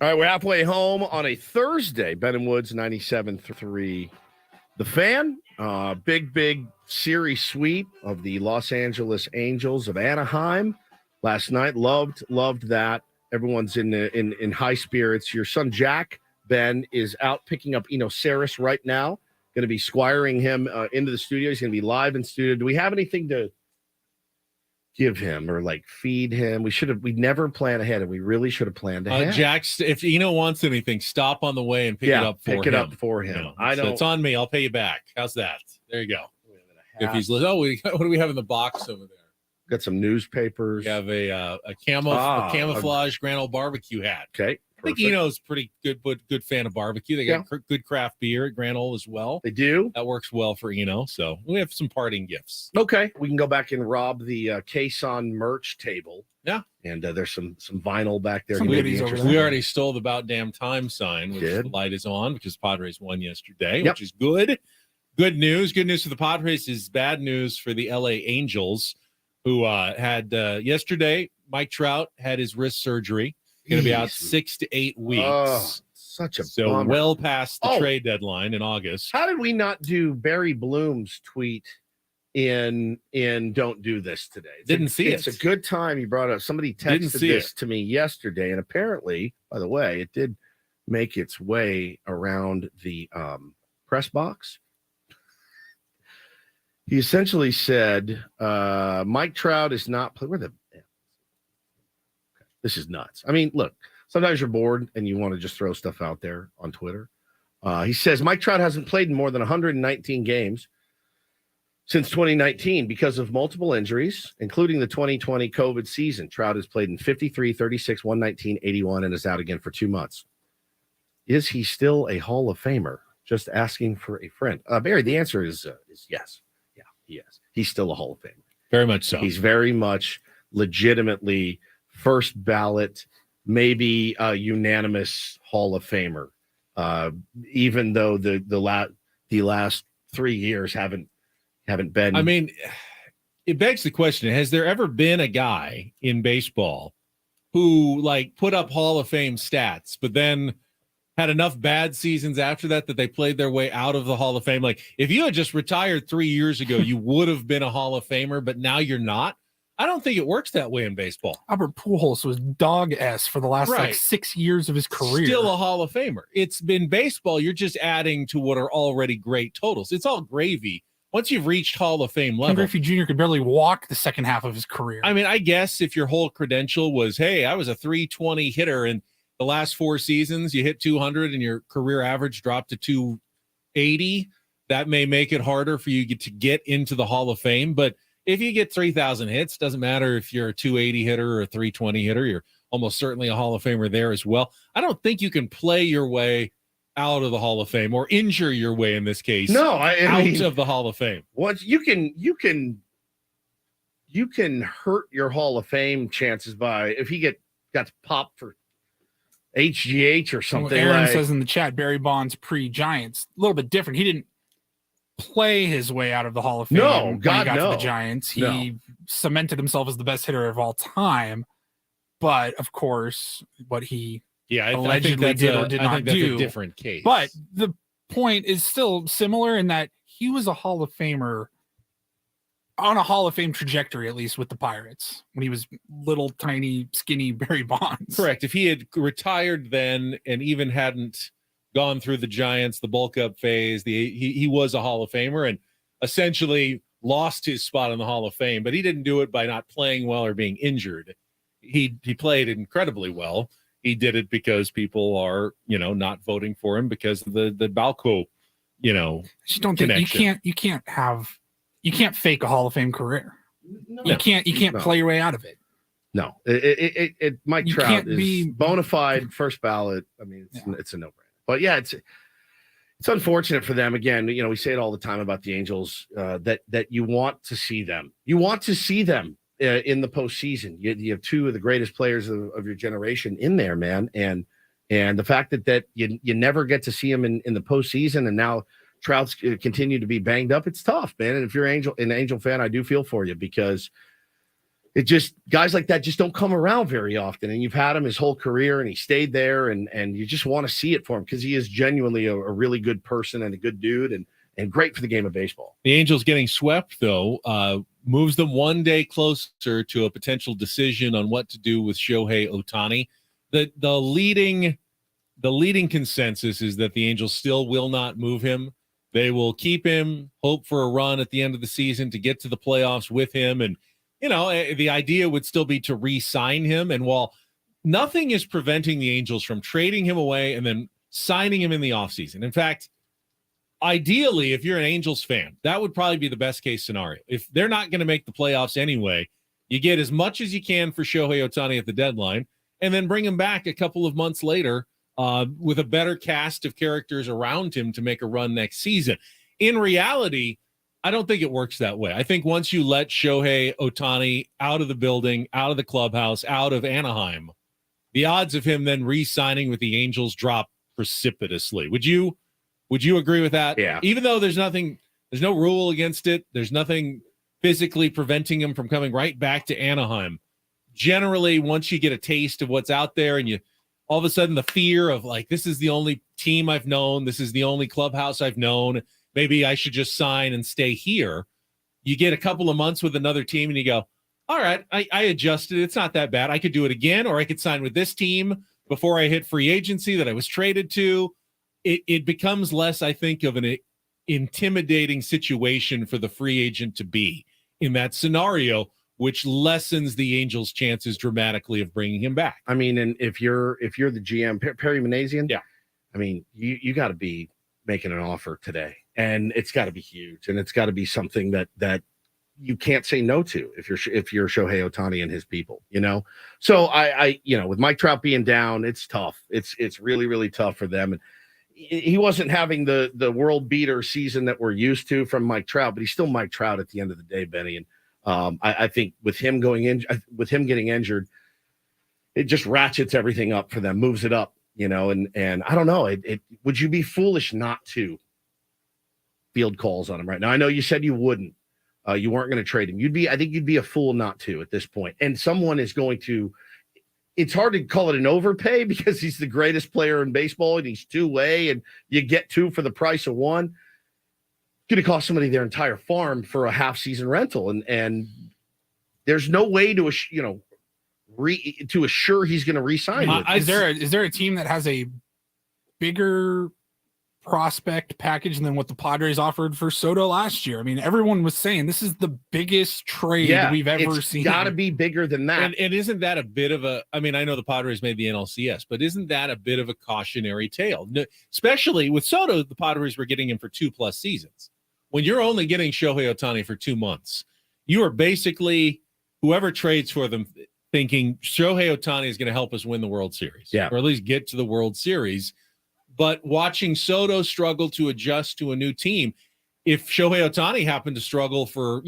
[SPEAKER 1] All right, we're halfway home on a Thursday. Ben and Woods, 97.3. The Fan, big series sweep of the Los Angeles Angels of Anaheim last night. Loved that. Everyone's in high spirits. Your son Jack, Ben, is out picking up Eno Sarris right now. Going to be squiring him into the studio. He's going to be live in studio. Do we have anything to give him or like feed him? We never plan ahead, and we really should have planned ahead.
[SPEAKER 3] Jack, if Eno wants anything, stop on the way and pick it up for him.
[SPEAKER 1] I know.
[SPEAKER 3] So it's on me. I'll pay you back. How's that? There you go. If he's what do we have in the box over there?
[SPEAKER 1] Got some newspapers.
[SPEAKER 3] We have a camouflage Grand Ole barbecue hat.
[SPEAKER 1] Okay.
[SPEAKER 3] I think Eno's pretty good fan of barbecue. They got good craft beer at Grand Ole as well.
[SPEAKER 1] They do.
[SPEAKER 3] That works well for Eno. So we have some parting gifts.
[SPEAKER 1] Okay. We can go back and rob the Cason merch table.
[SPEAKER 3] Yeah.
[SPEAKER 1] And there's some vinyl back there.
[SPEAKER 3] We already stole the About Damn Time sign, which the light is on because Padres won yesterday, which is good. Good news. Good news for the Padres is bad news for the LA Angels, who had yesterday, Mike Trout had his wrist surgery. Going to be out 6 to 8 weeks.
[SPEAKER 1] Oh, such a bummer.
[SPEAKER 3] Well past the trade deadline in August.
[SPEAKER 1] How did we not do Barry Bloom's tweet in Don't Do This today? It's a good time you brought it up. Somebody texted this to me yesterday, and apparently, by the way, it did make its way around the press box. He essentially said, Mike Trout is not playing. This is nuts. I mean, look, sometimes you're bored and you want to just throw stuff out there on Twitter. He says Mike Trout hasn't played in more than 119 games since 2019 because of multiple injuries, including the 2020 COVID season. Trout has played in 53, 36, 119, 81, and is out again for 2 months. Is he still a Hall of Famer? Just asking for a friend. Barry, the answer is yes. Yeah, he is. He's still a Hall of Famer.
[SPEAKER 3] Very much so.
[SPEAKER 1] He's very much legitimately first ballot, maybe a unanimous Hall of Famer, even though the last 3 years haven't been.
[SPEAKER 3] I mean, it begs the question: has there ever been a guy in baseball who like put up Hall of Fame stats, but then had enough bad seasons after that they played their way out of the Hall of Fame? Like, if you had just retired 3 years ago, you would have been a Hall of Famer, but now you're not. I don't think it works that way in baseball.
[SPEAKER 2] Albert Pujols was dog S for the last 6 years of his career.
[SPEAKER 3] Still a Hall of Famer. It's been baseball. You're just adding to what are already great totals. It's all gravy. Once you've reached Hall of Fame level.
[SPEAKER 2] Ken Griffey Jr. could barely walk the second half of his career.
[SPEAKER 3] I mean, I guess if your whole credential was, hey, I was a 320 hitter and the last 4 seasons you hit 200 and your career average dropped to 280, that may make it harder for you to get into the Hall of Fame. But if you get 3,000 hits, doesn't matter if you're a 280 hitter or a 320 hitter, you're almost certainly a Hall of Famer there as well. I don't think you can play your way out of the Hall of Fame or injure your way in this case.
[SPEAKER 1] No,
[SPEAKER 3] I mean, of the Hall of Fame.
[SPEAKER 1] Once you can hurt your Hall of Fame chances by if he got popped for HGH or something.
[SPEAKER 2] Aaron says in the chat, Barry Bonds pre-Giants, a little bit different. He didn't play his way out of the Hall of Fame.
[SPEAKER 1] No,
[SPEAKER 2] when
[SPEAKER 1] God,
[SPEAKER 2] he got
[SPEAKER 1] no.
[SPEAKER 2] to the Giants. He cemented himself as the best hitter of all time. But of course, what he allegedly did or did not do.
[SPEAKER 3] A different case.
[SPEAKER 2] But the point is still similar in that he was a Hall of Famer on a Hall of Fame trajectory, at least with the Pirates, when he was little, tiny, skinny Barry Bonds.
[SPEAKER 3] Correct. If he had retired then and even hadn't gone through the Giants, the bulk up phase, he was a Hall of Famer and essentially lost his spot in the Hall of Fame, but he didn't do it by not playing well or being injured. He played incredibly well. He did it because people are, not voting for him because of the Balco,
[SPEAKER 2] I just don't think you can't fake a Hall of Fame career. No. You can't play your way out of it.
[SPEAKER 1] No, Mike Trout is bona fide first ballot. I mean, it's a no-brainer. But yeah, it's unfortunate for them. Again, we say it all the time about the Angels that you want to see them. You want to see them in the postseason. You have two of the greatest players of your generation in there, man. And the fact that you never get to see them in the postseason, and now Trout's continue to be banged up, it's tough, man. And if you're an Angel fan, I do feel for you because it just, guys like that just don't come around very often. And you've had him his whole career, and he stayed there, and you just want to see it for him because he is genuinely a really good person and a good dude and great for the game of baseball.
[SPEAKER 3] The Angels getting swept, though, moves them one day closer to a potential decision on what to do with Shohei Ohtani. The leading consensus is that the Angels still will not move him. They will keep him, hope for a run at the end of the season to get to the playoffs with him. And, the idea would still be to re-sign him. And while nothing is preventing the Angels from trading him away and then signing him in the offseason. In fact, ideally, if you're an Angels fan, that would probably be the best case scenario. If they're not going to make the playoffs anyway, you get as much as you can for Shohei Ohtani at the deadline and then bring him back a couple of months later with a better cast of characters around him to make a run next season. In reality, I don't think it works that way. I think once you let Shohei Ohtani out of the building, out of the clubhouse, out of Anaheim, the odds of him then re-signing with the Angels drop precipitously. Would you agree with that?
[SPEAKER 1] Yeah.
[SPEAKER 3] Even though there's no rule against it, there's nothing physically preventing him from coming right back to Anaheim. Generally, once you get a taste of what's out there and you all of a sudden the fear of like, this is the only team I've known, this is the only clubhouse I've known, maybe I should just sign and stay here. You get a couple of months with another team and you go, all right, I adjusted. It's not that bad. I could do it again, or I could sign with this team before I hit free agency that I was traded to. It becomes less, I think, of an intimidating situation for the free agent to be in that scenario, which lessens the Angels' chances dramatically of bringing him back.
[SPEAKER 1] I mean, and if you're the GM, Perry Manazian,
[SPEAKER 3] yeah,
[SPEAKER 1] I mean, you got to be making an offer today, and it's got to be huge, and it's got to be something that you can't say no to if you're Shohei Ohtani and his people, So I with Mike Trout being down, it's tough. It's really, really tough for them. And he wasn't having the world beater season that we're used to from Mike Trout, but he's still Mike Trout at the end of the day, Benny. And I think with him getting injured, it just ratchets everything up for them, moves it up, and I don't know. Would you be foolish not to field calls on him right now? I know you said you wouldn't. You weren't going to trade him. I think you'd be a fool not to at this point. And someone is going to. It's hard to call it an overpay because he's the greatest player in baseball and he's two-way, and you get two for the price of one. It's going to cost somebody their entire farm for a half-season rental, and there's no way to to assure he's going to re-sign.
[SPEAKER 2] Is there a team that has a bigger prospect package than what the Padres offered for Soto last year? I mean, everyone was saying this is the biggest trade we've ever seen.
[SPEAKER 1] Got to be bigger than that.
[SPEAKER 3] And isn't that a bit of a? I mean, I know the Padres made the NLCS, but isn't that a bit of a cautionary tale? Especially with Soto, the Padres were getting him for 2+ seasons. When you're only getting Shohei Ohtani for 2 months, you are basically whoever trades for them thinking Shohei Ohtani is going to help us win the World Series, or at least get to the World Series. But watching Soto struggle to adjust to a new team, if Shohei Ohtani happened to struggle for,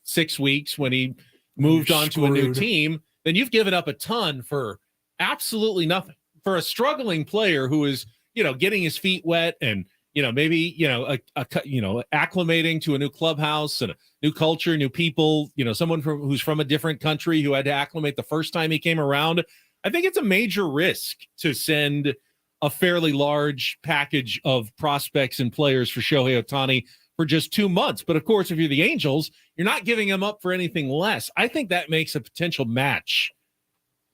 [SPEAKER 3] 6 weeks when he moved on to a new team, then you've given up a ton for absolutely nothing. For a struggling player who is, getting his feet wet and, maybe, acclimating to a new clubhouse and a new culture, new people, someone who's from a different country who had to acclimate the first time he came around. I think it's a major risk to send a fairly large package of prospects and players for Shohei Ohtani for just 2 months. But of course, if you're the Angels, you're not giving him up for anything less. I think that makes a potential match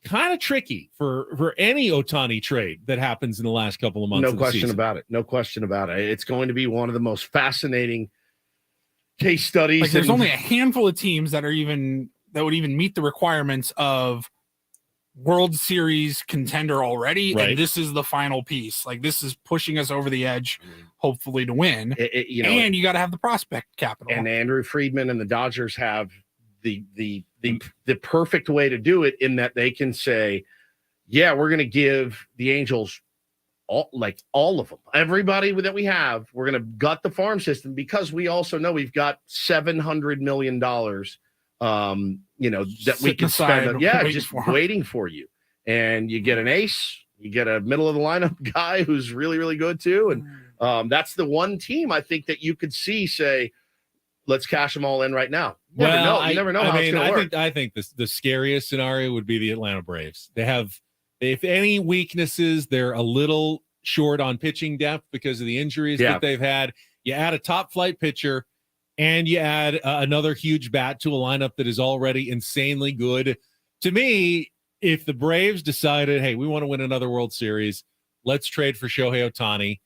[SPEAKER 3] kind of tricky for any Ohtani trade that happens in the last couple of months.
[SPEAKER 1] No question about it. No question about it. It's going to be one of the most fascinating case studies.
[SPEAKER 2] Like, there's only a handful of teams that would even meet the requirements of World Series contender already, and this is the final piece. Like, this is pushing us over the edge, hopefully to win. And you got to have the prospect capital.
[SPEAKER 1] And Andrew Friedman and the Dodgers have the perfect way to do it, in that they can say, yeah, we're going to give the Angels all of them, everybody that we have. We're going to gut the farm system because we also know we've got $700 million. That we can spend waiting for you. And you get an ace, you get a middle of the lineup guy who's really, really good too. And that's the one team I think that you could see say, let's cash them all in right now. You never know how it's going to work.
[SPEAKER 3] I think the scariest scenario would be the Atlanta Braves. They have, if any weaknesses, they're a little short on pitching depth because of the injuries that they've had. You add a top flight pitcher and you add another huge bat to a lineup that is already insanely good. To me, if the Braves decided, hey, we want to win another World Series, let's trade for Shohei Ohtani,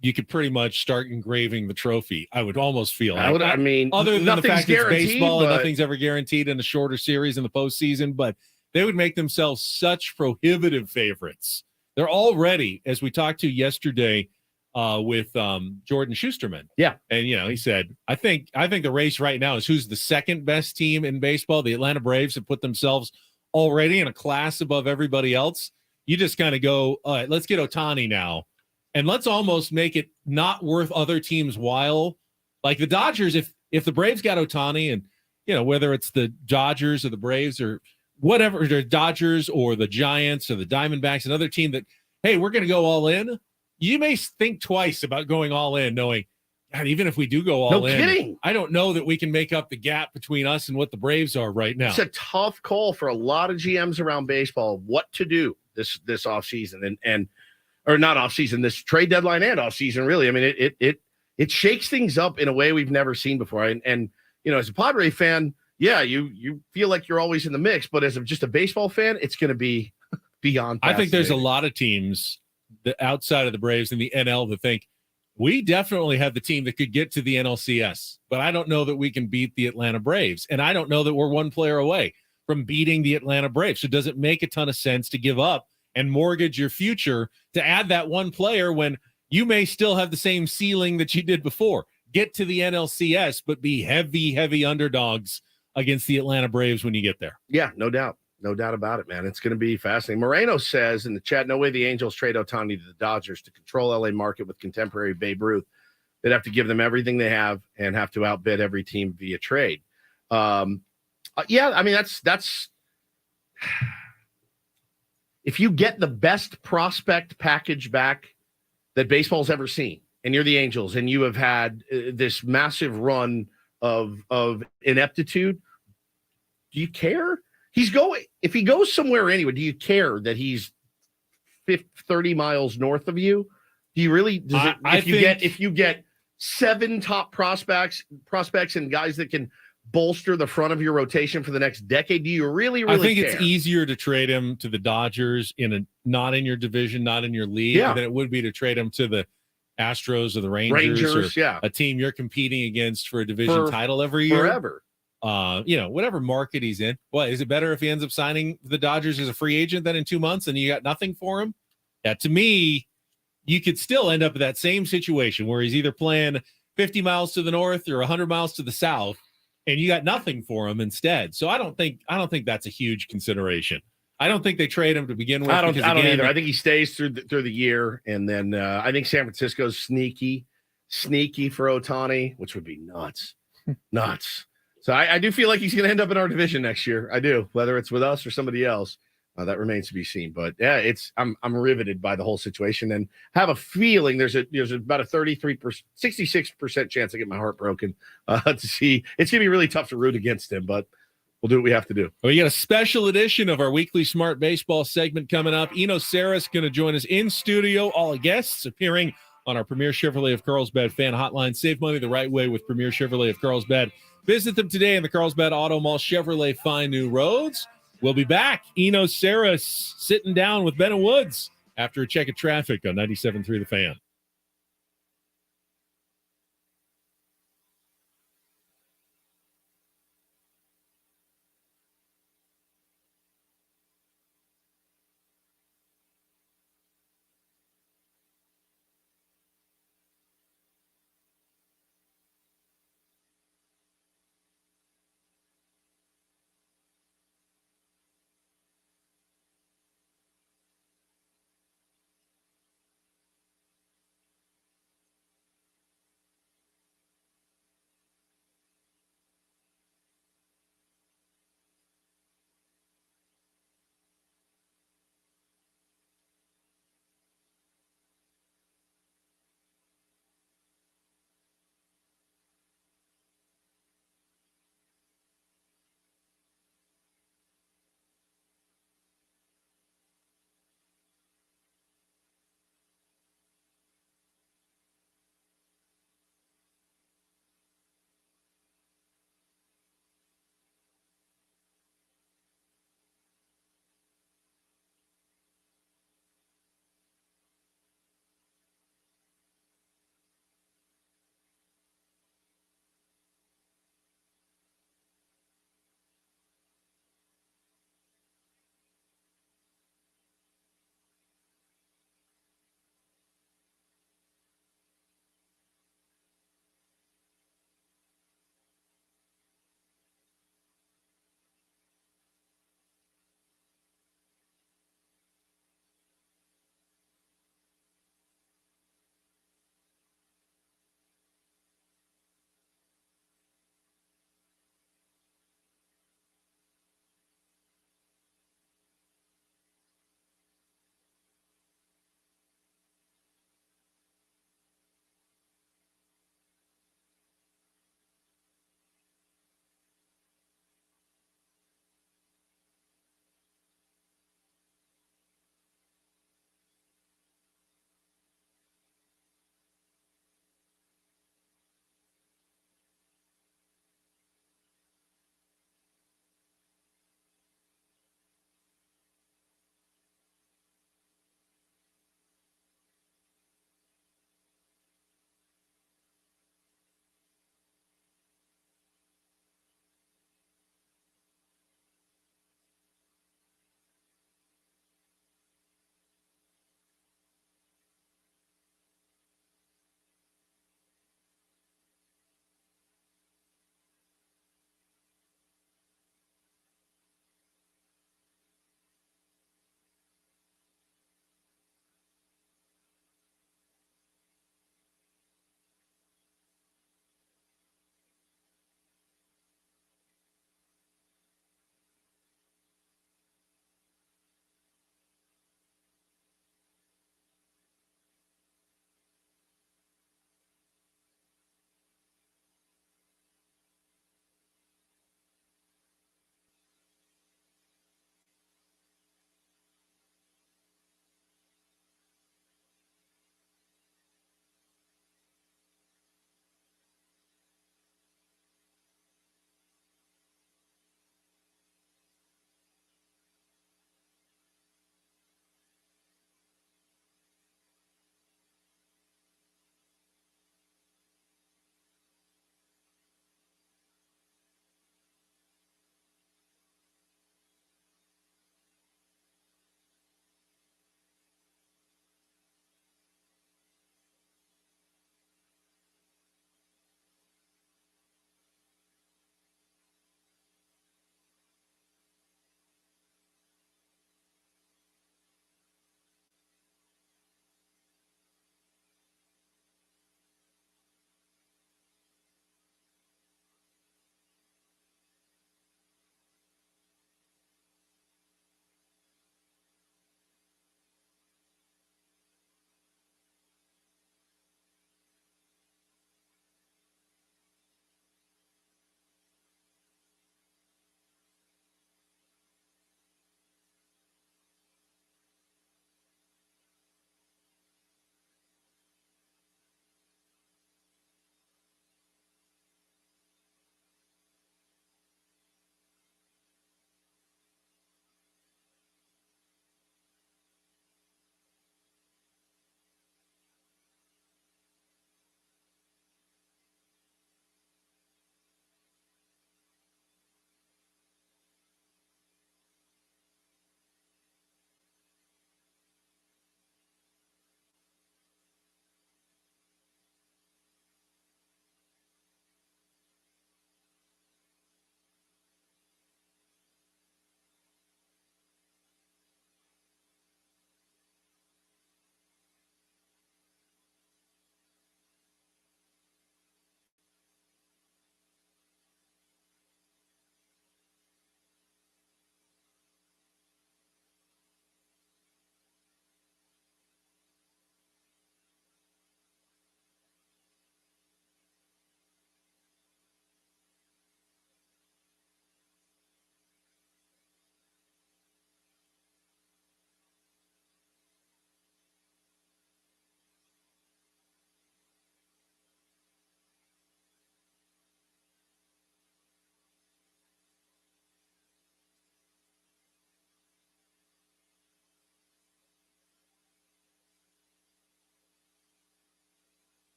[SPEAKER 3] you could pretty much start engraving the trophy. I would almost feel like
[SPEAKER 1] other than
[SPEAKER 3] the fact it's baseball and nothing's ever guaranteed in a shorter series in the postseason, but they would make themselves such prohibitive favorites. They're already, as we talked to yesterday with Jordan Schusterman.
[SPEAKER 1] Yeah.
[SPEAKER 3] And, he said, I think the race right now is who's the second best team in baseball. The Atlanta Braves have put themselves already in a class above everybody else. You just kind of go, all right, let's get Ohtani now. And let's almost make it not worth other teams' while. Like the Dodgers, if the Braves got Ohtani and, whether it's the Dodgers or the Braves or whatever, the Dodgers or the Giants or the Diamondbacks, another team that, hey, we're going to go all in. You may think twice about going all in, knowing, God, even if we do go all in,
[SPEAKER 1] kidding.
[SPEAKER 3] I don't know that we can make up the gap between us and what the Braves are right now.
[SPEAKER 1] It's a tough call for a lot of GMs around baseball, what to do this offseason or not offseason, this trade deadline and offseason, really. I mean, it shakes things up in a way we've never seen before. And as a Padres fan, yeah, you feel like you're always in the mix, but as just a baseball fan, it's going to be beyond
[SPEAKER 3] I think there's a lot of teams that outside of the Braves in the NL that think we definitely have the team that could get to the NLCS, but I don't know that we can beat the Atlanta Braves. And I don't know that we're one player away from beating the Atlanta Braves. So does it make a ton of sense to give up and mortgage your future to add that one player when you may still have the same ceiling that you did before? Get to the NLCS, but be heavy underdogs against the Atlanta Braves when you get there.
[SPEAKER 1] Yeah, no doubt. No doubt about it, man. It's going to be fascinating. Moreno says in the chat, no way the Angels trade Ohtani to the Dodgers to control LA market with contemporary Babe Ruth. They'd have to give them everything they have and have to outbid every team via trade. Yeah, I mean, that's if you get the best prospect package back that baseball's ever seen, and you're the Angels, and you have had this massive run of ineptitude, do you care? If he goes somewhere anyway, do you care that he's 30 miles north of you? Do you really? If you get 7 top prospects and guys that can bolster the front of your rotation for the next decade, do you really
[SPEAKER 3] I think
[SPEAKER 1] care?
[SPEAKER 3] It's easier to trade him to the Dodgers not in your division, not in your league, than it would be to trade him to the Astros or the Rangers or a team you're competing against for a division title every year.
[SPEAKER 1] Forever.
[SPEAKER 3] Whatever market he's in. What is it better if he ends up signing the Dodgers as a free agent than in 2 months and you got nothing for him? Yeah, to me, you could still end up in that same situation where he's either playing 50 miles to the north or 100 miles to the south, and you got nothing for him instead. So I don't think that's a huge consideration. I don't think they trade him to begin with.
[SPEAKER 1] I don't either. I think he stays through the year, and then I think San Francisco's sneaky for Ohtani, which would be nuts. So I do feel like he's going to end up in our division next year. I do, whether it's with us or somebody else. That remains to be seen. But yeah, I'm riveted by the whole situation, and have a feeling there's about a 66% chance I get my heart broken to see. It's going to be really tough to root against him, but we'll do what we have to do.
[SPEAKER 3] Well, you got a special edition of our weekly Smart Baseball segment coming up. Eno Sarris going to join us in studio. All guests appearing on our Premier Chevrolet of Carlsbad fan hotline. Save money the right way with Premier Chevrolet of Carlsbad. Visit them today in the Carlsbad Auto Mall. Chevrolet, find new roads. We'll be back. Eno Sarris sitting down with Ben and Woods after a check of traffic on 97.3 The Fan.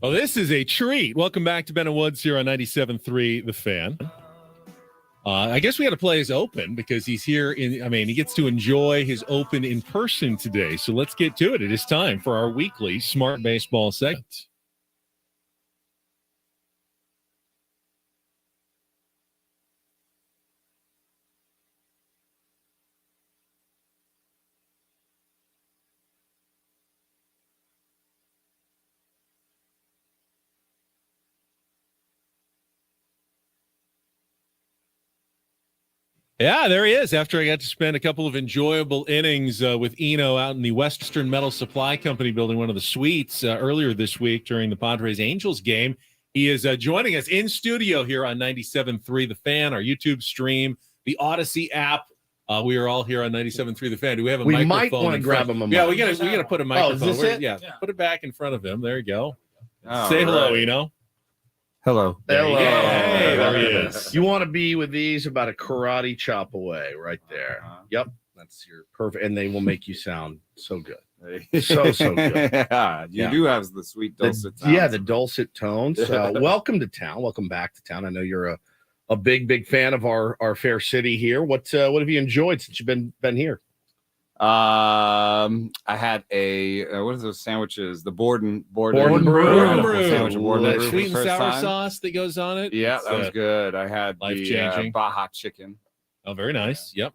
[SPEAKER 3] Well, this is a treat. Welcome back to Ben and Woods here on 97.3 The Fan. I guess we got to play his open because he's here. He gets to enjoy his open in person today. So let's get to it. It is time for our weekly Smart Baseball segment. Yeah, there he is. After I got to spend a couple of enjoyable innings with Eno out in the Western Metal Supply Company building, one of the suites, earlier this week during the Padres Angels game. He is joining us in studio here on 97.3 The Fan, our YouTube stream, the Odyssey app. We are all here on 97.3 The Fan. Do we have a microphone? We might want to grab him a mic. Yeah, we got to put a microphone.
[SPEAKER 1] Is this it?
[SPEAKER 3] Yeah, put it back in front of him. There you go. Say hello, Eno.
[SPEAKER 7] Hello.
[SPEAKER 1] Hello.
[SPEAKER 3] Hey, there he is.
[SPEAKER 1] You want to be with these about a karate chop away right there. Yep. That's your perfect. And they will make you sound so good. So good.
[SPEAKER 7] Yeah, you do have the sweet dulcet tones.
[SPEAKER 1] Yeah, the dulcet tones. Welcome to town. Welcome back to town. I know you're a big fan of our fair city here. What have you enjoyed since you've been here?
[SPEAKER 7] I had what are those sandwiches? The Borden Brew.
[SPEAKER 3] Sandwich Borden sweet and sour sauce that goes on it.
[SPEAKER 7] Yeah, that was good. I had
[SPEAKER 3] life-changing
[SPEAKER 7] Baja chicken.
[SPEAKER 3] Oh, very nice. Yep.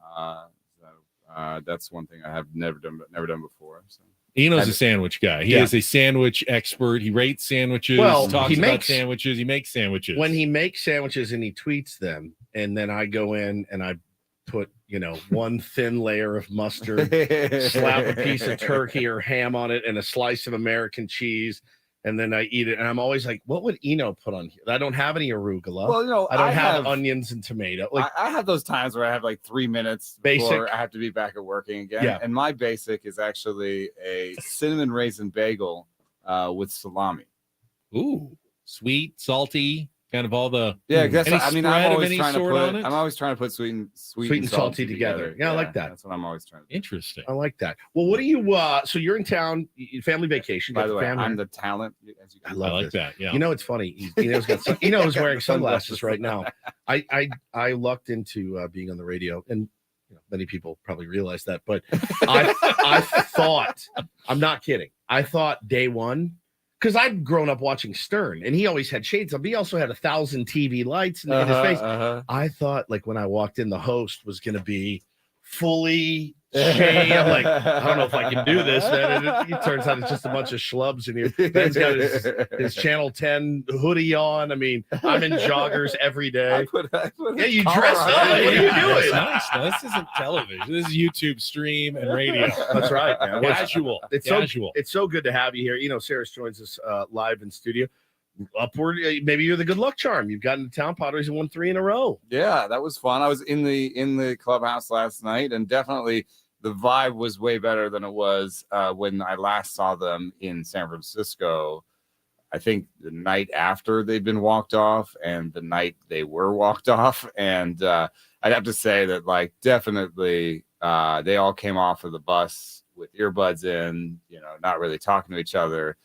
[SPEAKER 7] That's one thing I have never done before. So.
[SPEAKER 3] Eno's a sandwich guy. He is a sandwich expert. He rates sandwiches. Talks about sandwiches. He makes sandwiches.
[SPEAKER 1] When he makes sandwiches and he tweets them, and then I go in and I put one thin layer of mustard, slap a piece of turkey or ham on it, and a slice of American cheese, and then I eat it. And I'm always like, what would Eno put on here? I don't have any arugula.
[SPEAKER 7] Well,
[SPEAKER 1] I don't have onions and tomato.
[SPEAKER 7] I have those times where I have 3 minutes before I have to be back at working again.
[SPEAKER 1] Yeah.
[SPEAKER 7] And my basic is actually a cinnamon raisin bagel with salami.
[SPEAKER 3] Ooh, sweet, salty. Kind of all the
[SPEAKER 7] I'm always trying to put sweet and salty together.
[SPEAKER 1] Yeah, I like that.
[SPEAKER 7] That's what I'm always trying to do.
[SPEAKER 3] Interesting.
[SPEAKER 1] I like that. Well, what do you so you're in town, family vacation.
[SPEAKER 7] By the way, I'm the talent.
[SPEAKER 1] I like
[SPEAKER 3] this. That. Yeah.
[SPEAKER 1] It's funny. Eno's wearing sunglasses right now. I lucked into being on the radio, and many people probably realize that, but I thought, I'm not kidding. I thought day one, because I'd grown up watching Stern, and he always had shades on. But he also had 1,000 TV lights in his face. I thought, when I walked in, the host was going to be fully shade. I'm like, I don't know if I can do this. And it turns out it's just a bunch of schlubs in here. Ben's got his Channel 10 hoodie on. I'm in joggers every day. You dress up. What are you doing?
[SPEAKER 3] Nice. No, this isn't television. This is YouTube stream and radio.
[SPEAKER 1] That's right, man.
[SPEAKER 3] Casual.
[SPEAKER 1] It's so good to have you here. Eno Sarris joins us live in studio. Upward, maybe you're the good luck charm. You've gotten to town. Padres and won 3 in a row.
[SPEAKER 7] Yeah, that was fun. I was in the clubhouse last night, and definitely the vibe was way better than it was when I last saw them in San Francisco. I think the night after they'd been walked off, and the night they were walked off, and I'd have to say that definitely they all came off of the bus with earbuds in, not really talking to each other.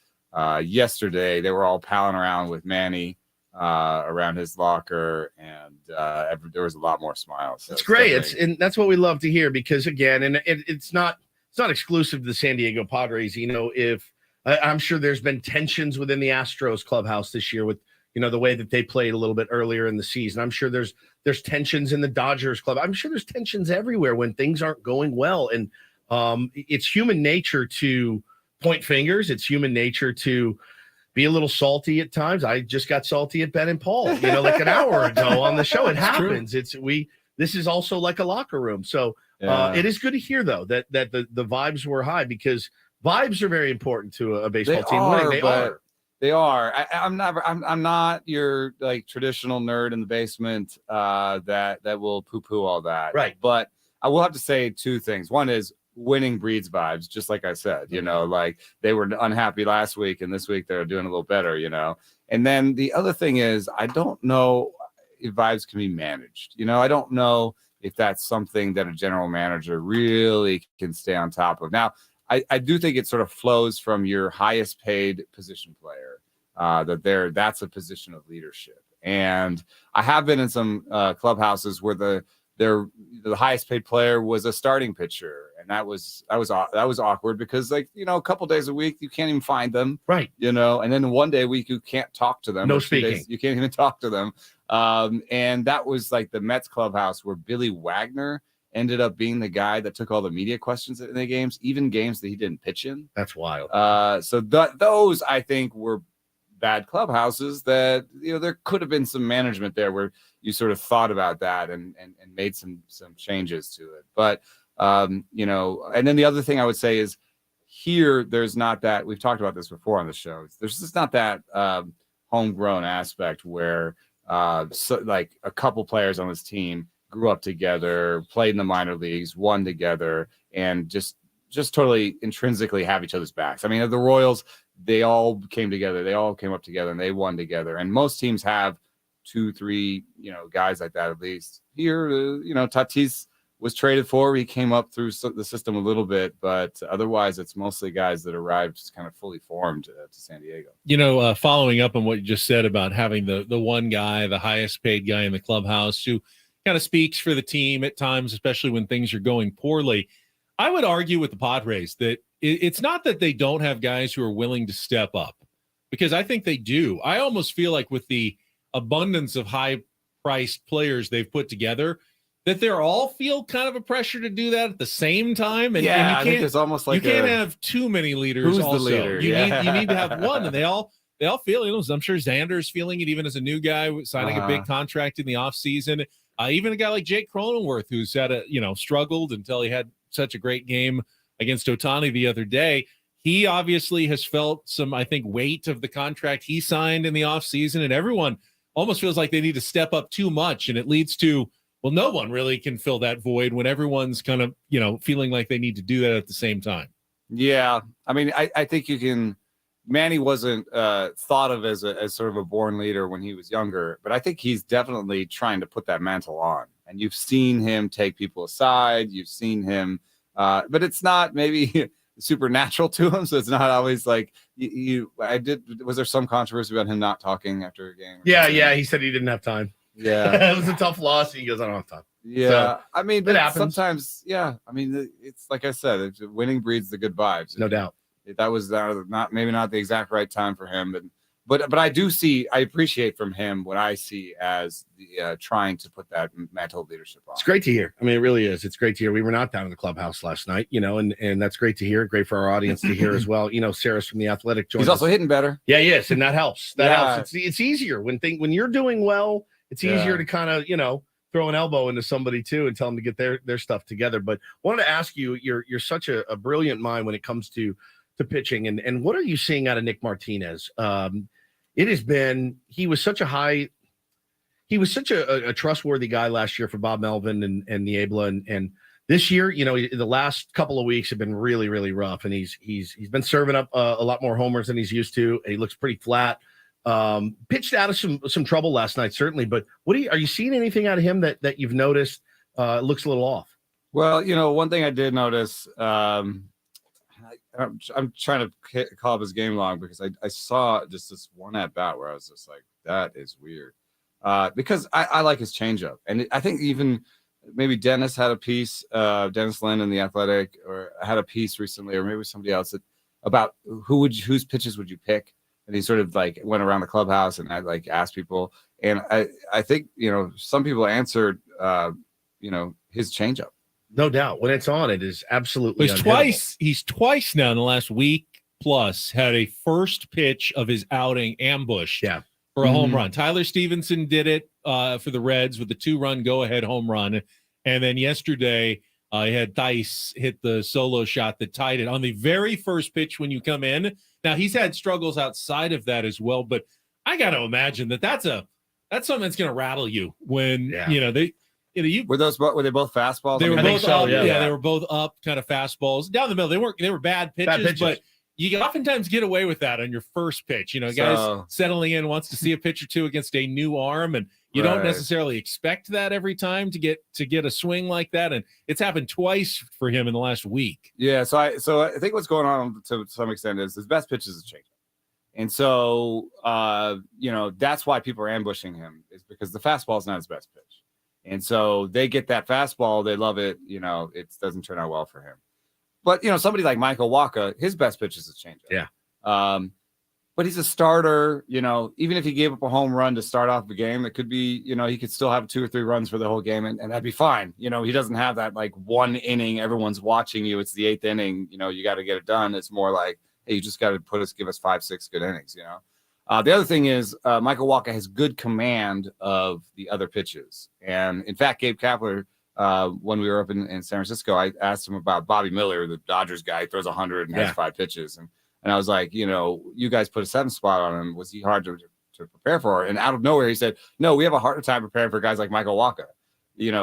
[SPEAKER 7] Yesterday, they were all palling around with Manny around his locker, and there was a lot more smiles. So
[SPEAKER 1] it's great. And that's what we love to hear, because again, and it's not exclusive to the San Diego Padres. If I'm sure there's been tensions within the Astros clubhouse this year with the way that they played a little bit earlier in the season. I'm sure there's tensions in the Dodgers club. I'm sure there's tensions everywhere when things aren't going well, and it's human nature to point fingers. It's human nature to be a little salty at times. I just got salty at Ben and Paul, an hour ago on the show. It happens. This is also like a locker room. So it is good to hear though that the vibes were high, because vibes are very important to a baseball team.
[SPEAKER 7] They are. I'm not your traditional nerd in the basement that will poo-poo all that.
[SPEAKER 1] Right.
[SPEAKER 7] But I will have to say 2 things. One is, winning breeds vibes, just like I said, they were unhappy last week, and this week they're doing a little better, and then the other thing is, I don't know if vibes can be managed. I don't know if that's something that a general manager really can stay on top of. Now, I do think it sort of flows from your highest paid position player that's a position of leadership. And I have been in some clubhouses where the highest paid player was a starting pitcher, and that was awkward because, like, you know, a couple days a week you can't even find them,
[SPEAKER 1] right?
[SPEAKER 7] You know, and then one day a week you can't talk to them.
[SPEAKER 1] No speaking.
[SPEAKER 7] You can't even talk to them. And that was like the Mets clubhouse where Billy Wagner ended up being the guy that took all the media questions in the games, even games that he didn't pitch in.
[SPEAKER 1] That's wild.
[SPEAKER 7] So those I think were bad clubhouses that, you know, there could have been some management there where you sort of thought about that and made some changes to it. But, you know, and then the other thing I would say is here, there's not that, we've talked about this before on the show. There's just not that homegrown aspect where like a couple players on this team grew up together, played in the minor leagues, won together, and just totally intrinsically have each other's backs. I mean, the Royals, they all came together. They all came up together and they won together. And most teams have 2-3, you know, guys like that at least. Here, you know, Tatis was traded for. He came up through the system a little bit, but otherwise it's mostly guys that arrived just kind of fully formed to San Diego.
[SPEAKER 3] You know, following up on what you just said about having the one guy, the highest paid guy in the clubhouse who kind of speaks for the team at times, especially when things are going poorly. I would argue with the Padres that it's not that they don't have guys who are willing to step up, because I think they do. I almost feel like with the abundance of high-priced players they've put together, that they're all feel kind of a pressure to do that at the same time. And,
[SPEAKER 7] yeah,
[SPEAKER 3] and
[SPEAKER 7] I think there's almost like
[SPEAKER 3] you can't have too many leaders.
[SPEAKER 7] Who's
[SPEAKER 3] also.
[SPEAKER 7] the leader?
[SPEAKER 3] You need to have one, and they all feel it. I'm sure Xander's feeling it, even as a new guy signing a big contract in the offseason. Even a guy like Jake Cronenworth, who's struggled until he had such a great game against Ohtani the other day. He obviously has felt some, I think, weight of the contract he signed in the offseason, and everyone almost feels like they need to step up too much, and it leads to, well, no one really can fill that void when everyone's kind of, feeling like they need to do that at the same time.
[SPEAKER 7] Yeah. I mean, I think you can. Manny wasn't thought of as sort of a born leader when he was younger, but I think he's definitely trying to put that mantle on. And you've seen him take people aside. You've seen him, but it's not maybe supernatural to him. So it's not always like was there some controversy about him not talking after a game?
[SPEAKER 1] Yeah. He said he didn't have time.
[SPEAKER 7] Yeah.
[SPEAKER 1] It was a tough loss. He goes, I don't have time.
[SPEAKER 7] Yeah.
[SPEAKER 1] So,
[SPEAKER 7] I mean,
[SPEAKER 1] it happens.
[SPEAKER 7] Sometimes, yeah. I mean, it's like I said, winning breeds the good vibes.
[SPEAKER 1] No doubt.
[SPEAKER 7] That was not the exact right time for him, but I appreciate from him what I see as the trying to put that mantle of leadership on.
[SPEAKER 1] It's great to hear. I mean, it really is. It's great to hear. We were not down in the clubhouse last night, and that's great to hear. Great for our audience to hear as well. Sarah's from the Athletic.
[SPEAKER 7] He's also hitting better.
[SPEAKER 1] Yeah, yes, and that helps. That helps. It's easier when you're doing well. It's easier to kind of throw an elbow into somebody too and tell them to get their stuff together. But wanted to ask you, you're such a brilliant mind when it comes to pitching, and what are you seeing out of Nick Martinez? It has been, he was such a trustworthy guy last year for Bob Melvin and Niebla, and this year, the last couple of weeks have been really, really rough, and he's been serving up a lot more homers than he's used to. He looks pretty flat. Pitched out of some trouble last night, certainly, but are you seeing anything out of him that you've noticed looks a little off?
[SPEAKER 7] Well, one thing I did notice, I'm trying to call up his game log because I saw just this one at bat where I was just like, that is weird. Because I like his changeup, and I think even maybe Dennis had a piece, Dennis Lynn in the Athletic, or had a piece recently, or maybe somebody else about whose pitches would you pick, and he sort of like went around the clubhouse and I like asked people, and I think some people answered his changeup.
[SPEAKER 1] No doubt. When it's on, it is absolutely
[SPEAKER 3] He's twice now in the last week plus had a first pitch of his outing ambushed for a home run. Tyler Stevenson did it for the Reds with the 2-run go-ahead home run. And then yesterday, he had Dice hit the solo shot that tied it on the very first pitch when you come in. Now, he's had struggles outside of that as well, but I got to imagine that's something that's going to rattle you when, were they both fastballs? They were both up. Yeah, they were both up, kind of fastballs down the middle. They were bad pitches, but you can oftentimes get away with that on your first pitch. Guys settling in wants to see a pitch or two against a new arm, and you don't necessarily expect that every time to get a swing like that. And it's happened twice for him in the last week.
[SPEAKER 7] Yeah, so I think what's going on to some extent is his best pitch is a changeup. And so, that's why people are ambushing him, is because the fastball is not his best pitch. And so they get that fastball, they love it. It doesn't turn out well for him. But, somebody like Michael Wacha, his best pitch is a changeup.
[SPEAKER 1] Yeah.
[SPEAKER 7] But he's a starter, even if he gave up a home run to start off the game, it could be, he could still have 2 or 3 runs for the whole game, and that'd be fine. He doesn't have that like one inning, everyone's watching you. It's the 8th inning, you got to get it done. It's more like, hey, you just got to give us 5-6 good innings, The other thing is Michael Wacha has good command of the other pitches. And in fact, Gabe Kapler, when we were up in San Francisco, I asked him about Bobby Miller, the Dodgers guy. He throws 100 and has 5 pitches. And I was like, you guys put a 7th spot on him. Was he hard to prepare for? And out of nowhere, he said, no, we have a harder time preparing for guys like Michael Wacha.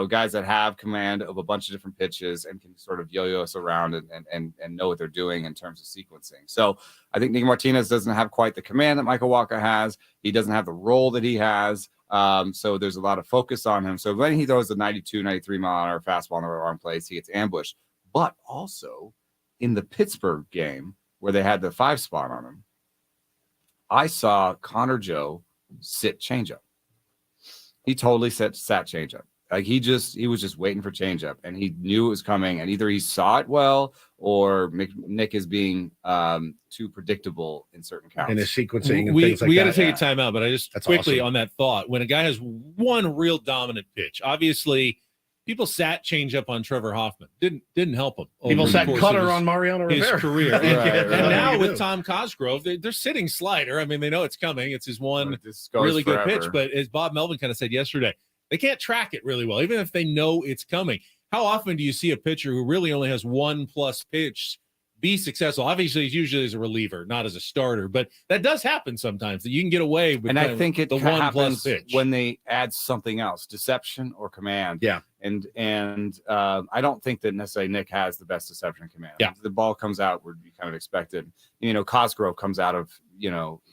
[SPEAKER 7] Guys that have command of a bunch of different pitches and can sort of yo-yo us around and know what they're doing in terms of sequencing. So I think Nick Martinez doesn't have quite the command that Michael Wacha has. He doesn't have the role that he has. So there's a lot of focus on him. So when he throws the 92, 93 mile an hour fastball in the wrong place, he gets ambushed. But also in the Pittsburgh game where they had the 5 spot on him, I saw Connor Joe sit changeup. He totally sat changeup. Like he was just waiting for changeup, and he knew it was coming, and either he saw it well or Nick is being too predictable in certain counts.
[SPEAKER 1] And his sequencing and
[SPEAKER 3] we
[SPEAKER 1] things like
[SPEAKER 3] we got to
[SPEAKER 1] that.
[SPEAKER 3] take a timeout, but I just
[SPEAKER 1] That's
[SPEAKER 3] quickly
[SPEAKER 1] awesome.
[SPEAKER 3] on that thought, when a guy has one real dominant pitch, obviously people sat changeup on Trevor Hoffman. Didn't help him.
[SPEAKER 1] People
[SPEAKER 3] over
[SPEAKER 1] sat
[SPEAKER 3] the course
[SPEAKER 1] cutter
[SPEAKER 3] of
[SPEAKER 1] on Mariano
[SPEAKER 3] his
[SPEAKER 1] Rivera.
[SPEAKER 3] career.
[SPEAKER 1] Right.
[SPEAKER 3] And now with Tom Cosgrove, they're sitting slider. I mean, they know it's coming. It's his one really good pitch. But as Bob Melvin kind of said yesterday, they can't track it really well, even if they know it's coming. How often do you see a pitcher who really only has 1+ pitch be successful? Obviously, it's usually as a reliever, not as a starter, but that does happen sometimes that you can get away with.
[SPEAKER 7] And I think it
[SPEAKER 3] the 1+
[SPEAKER 7] happens
[SPEAKER 3] pitch
[SPEAKER 7] when they add something else, deception or command.
[SPEAKER 1] Yeah.
[SPEAKER 7] And I don't think that necessarily Nick has the best deception and command.
[SPEAKER 3] Yeah.
[SPEAKER 7] The ball comes out where you kind of expected. Cosgrove comes out of,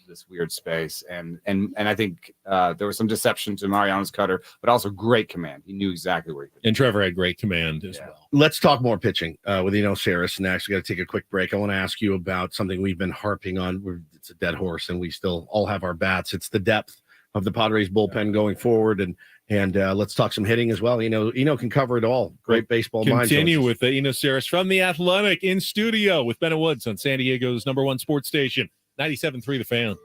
[SPEAKER 7] this weird space. And I think there was some deception to Mariano's cutter, but also great command. He knew exactly where he could.
[SPEAKER 3] and Trevor had great command as well.
[SPEAKER 1] Let's talk more pitching with Eno Sarris next. We got to take a quick break. I want to ask you about something we've been harping on. It's a dead horse, and we still all have our bats. It's the depth of the Padres bullpen going forward, and let's talk some hitting as well. Eno can cover it all. Great baseball mind.
[SPEAKER 3] Continue with the Eno Sarris from the Athletic in studio with Ben and Woods on San Diego's #1 sports station, 97.3 The Fan.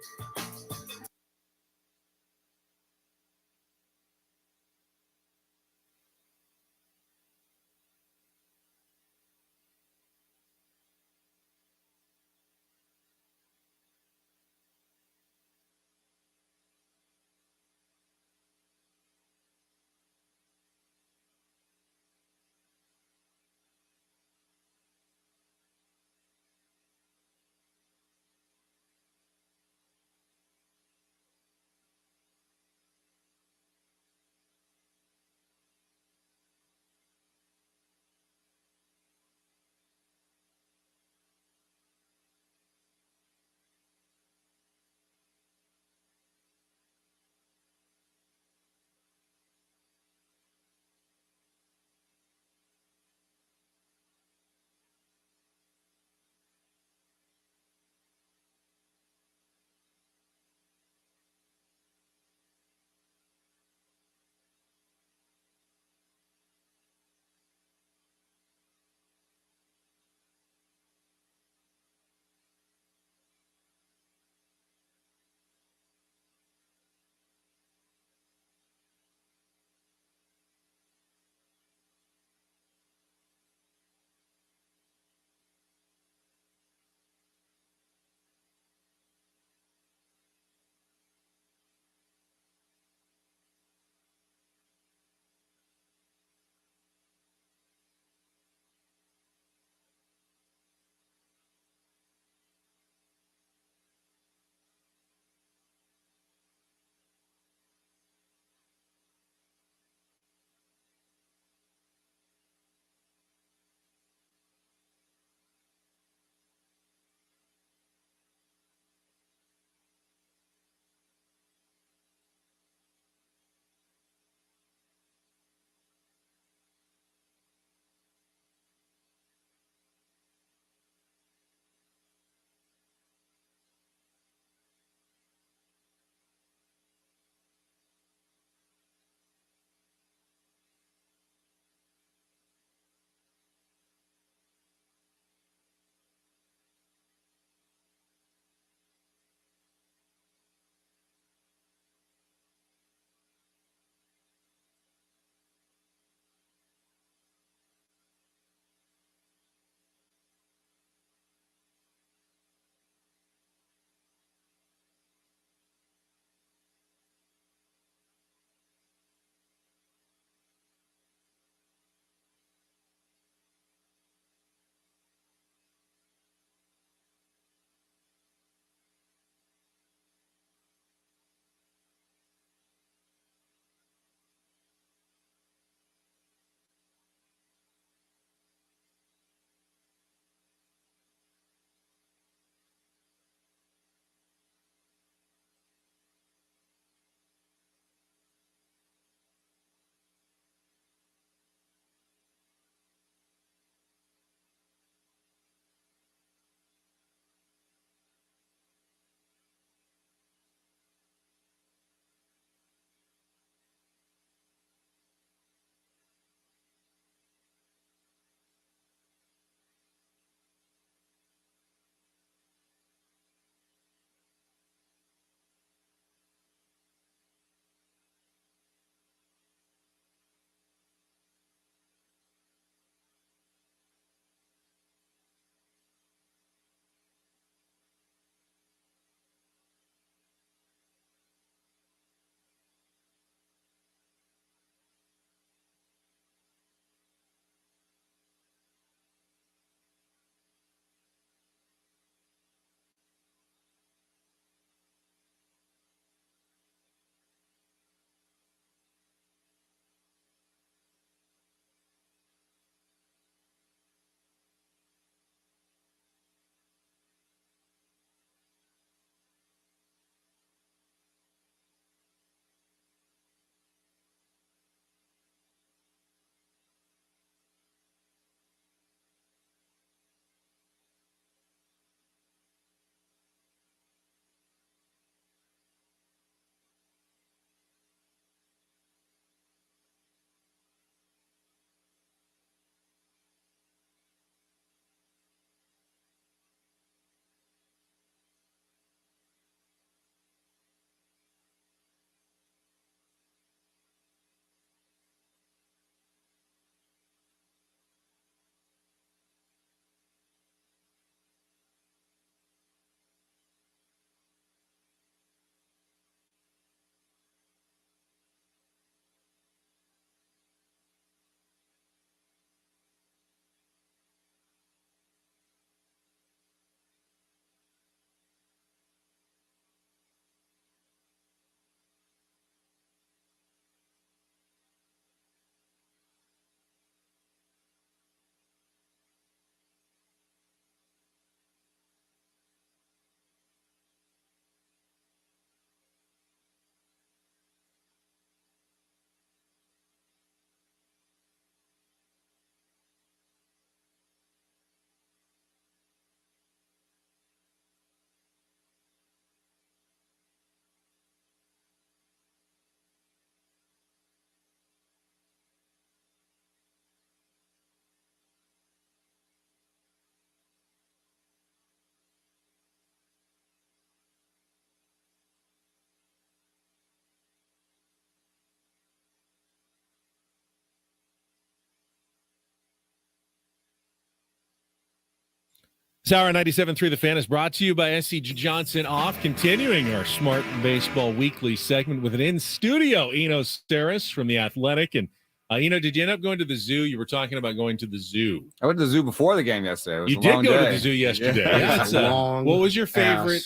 [SPEAKER 3] This hour 97.3 The Fan is brought to you by SCG Johnson Off, continuing our Smart Baseball Weekly segment with an in-studio Eno Sarris from The Athletic. And, Eno, did you end up going to the zoo? You were talking about going to the zoo.
[SPEAKER 7] I went to the zoo before the game yesterday. It was
[SPEAKER 3] You
[SPEAKER 7] a
[SPEAKER 3] did
[SPEAKER 7] long
[SPEAKER 3] go
[SPEAKER 7] day.
[SPEAKER 3] to the zoo yesterday.
[SPEAKER 7] Yeah.
[SPEAKER 3] That's what was your favorite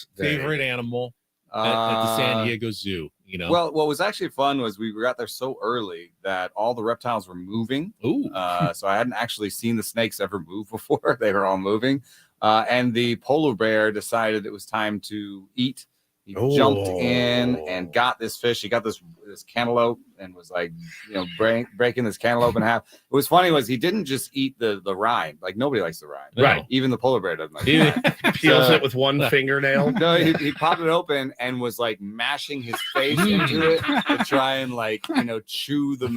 [SPEAKER 3] animal at the San
[SPEAKER 7] Uh,
[SPEAKER 3] Diego Zoo? You know?
[SPEAKER 7] Well, what was actually fun was we got there so early that all the reptiles were moving.
[SPEAKER 3] Ooh.
[SPEAKER 7] So I hadn't actually seen the snakes ever move before. They were all moving. And the polar bear decided it was time to eat. He jumped in and got this fish. He got this cantaloupe and was like, breaking this cantaloupe in half. What was funny was he didn't just eat the rind. Like nobody likes the rind.
[SPEAKER 1] Right.
[SPEAKER 7] Even the polar bear doesn't like it.
[SPEAKER 1] Peels it with one fingernail.
[SPEAKER 7] No, he popped it open and was like mashing his face into it to try and chew the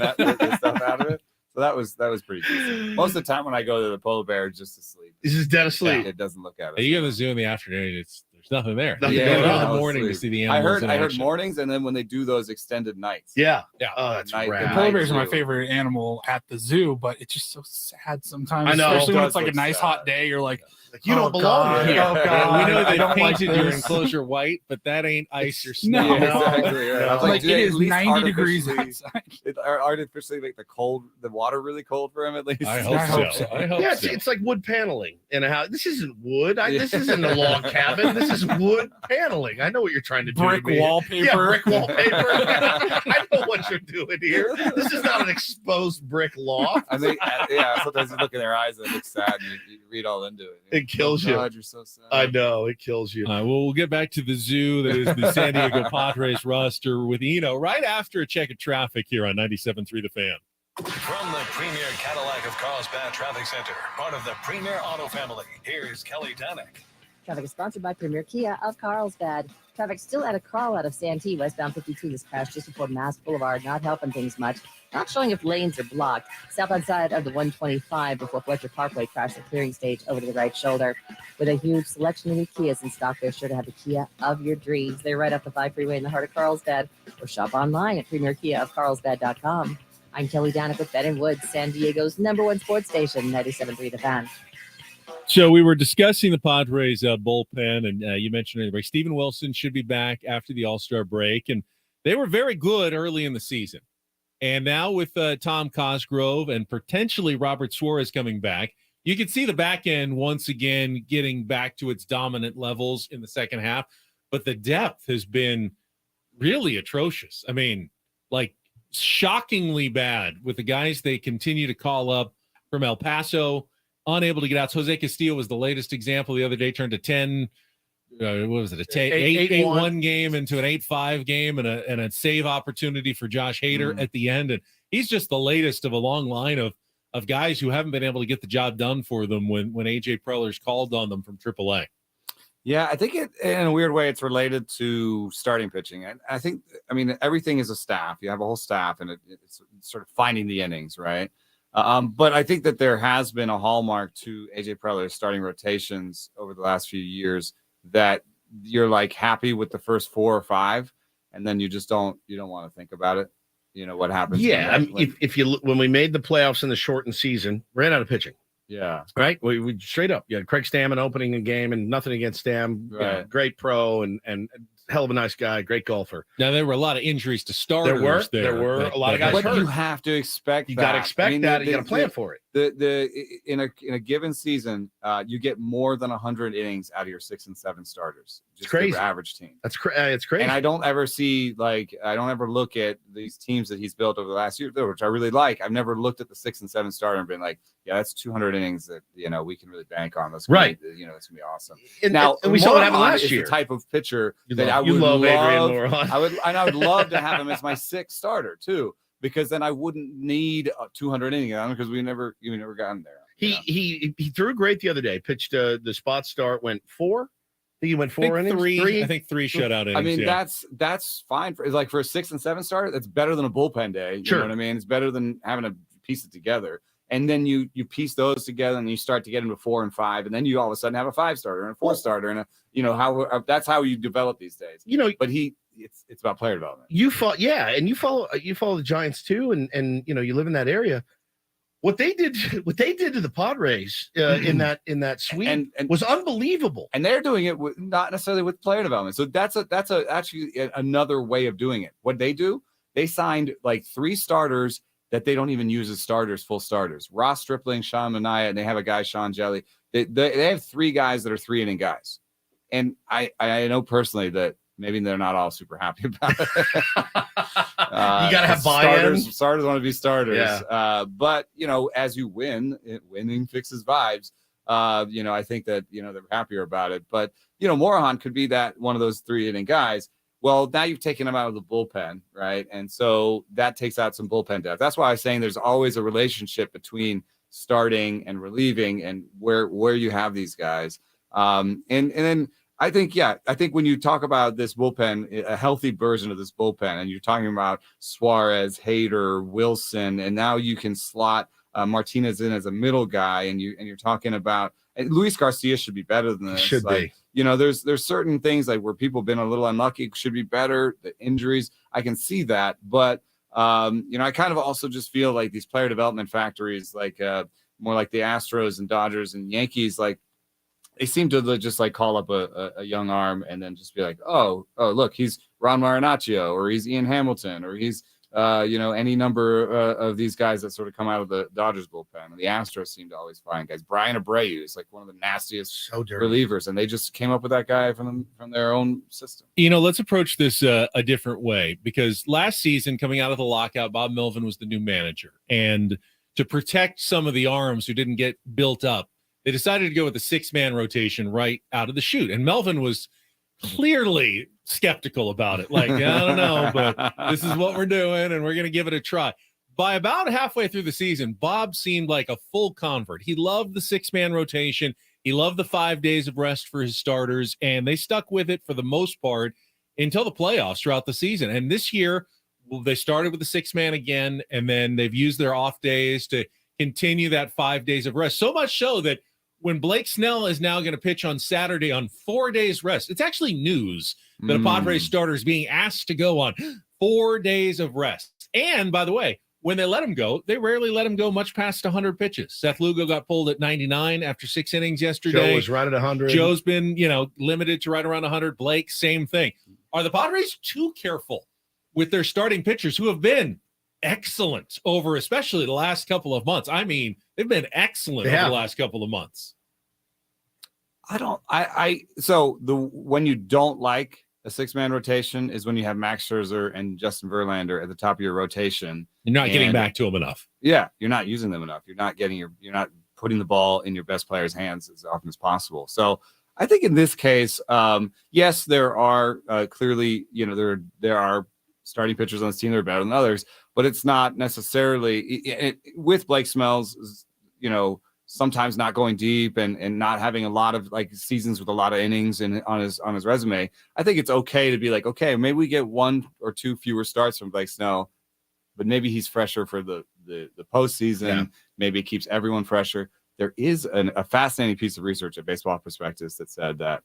[SPEAKER 7] stuff out of it. So that was pretty decent. Most of the time when I go to the polar bear, it's just asleep.
[SPEAKER 1] He's just dead asleep.
[SPEAKER 7] Yeah, it doesn't look at it.
[SPEAKER 3] You go to the zoo in the afternoon, there's nothing there.
[SPEAKER 1] Nothing
[SPEAKER 3] You
[SPEAKER 1] going
[SPEAKER 3] go
[SPEAKER 1] on.
[SPEAKER 3] in the morning to see the animals.
[SPEAKER 7] I heard mornings, and then when they do those extended nights.
[SPEAKER 1] Yeah.
[SPEAKER 7] Oh,
[SPEAKER 1] that's
[SPEAKER 7] night-
[SPEAKER 1] rad.
[SPEAKER 7] the
[SPEAKER 2] Polar bears are
[SPEAKER 7] zoo.
[SPEAKER 2] my favorite animal at the zoo, but it's just so sad sometimes.
[SPEAKER 1] I know.
[SPEAKER 2] Especially when
[SPEAKER 7] It
[SPEAKER 2] it's like a
[SPEAKER 7] does
[SPEAKER 2] nice
[SPEAKER 7] look
[SPEAKER 2] hot day. You're like,
[SPEAKER 1] You don't belong here.
[SPEAKER 2] Oh, God.
[SPEAKER 3] We know
[SPEAKER 2] I
[SPEAKER 3] they
[SPEAKER 2] don't like
[SPEAKER 3] painted your
[SPEAKER 2] this.
[SPEAKER 3] enclosure white, but that ain't ice or snow.
[SPEAKER 2] No.
[SPEAKER 7] Yeah, exactly. Right. I was
[SPEAKER 2] Like,
[SPEAKER 7] do
[SPEAKER 2] it
[SPEAKER 7] they
[SPEAKER 2] is
[SPEAKER 7] at least
[SPEAKER 2] 90 degrees
[SPEAKER 7] artificially-
[SPEAKER 2] outside.
[SPEAKER 7] artificially make the water really cold for him at least.
[SPEAKER 3] I hope so. I hope
[SPEAKER 1] Yeah,
[SPEAKER 3] so.
[SPEAKER 1] it's like wood paneling in a house. This isn't wood. This isn't a log cabin. This is wood paneling. I know what you're trying to do.
[SPEAKER 2] Brick
[SPEAKER 1] to me.
[SPEAKER 2] wallpaper.
[SPEAKER 1] Yeah, brick wallpaper. I know what you're doing here. This is not an exposed brick loft.
[SPEAKER 7] I think, sometimes you look in their eyes and it looks sad. And you read all into it.
[SPEAKER 1] It kills you.
[SPEAKER 7] God, you're so sad.
[SPEAKER 1] I know it kills you.
[SPEAKER 3] Well, we'll get back to the zoo. That is the San Diego Padres roster with Eno right after a check of traffic here on 97.3 The Fan.
[SPEAKER 4] From the premier Cadillac of Carlsbad Traffic Center, part of the Premier Auto family, here's Kelly Danick.
[SPEAKER 6] Traffic is sponsored by Premier Kia of Carlsbad. Traffic still at a crawl out of Santee, westbound 52 this crash just before Mass Boulevard, not helping things much. Not showing if lanes are blocked. Southbound side of the 125 before Fletcher Parkway crashed the clearing stage over to the right shoulder. With a huge selection of new Kias in stock, they're sure to have the Kia of your dreams. They're right up the 5 freeway in the heart of Carlsbad, or shop online at premierkiaofcarlsbad.com. I'm Kelly Danick with Ben & Woods, San Diego's #1 sports station, 97.3 The Fan.
[SPEAKER 3] So we were discussing the Padres bullpen, and you mentioned earlier, Steven Wilson should be back after the All-Star break, and they were very good early in the season. And now with Tom Cosgrove and potentially Robert Suarez coming back, you can see the back end once again getting back to its dominant levels in the second half. But the depth has been really atrocious. I mean, like shockingly bad with the guys they continue to call up from El Paso, unable to get out. Jose Castillo was the latest example the other day, turned a 10. What was it? A 8-1 game into an 8-5 game and a save opportunity for Josh Hader at the end. And he's just the latest of a long line of guys who haven't been able to get the job done for them when AJ Preller's called on them from AAA.
[SPEAKER 7] Yeah, I think in a weird way, it's related to starting pitching. And I think, everything is a staff. You have a whole staff, and it's sort of finding the innings, right? But I think that there has been a hallmark to AJ Preller's starting rotations over the last few years that you're like happy with the first 4 or 5, and then you just don't want to think about it. You know what happens?
[SPEAKER 1] Yeah, if you when we made the playoffs in the shortened season, ran out of pitching.
[SPEAKER 7] Yeah,
[SPEAKER 1] right. We straight up. Yeah, Craig Stammen opening a game, and nothing against Stam.
[SPEAKER 7] Right.
[SPEAKER 1] Great pro and hell of a nice guy, great golfer.
[SPEAKER 3] Now there were a lot of injuries to starters.
[SPEAKER 1] There were a lot of guys
[SPEAKER 7] but
[SPEAKER 1] hurt.
[SPEAKER 7] You have to expect.
[SPEAKER 1] You got to expect that. You got to plan for it.
[SPEAKER 7] In a given season, you get more than 100 innings out of your 6 and 7 starters. Just
[SPEAKER 1] It's crazy.
[SPEAKER 7] The average team.
[SPEAKER 1] It's crazy.
[SPEAKER 7] And I don't ever look at these teams that he's built over the last year, which I really like. I've never looked at the 6 and 7 starter and been like, yeah, that's 200 innings that we can really bank on. That's
[SPEAKER 1] right.
[SPEAKER 7] It's gonna be awesome.
[SPEAKER 1] And we saw what happened last year.
[SPEAKER 7] The type of pitcher that
[SPEAKER 1] I would love. Adrian Moron.
[SPEAKER 7] I would love to have him as my 6th starter too, because then I wouldn't need 200 innings on him because we never gotten there.
[SPEAKER 1] He threw great the other day. Pitched the spot start, went 4. I think he went 4 innings.
[SPEAKER 3] 3. I think 3 shutout innings.
[SPEAKER 7] I mean,
[SPEAKER 3] yeah.
[SPEAKER 7] that's fine for a 6 and 7 starter. That's better than a bullpen day. You know what I mean? It's better than having to piece it together. And then you piece those together and you start to get into 4 and 5, and then you all of a sudden have a 5 starter and a 4 starter, and that's how you develop these days. But it's about player development.
[SPEAKER 1] You follow the Giants too, and you live in that area. what they did to the Padres in that sweep
[SPEAKER 7] and
[SPEAKER 1] was unbelievable.
[SPEAKER 7] And they're doing it not necessarily with player development. So that's actually another way of doing it. What they do, they signed like 3 starters that they don't even use as starters, full starters. Ross Stripling, Sean Manaea, and they have a guy, Sean Jelly. They have 3 guys that are 3-inning guys. And I know personally that maybe they're not all super happy about it.
[SPEAKER 1] You got to have buy-in.
[SPEAKER 7] Starters want to be starters.
[SPEAKER 1] Yeah.
[SPEAKER 7] But, as you win, winning fixes vibes. I think that, they're happier about it. But, Morahan could be that one of those 3-inning guys. Well, now you've taken him out of the bullpen, right? And so that takes out some bullpen depth. That's why I was saying there's always a relationship between starting and relieving and where you have these guys. And then I think when you talk about this bullpen, a healthy version of this bullpen, and you're talking about Suarez, Hader, Wilson, and now you can slot Martinez in as a middle guy, and you're talking about Luis Garcia should be better than this.
[SPEAKER 1] Should be.
[SPEAKER 7] There's certain things like where people have been a little unlucky, should be better. The injuries, I can see that, but I kind of also just feel like these player development factories, like more like the Astros and Dodgers and Yankees, like they seem to just like call up a young arm and then just be like, oh, look, he's Ron Marinaccio, or he's Ian Hamilton, or he's any number of these guys that sort of come out of the Dodgers bullpen. And the Astros seem to always find guys. Brian Abreu is like one of the nastiest relievers, and they just came up with that guy from their own system.
[SPEAKER 3] Let's approach this a different way, because last season, coming out of the lockout, Bob Melvin was the new manager, and to protect some of the arms who didn't get built up, they decided to go with the 6-man rotation right out of the chute. And Melvin was clearly skeptical about it. Like, I don't know, but this is what we're doing, and we're going to give it a try. By about halfway through the season, Bob seemed like a full convert. He loved the 6-man rotation. He loved the 5 days of rest for his starters, and they stuck with it for the most part until the playoffs throughout the season. And this year, they started with the 6-man again, and then they've used their off days to continue that 5 days of rest. So much so that when Blake Snell is now going to pitch on Saturday on 4 days rest, it's actually news that a Padres starter is being asked to go on 4 days of rest. And by the way, when they let him go, they rarely let him go much past 100 pitches. Seth Lugo got pulled at 99 after 6 innings yesterday.
[SPEAKER 1] Joe was right at 100.
[SPEAKER 3] Joe's been, limited to right around 100. Blake, same thing. Are the Padres too careful with their starting pitchers who have been excellent over especially the last couple of months? I mean, they've been excellent over the last couple of months.
[SPEAKER 7] When you don't like a 6-man rotation is when you have Max Scherzer and Justin Verlander at the top of your rotation.
[SPEAKER 3] You're not getting back to them enough.
[SPEAKER 7] Yeah, you're not using them enough. You're not putting the ball in your best player's hands as often as possible. So I think in this case, yes, there are clearly, there are starting pitchers on this team that are better than others, but it's not necessarily with Blake Snell's, sometimes not going deep and not having a lot of like seasons with a lot of innings on his resume. I think it's okay to be like, okay, maybe we get 1 or 2 fewer starts from Blake Snell, but maybe he's fresher for the postseason. Yeah. Maybe it keeps everyone fresher. There is a fascinating piece of research at Baseball Prospectus that said that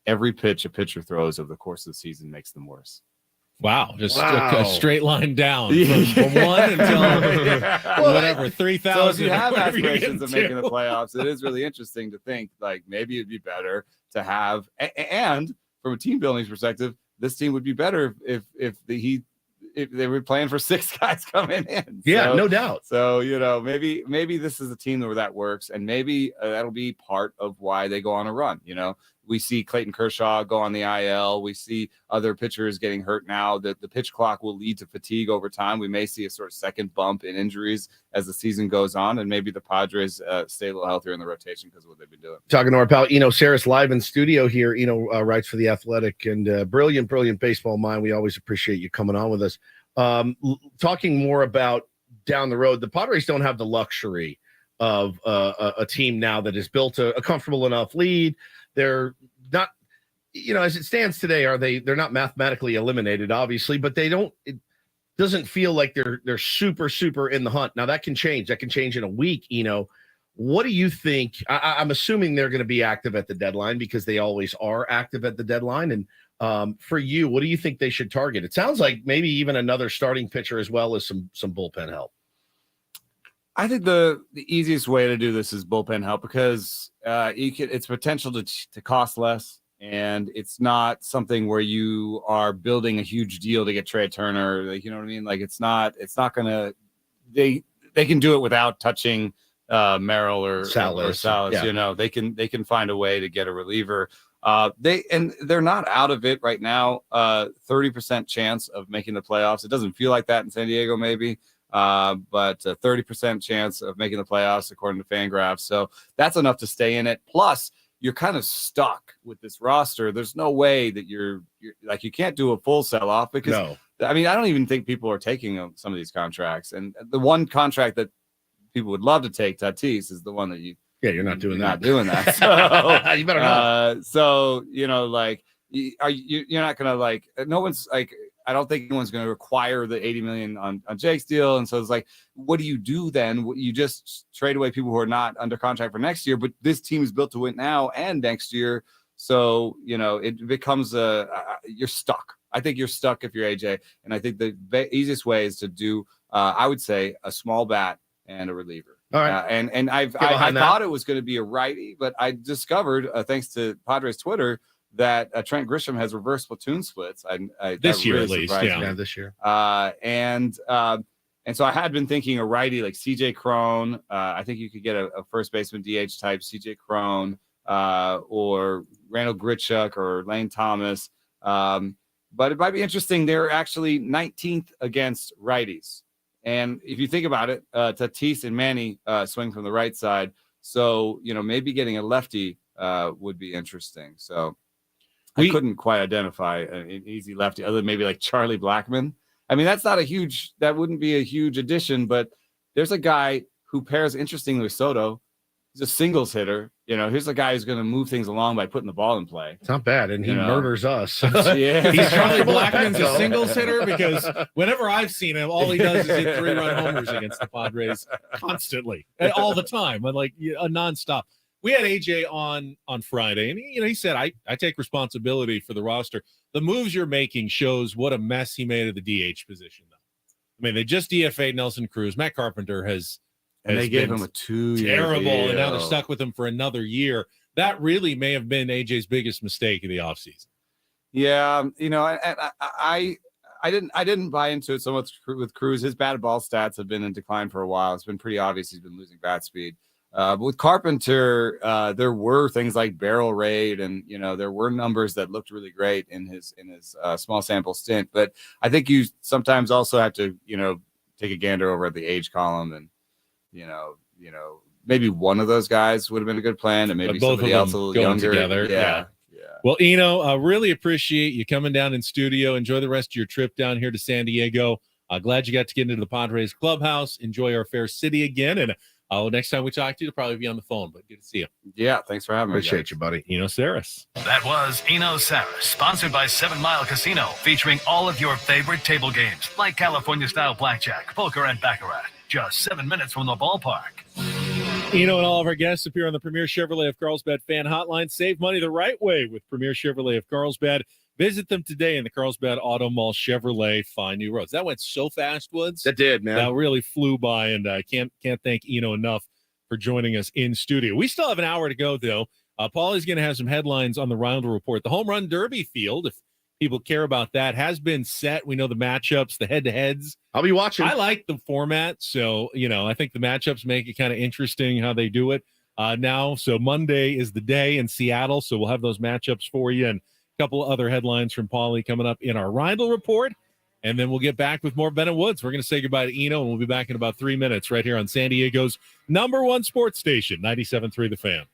[SPEAKER 7] every pitch a pitcher throws over the course of the season makes them worse.
[SPEAKER 3] Wow, just a straight line down from 1 until whatever, 3,000.
[SPEAKER 7] So if you have aspirations of making the playoffs, it is really interesting to think like maybe it'd be better to have, and from a team building perspective, this team would be better if they were playing for 6 guys coming in.
[SPEAKER 1] Yeah, no doubt.
[SPEAKER 7] So, maybe this is a team where that works, and maybe that'll be part of why they go on a run. We see Clayton Kershaw go on the IL. We see other pitchers getting hurt now. The pitch clock will lead to fatigue over time. We may see a sort of second bump in injuries as the season goes on, and maybe the Padres stay a little healthier in the rotation because of what they've been doing.
[SPEAKER 1] Talking to our pal Eno Sarris live in studio here. Eno writes for The Athletic, and brilliant baseball mind. We always appreciate you coming on with us. Talking more about down the road, the Padres don't have the luxury of a team now that has built a comfortable enough lead. They're not, as it stands today, they're not mathematically eliminated, obviously, but it doesn't feel like they're super in the hunt. Now that can change. That can change in a week. What do you think? I'm assuming they're going to be active at the deadline because they always are active at the deadline. And for you, what do you think they should target? It sounds like maybe even another starting pitcher as well as some bullpen help.
[SPEAKER 7] I think the easiest way to do this is bullpen help because it's potential to cost less, and it's not something where you are building a huge deal to get Trey Turner. Like, you know what I mean? Like it's not gonna. They can do it without touching Merrill or Salas.
[SPEAKER 1] Yeah.
[SPEAKER 7] You know, they can find a way to get a reliever. They're not out of it right now. 30% chance of making the playoffs. It doesn't feel like that in San Diego, maybe. But a 30% chance of making the playoffs according to Fangraphs. So that's enough to stay in it. Plus, you're kind of stuck with this roster. There's no way that you're like, you can't do a full sell-off because I mean, I don't even think people are taking some of these contracts. And the one contract that people would love to take, Tatis, is the one that
[SPEAKER 1] you're not doing that.
[SPEAKER 7] Not doing that. So
[SPEAKER 1] you better not.
[SPEAKER 7] So, you know, like, you're not going to like, no one's like, I don't think anyone's going to require the $80 million on Jake's deal. And so it's like, what do you do then? You just trade away people who are not under contract for next year, but this team is built to win now and next year. So, you know, it becomes you're stuck. I think you're stuck if you're AJ. And I think the easiest way is to do, I would say, a small bat and a reliever.
[SPEAKER 1] All right.
[SPEAKER 7] And I thought it was going to be a righty, but I discovered, thanks to Padres Twitter, that Trent Grisham has reverse platoon splits.
[SPEAKER 3] This year,
[SPEAKER 7] really
[SPEAKER 3] at least,
[SPEAKER 1] yeah, this year.
[SPEAKER 7] And so I had been thinking a righty like CJ Cron. I think you could get a first baseman DH type CJ Cron, or Randall Grichuk or Lane Thomas. But it might be interesting. They're actually 19th against righties. And if you think about it, Tatis and Manny swing from the right side. So, you know, maybe getting a lefty would be interesting. So I couldn't quite identify an easy lefty other than maybe like Charlie Blackmon. I mean, that wouldn't be a huge addition, but there's a guy who pairs interestingly with Soto. He's a singles hitter. You know, here's a guy who's going to move things along by putting the ball in play.
[SPEAKER 1] It's not bad, and he murders us.
[SPEAKER 7] Yeah,
[SPEAKER 3] he's Charlie Blackmon's a singles hitter because whenever I've seen him, all he does is hit 3-run homers against the Padres constantly, all the time, like a nonstop. We had AJ on Friday, and he said, I take responsibility for the roster. The moves you're making shows what a mess he made of the DH position, though. I mean, they just DFA'd Nelson Cruz. Matt Carpenter has
[SPEAKER 7] they gave him a 2-year
[SPEAKER 3] terrible,
[SPEAKER 7] deal.
[SPEAKER 3] and now they're stuck with him for another year. That really may have been AJ's biggest mistake of the offseason.
[SPEAKER 7] Yeah, you know, I didn't buy into it so much with Cruz. His batted ball stats have been in decline for a while. It's been pretty obvious he's been losing bat speed. But with Carpenter, there were things like barrel rate, and you know there were numbers that looked really great in his small sample stint. But I think you sometimes also have to take a gander over at the age column, and you know maybe one of those guys would have been a good plan, and maybe
[SPEAKER 3] both
[SPEAKER 7] somebody else a little younger
[SPEAKER 3] together. Yeah. Well, Eno, really appreciate you coming down in studio. Enjoy the rest of your trip down here to San Diego. Glad you got to get into the Padres clubhouse. Enjoy our fair city again, and next time we talk to you, it'll probably be on the phone, but good to see you.
[SPEAKER 7] Yeah, thanks for having me.
[SPEAKER 1] Appreciate you, buddy.
[SPEAKER 3] Eno Sarris.
[SPEAKER 4] That was Eno Sarris, sponsored by 7 Mile Casino, featuring all of your favorite table games, like California-style blackjack, poker, and baccarat. Just 7 minutes from the ballpark.
[SPEAKER 3] Eno and all of our guests appear on the Premier Chevrolet of Carlsbad fan hotline. Save money the right way with Premier Chevrolet of Carlsbad. Visit them today in the Carlsbad Auto Mall. Chevrolet, find new roads. That went so fast, Woods.
[SPEAKER 1] That did, man.
[SPEAKER 3] That really flew by, and I can't thank Eno enough for joining us in studio. We still have an hour to go, though. Paulie's going to have some headlines on the Reindl Report. The Home Run Derby field, if people care about that, has been set. We know the matchups, the head-to-heads.
[SPEAKER 1] I'll be watching.
[SPEAKER 3] I like the format, so I think the matchups make it kind of interesting how they do it now. So Monday is the day in Seattle, so we'll have those matchups for you, and couple of other headlines from Paulie coming up in our Reindl Report, and then we'll get back with more Ben and Woods. We're going to say goodbye to Eno, and we'll be back in about 3 minutes right here on San Diego's #1 sports station, 97.3 The Fan.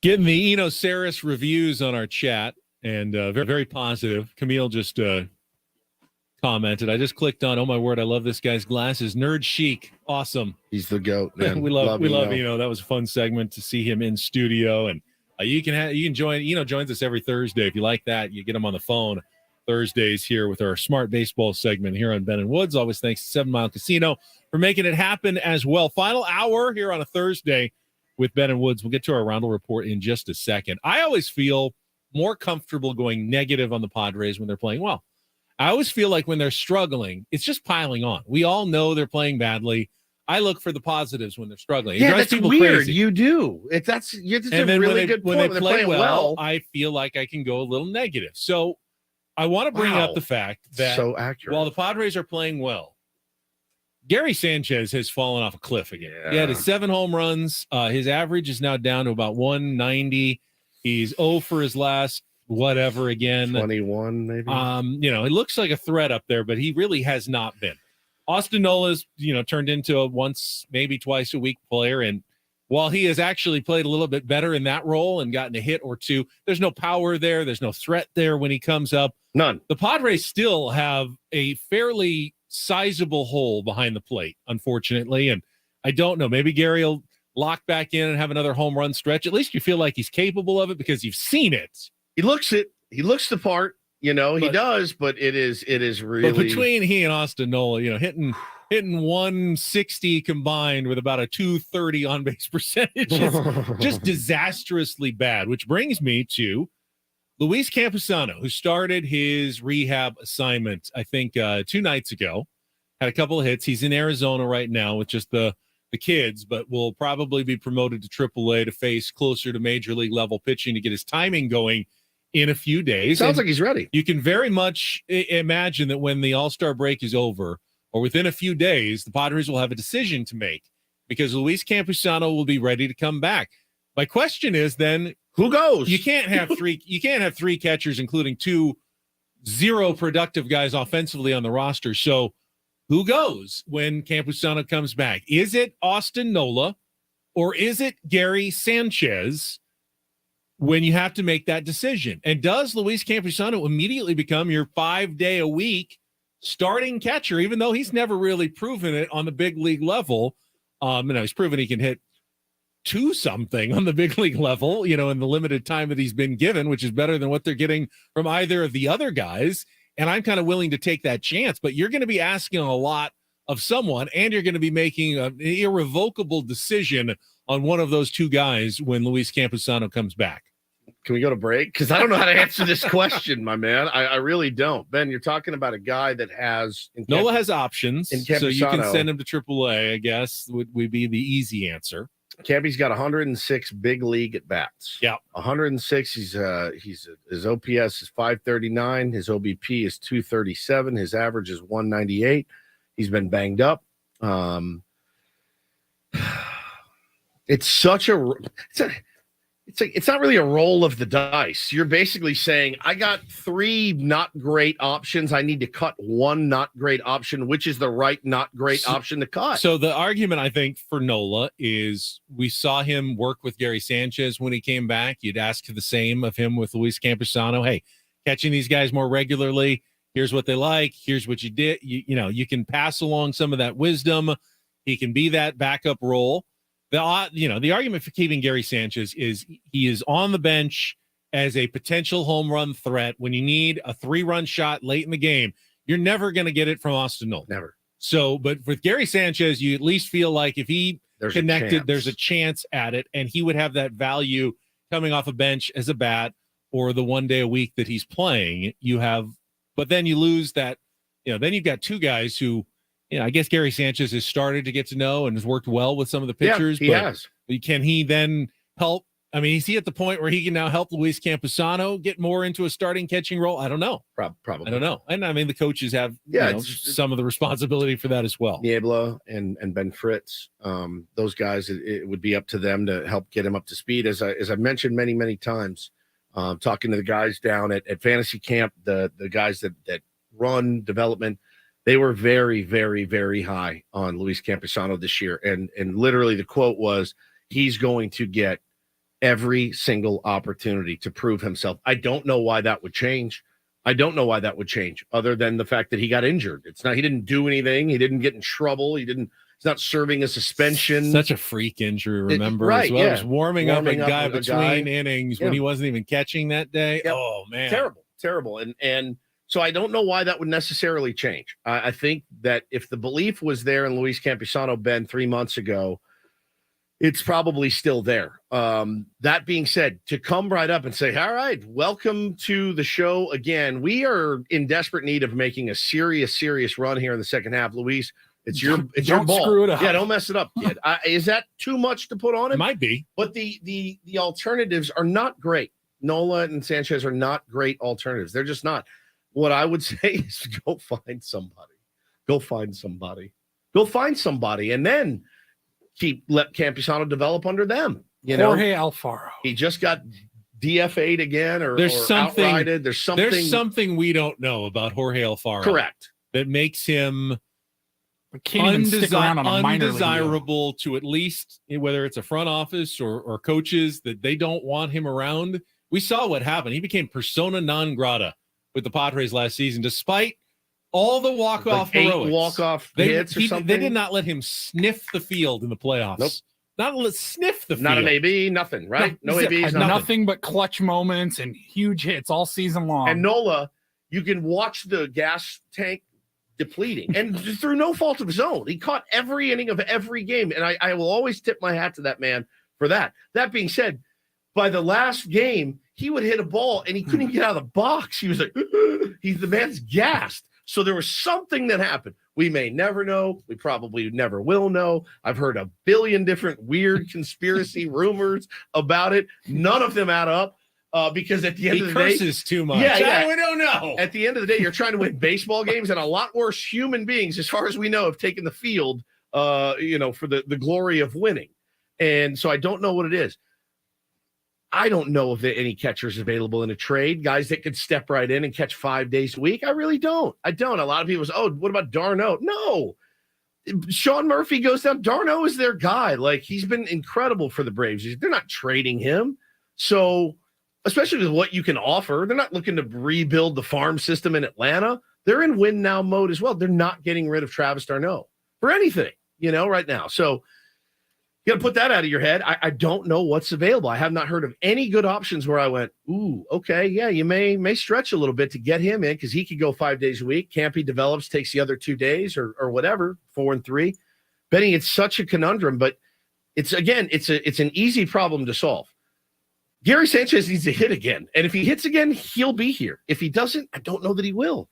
[SPEAKER 3] Getting the Eno Sarris reviews on our chat, and very, very positive. Camille just commented. I just clicked on, oh my word, I love this guy's glasses. Nerd chic. Awesome.
[SPEAKER 1] He's the GOAT, man.
[SPEAKER 3] we love Eno. That was a fun segment to see him in studio. And you can join. Eno joins us every Thursday. If you like that, you get him on the phone Thursdays here with our Smart Baseball segment here on Ben and Woods. Always thanks to 7 Mile Casino for making it happen as well. Final hour here on a Thursday with Ben and Woods. We'll get to our Reindl Report in just a second. I always feel more comfortable going negative on the Padres when they're playing well. I always feel like when they're struggling, it's just piling on. We all know they're playing badly. I look for the positives when they're struggling.
[SPEAKER 1] Yeah, that's weird. Crazy. You do. That's a really good point.
[SPEAKER 3] When they play well, I feel like I can go a little negative. So I want to bring up the fact that
[SPEAKER 1] so accurate.
[SPEAKER 3] While the Padres are playing well, Gary Sanchez has fallen off a cliff again.
[SPEAKER 1] Yeah.
[SPEAKER 3] He had his 7 home runs. His average is now down to about 190. He's 0 for his last whatever again.
[SPEAKER 1] 21 maybe.
[SPEAKER 3] It looks like a threat up there, but he really has not been. Austin Nola's, turned into a once, maybe twice a week player. And while he has actually played a little bit better in that role and gotten a hit or two, there's no power there. There's no threat there when he comes up.
[SPEAKER 1] None.
[SPEAKER 3] The Padres still have a fairly sizable hole behind the plate, unfortunately. And I don't know, maybe Gary will lock back in and have another home run stretch. At least you feel like he's capable of it because you've seen it.
[SPEAKER 1] He looks the part, he does, but it is really.
[SPEAKER 3] But between he and Austin Nola, hitting 160 combined with about a 230 on base percentage is just disastrously bad, which brings me to Luis Campusano, who started his rehab assignment, I think 2 nights ago, had a couple of hits. He's in Arizona right now with just the kids, but will probably be promoted to AAA to face closer to major league level pitching to get his timing going in a few days.
[SPEAKER 1] Sounds like he's ready.
[SPEAKER 3] You can very much imagine that when the All-Star break is over, or within a few days, the Padres will have a decision to make because Luis Campusano will be ready to come back. My question is then,
[SPEAKER 1] who goes?
[SPEAKER 3] You can't have 3. You can't have 3 catchers, including 2 zero productive guys offensively on the roster. So, who goes when Campusano comes back? Is it Austin Nola, or is it Gary Sanchez? When you have to make that decision, and does Luis Campusano immediately become your 5-day-a-week starting catcher, even though he's never really proven it on the big league level? He's proven he can hit 2-something on the big league level, in the limited time that he's been given, which is better than what they're getting from either of the other guys. And I'm kind of willing to take that chance, but you're going to be asking a lot of someone, and you're going to be making an irrevocable decision on one of those 2 guys when Luis Campusano comes back.
[SPEAKER 1] Can we go to break? Because I don't know how to answer this question, my man. I really don't. Ben, you're talking about a guy that has
[SPEAKER 3] Nola has options, so you can send him to AAA. I guess would be the easy answer.
[SPEAKER 1] Campy's got 106 big league at bats.
[SPEAKER 3] Yeah,
[SPEAKER 1] 106. His OPS is 539. His OBP is 237. His average is 198. He's been banged up. It's not really a roll of the dice. You're basically saying, I got 3 not great options. I need to cut 1 not great option. Which is the right not great option to cut?
[SPEAKER 3] So the argument, I think, for Nola is we saw him work with Gary Sanchez when he came back. You'd ask the same of him with Luis Campusano. Hey, catching these guys more regularly. Here's what they like. Here's what you did. You can pass along some of that wisdom. He can be that backup role. The argument for keeping Gary Sanchez is he is on the bench as a potential home run threat. When you need a 3-run shot late in the game, you're never going to get it from Austin Nola.
[SPEAKER 1] Never.
[SPEAKER 3] So, but with Gary Sanchez, you at least feel like if he connected, there's a chance at it, and he would have that value coming off a bench as a bat or the 1 day a week that he's playing. But then you lose that. Then you've got 2 guys who. I guess Gary Sanchez has started to get to know and has worked well with some of the pitchers.
[SPEAKER 1] Yeah, he has.
[SPEAKER 3] Can he then help? I mean, is he at the point where he can now help Luis Campusano get more into a starting catching role? I don't know.
[SPEAKER 1] Probably.
[SPEAKER 3] I don't know. And I mean, the coaches have some of the responsibility for that as well.
[SPEAKER 1] Niebla and Ben Fritz, those guys, it would be up to them to help get him up to speed. As I mentioned many, many times, talking to the guys down at Fantasy Camp, the guys that run development, they were very, very, very high on Luis Campusano this year. And literally the quote was, he's going to get every single opportunity to prove himself. I don't know why that would change. Other than the fact that he got injured. He didn't do anything. He didn't get in trouble. He's not serving a suspension.
[SPEAKER 3] Such a freak injury, remember?
[SPEAKER 1] Right,
[SPEAKER 3] as well.
[SPEAKER 1] yeah.
[SPEAKER 3] It was warming up a guy
[SPEAKER 1] a
[SPEAKER 3] between innings when he wasn't even catching that day.
[SPEAKER 1] Yep.
[SPEAKER 3] Oh, man.
[SPEAKER 1] Terrible. And so I don't know why that would necessarily change. I think that if the belief was there in Luis Campusano, Ben, 3 months ago, it's probably still there. That being said, to come right up and say, all right, welcome to the show again. We are in desperate need of making a serious run here in the second half. Luis, it's your ball.
[SPEAKER 2] Screw it up.
[SPEAKER 1] Yeah, don't mess it up, kid. Is that too much to put on it?
[SPEAKER 3] It might be.
[SPEAKER 1] But the alternatives are not great. Nola and Sanchez are not great alternatives. They're just not. What I would say is go find somebody. And then let Campusano develop under them.
[SPEAKER 2] Jorge Alfaro.
[SPEAKER 1] He just got DFA'd again or outrighted. There's
[SPEAKER 3] something we don't know about Jorge Alfaro.
[SPEAKER 1] Correct.
[SPEAKER 3] That makes him
[SPEAKER 2] can't even stick around on a minor league
[SPEAKER 3] undesirable to at least, whether it's a front office or coaches, that they don't want him around. We saw what happened. He became persona non grata with the Padres last season, despite all the walk-off heroics.
[SPEAKER 1] Walk-off hits or something.
[SPEAKER 3] They did not let him sniff the field in the playoffs.
[SPEAKER 1] Nope.
[SPEAKER 3] Not sniff the field.
[SPEAKER 1] Not an AB, nothing, right? No ABs,
[SPEAKER 2] nothing but clutch moments and huge hits all season long.
[SPEAKER 1] And Nola, you can watch the gas tank depleting, and through no fault of his own. He caught every inning of every game, and I will always tip my hat to that man for that. That being said, by the last game, he would hit a ball, and he couldn't get out of the box. He was like, the man's gassed. So there was something that happened. We may never know. We probably never will know. I've heard a billion different weird conspiracy rumors about it. None of them add up because at the end of the day,
[SPEAKER 3] he curses too much.
[SPEAKER 1] Yeah,
[SPEAKER 3] we don't know.
[SPEAKER 1] At the end of the day, you're trying to win baseball games, and a lot worse human beings, as far as we know, have taken the field, for the glory of winning. And so I don't know what it is. I don't know if there are any catchers available in a trade, guys that could step right in and catch 5 days a week. I really don't. A lot of people say, what about d'Arnaud? No. Sean Murphy goes down. d'Arnaud is their guy. Like, he's been incredible for the Braves. They're not trading him. So, especially with what you can offer, they're not looking to rebuild the farm system in Atlanta. They're in win now mode as well. They're not getting rid of Travis d'Arnaud for anything, right now. So, you got to put that out of your head. I don't know what's available. I have not heard of any good options where I went, ooh, okay, yeah, you may stretch a little bit to get him in because he could go 5 days a week. Campy develops, takes the other 2 days or whatever, 4 and 3. Benny, it's such a conundrum, but it's an easy problem to solve. Gary Sanchez needs to hit again, and if he hits again, he'll be here. If he doesn't, I don't know that he will.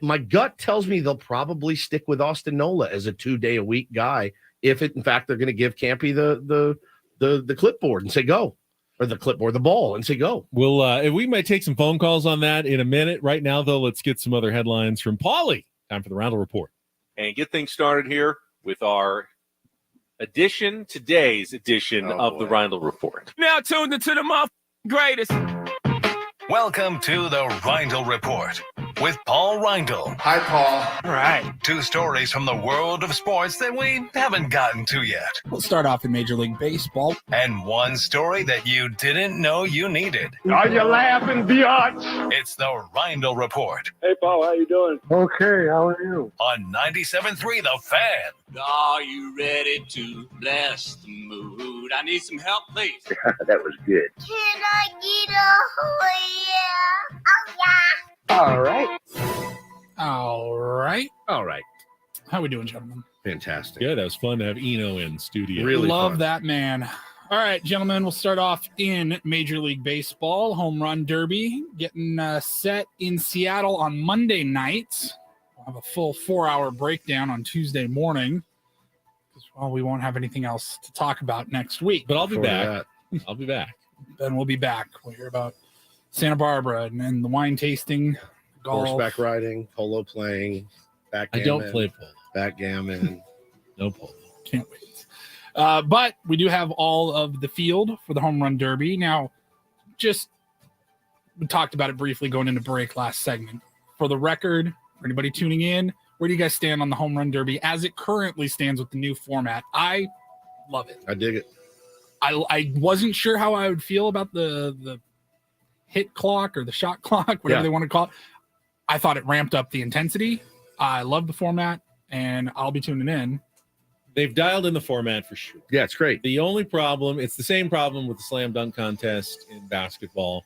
[SPEAKER 1] My gut tells me they'll probably stick with Austin Nola as a 2-day-a-week guy. If in fact they're going to give Campy the clipboard and say go, or the ball and say go.
[SPEAKER 3] We might take some phone calls on that in a minute. Right now, though, let's get some other headlines from Paulie. Time for the Reindl Report.
[SPEAKER 8] And get things started here with our today's edition of the Reindl Report.
[SPEAKER 10] Now tuned into the greatest.
[SPEAKER 4] Welcome to the Reindl Report with Paul Reindl.
[SPEAKER 10] Hi, Paul. All right.
[SPEAKER 4] 2 stories from the world of sports that we haven't gotten to yet.
[SPEAKER 2] We'll start off in Major League Baseball.
[SPEAKER 4] And 1 story that you didn't know you needed.
[SPEAKER 10] Are you laughing, biatch?
[SPEAKER 4] It's the Reindl Report.
[SPEAKER 10] Hey, Paul, how you doing? Okay, how are you?
[SPEAKER 4] On 97.3 The Fan.
[SPEAKER 10] Are you ready to bless the mood? I need some help, please.
[SPEAKER 21] That was good.
[SPEAKER 14] Can I get a yeah? Oh, yeah.
[SPEAKER 21] All right.
[SPEAKER 2] How we doing, gentlemen?
[SPEAKER 1] Fantastic.
[SPEAKER 3] Yeah, that was fun to have Eno in studio.
[SPEAKER 1] Really
[SPEAKER 2] love
[SPEAKER 1] fun.
[SPEAKER 2] that man. All right, gentlemen, we'll start off in Major League Baseball. Home Run Derby getting set in Seattle on Monday night. We'll have a full 4-hour breakdown on Tuesday morning because, we won't have anything else to talk about next week.
[SPEAKER 3] But I'll be back. I'll be back.
[SPEAKER 2] Then we'll be back. We'll hear about Santa Barbara and the wine tasting, golf.
[SPEAKER 1] Horseback riding, polo playing, backgammon.
[SPEAKER 3] I don't play polo.
[SPEAKER 1] Backgammon.
[SPEAKER 3] No polo.
[SPEAKER 2] Can't wait. But we do have all of the field for the Home Run Derby. Now, we talked about it briefly going into break last segment. For the record, for anybody tuning in, where do you guys stand on the Home Run Derby as it currently stands with the new format? I love it.
[SPEAKER 1] I dig it.
[SPEAKER 2] I wasn't sure how I would feel about the hit clock or the shot clock, whatever they want to call it. I thought it ramped up the intensity. I love the format, and I'll be tuning in.
[SPEAKER 3] They've dialed in the format for sure.
[SPEAKER 1] Yeah, it's great.
[SPEAKER 3] The only problem, it's the same problem with the slam dunk contest in basketball.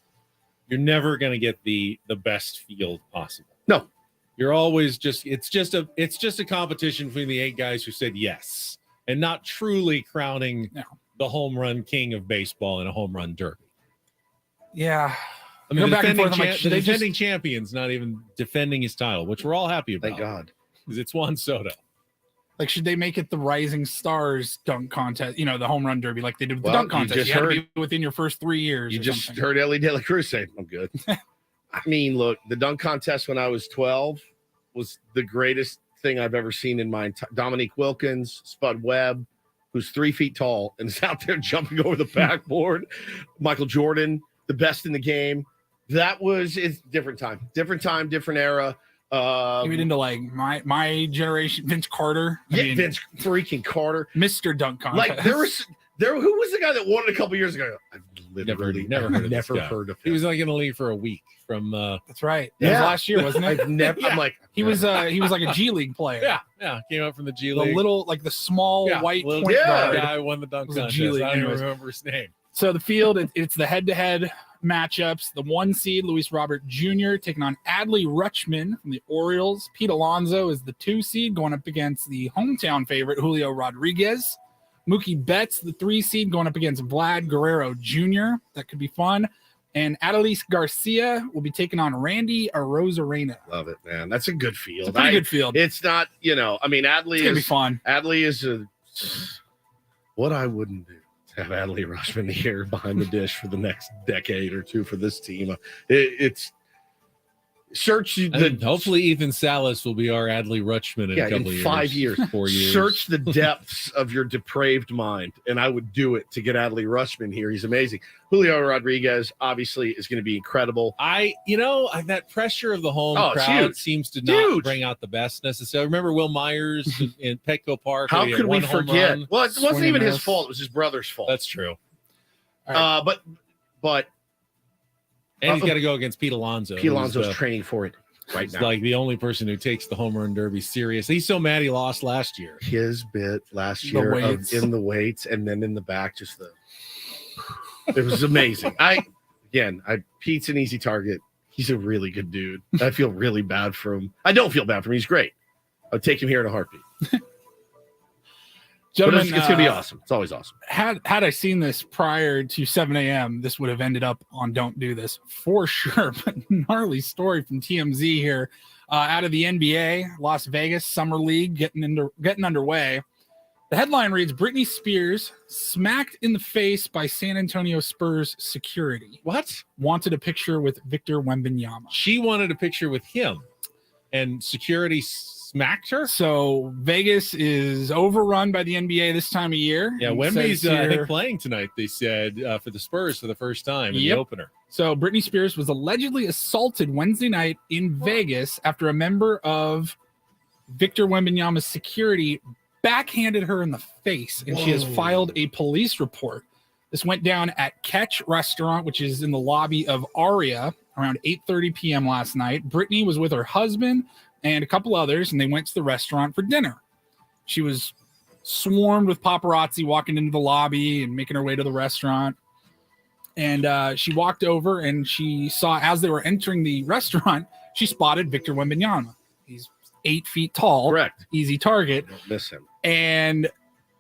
[SPEAKER 3] You're never going to get the best field possible.
[SPEAKER 1] No.
[SPEAKER 3] You're always it's just a competition between the 8 guys who said yes, and not truly crowning the home run king of baseball in a home run derby.
[SPEAKER 2] Yeah.
[SPEAKER 3] I mean,
[SPEAKER 2] the
[SPEAKER 3] defending champion's not even defending his title, which we're all happy about.
[SPEAKER 1] Thank God.
[SPEAKER 3] Because it's Juan Soto.
[SPEAKER 2] Like, should they make it the Rising Stars dunk contest, the home run derby like they did with the dunk contest?
[SPEAKER 1] Just
[SPEAKER 2] you had to be within your first 3 years.
[SPEAKER 1] You just heard Ellie De La Cruz say, I'm good. I mean, look, the dunk contest when I was 12 was the greatest thing I've ever seen in my Dominique Wilkins, Spud Webb, who's 3 feet tall and is out there jumping over the backboard. Michael Jordan, the best in the game. It's different time, different era.
[SPEAKER 2] You get into like my generation, Vince Carter.
[SPEAKER 1] Vince freaking Carter,
[SPEAKER 2] Mr. Dunk Contest.
[SPEAKER 1] Like who was the guy that won it a couple years ago? I've literally
[SPEAKER 3] never heard of him. He was only in the league for a week.
[SPEAKER 2] That's right. That was last year, wasn't it?
[SPEAKER 1] I've never.
[SPEAKER 2] Yeah.
[SPEAKER 1] I'm like
[SPEAKER 2] he was like a G League player.
[SPEAKER 3] Yeah. Came up from the G League.
[SPEAKER 2] The little the small white point guard.
[SPEAKER 3] Guy won the dunk contest.
[SPEAKER 2] G League.
[SPEAKER 3] I don't even remember his name.
[SPEAKER 2] So the field, it's the head-to-head matchups. The 1 seed, Luis Robert Jr., taking on Adley Rutschman from the Orioles. Pete Alonso is the 2 seed, going up against the hometown favorite, Julio Rodriguez. Mookie Betts, the 3 seed, going up against Vlad Guerrero Jr. That could be fun. And Adolis Garcia will be taking on Randy Arozarena.
[SPEAKER 1] Love it, man. That's a good field.
[SPEAKER 2] It's a pretty good field.
[SPEAKER 1] It's not, Adley
[SPEAKER 2] is fun.
[SPEAKER 1] Adley is what I wouldn't do. Have Adley Rutschman here behind the dish for the next decade or two for this team. It's
[SPEAKER 3] hopefully Ethan Salas will be our Adley Rutschman in a couple of years.
[SPEAKER 1] 5 years,
[SPEAKER 3] 4 years.
[SPEAKER 1] Search the depths of your depraved mind, and I would do it to get Adley Rutschman here. He's amazing. Julio Rodriguez obviously is going to be incredible.
[SPEAKER 3] That pressure of the home crowd seems to not bring out the best necessarily. Remember Will Myers in Petco Park?
[SPEAKER 1] How could we forget? Well, it wasn't even his fault. It was his brother's fault.
[SPEAKER 3] That's true.
[SPEAKER 1] Right. But
[SPEAKER 3] and he's got to go against Pete Alonso.
[SPEAKER 1] Pete Alonso's training for it right now.
[SPEAKER 3] Like the only person who takes the home run derby serious. He's so mad he lost last year.
[SPEAKER 1] His bit last year in the weights and then in the back, it was amazing. Pete's an easy target. He's a really good dude. I feel really bad for him. I don't feel bad for him. He's great. I'll take him here in a heartbeat.
[SPEAKER 2] Gentlemen,
[SPEAKER 1] it's going to be awesome. It's always awesome.
[SPEAKER 2] Had I seen this prior to 7 a.m., this would have ended up on Don't Do This for sure. But gnarly story from TMZ here. Out of the NBA, Las Vegas Summer League getting underway. The headline reads, Britney Spears smacked in the face by San Antonio Spurs security.
[SPEAKER 3] What?
[SPEAKER 2] Wanted a picture with Victor Wembanyama.
[SPEAKER 3] She wanted a picture with him, and security smacked her.
[SPEAKER 2] So Vegas is overrun by the NBA this time of year.
[SPEAKER 3] Yeah, Wemby's I think playing tonight, they said, for the Spurs for the first time in the opener.
[SPEAKER 2] So Britney Spears was allegedly assaulted Wednesday night in Vegas after a member of Victor Wembanyama's security backhanded her in the face, and she has filed a police report. This went down at Catch Restaurant, which is in the lobby of Aria, around 8:30 p.m. last night. Britney was with her husband and a couple others, and they went to the restaurant for dinner. She was swarmed with paparazzi walking into the lobby and making her way to the restaurant. And she walked over, and she saw, as they were entering the restaurant, she spotted Victor Wembanyama. He's 8 feet tall.
[SPEAKER 1] Correct.
[SPEAKER 2] Easy target.
[SPEAKER 1] Don't miss him.
[SPEAKER 2] And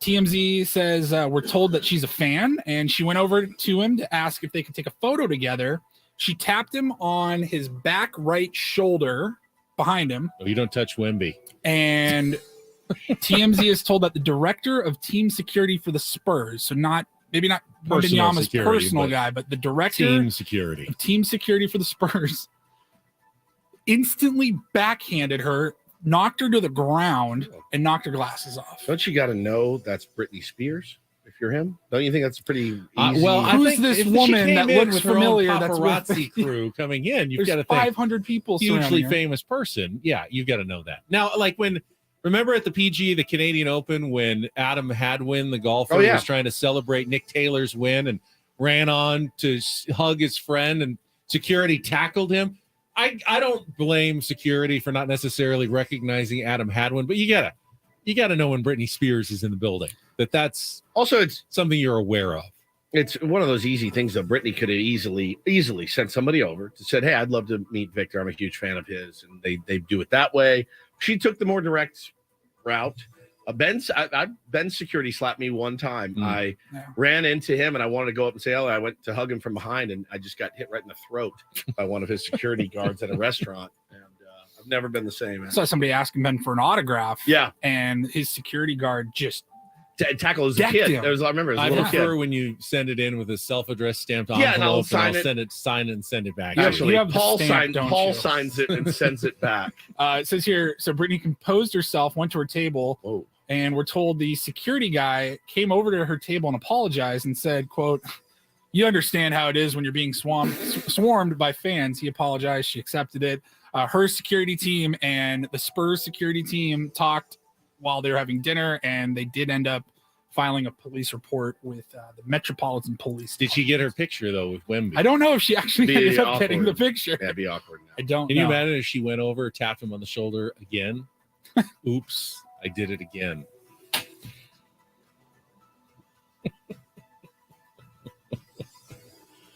[SPEAKER 2] TMZ says we're told that she's a fan, and she went over to him to ask if they could take a photo together. She tapped him on his back right shoulder behind him.
[SPEAKER 3] Oh, you don't touch Wemby.
[SPEAKER 2] And TMZ is told that the director of team security for the Spurs, so maybe not Wembanyama's personal guy, but the director
[SPEAKER 3] team security
[SPEAKER 2] for the Spurs, instantly backhanded her, knocked her to the ground, and knocked her glasses off.
[SPEAKER 1] Don't you got to know that's Britney Spears if you're him? Don't you think that's pretty easy?
[SPEAKER 2] Who's this woman that looks familiar?
[SPEAKER 3] That's paparazzi crew coming in. You've got to think
[SPEAKER 2] 500 people,
[SPEAKER 3] hugely famous person. Yeah, you've got to know that. Now, like when Remember at the PG, the Canadian Open, when Adam Hadwin, the golfer, was trying to celebrate Nick Taylor's win and ran on to hug his friend, and security tackled him? I don't blame security for not necessarily recognizing Adam Hadwin, but you gotta know when Britney Spears is in the building that's
[SPEAKER 1] also it's
[SPEAKER 3] something you're aware of.
[SPEAKER 1] It's one of those easy things that Britney could have easily sent somebody over to said, "Hey, I'd love to meet Victor. I'm a huge fan of his," and they do it that way. She took the more direct route. Ben's security slapped me one time. I ran into him and I wanted to go up and say hello. I went to hug him from behind and I just got hit right in the throat by one of his security guards at a restaurant. And I've never been the same.
[SPEAKER 2] I saw somebody asking Ben for an autograph.
[SPEAKER 1] Yeah.
[SPEAKER 2] And his security guard just
[SPEAKER 1] tackle as a kid. I remember as a little kid.
[SPEAKER 3] When you send it in with a self-addressed stamped
[SPEAKER 1] envelope,
[SPEAKER 3] and I'll
[SPEAKER 1] sign
[SPEAKER 3] it and send it back.
[SPEAKER 1] Actually, Paul signs it and sends it back.
[SPEAKER 2] It says here, so Britney composed herself, went to her table, and we're told the security guy came over to her table and apologized and said, quote, "You understand how it is when you're being swarmed by fans." He apologized. She accepted it. Her security team and the Spurs security team talked while they were having dinner, and they did end up filing a police report with the Metropolitan Police.
[SPEAKER 3] Did she get her picture, though, with Wemby?
[SPEAKER 2] I don't know if she actually ended up getting the picture.
[SPEAKER 1] That'd be awkward.
[SPEAKER 2] I don't know.
[SPEAKER 3] Can you imagine if she went over, tapped him on the shoulder again? Oops, I did it again.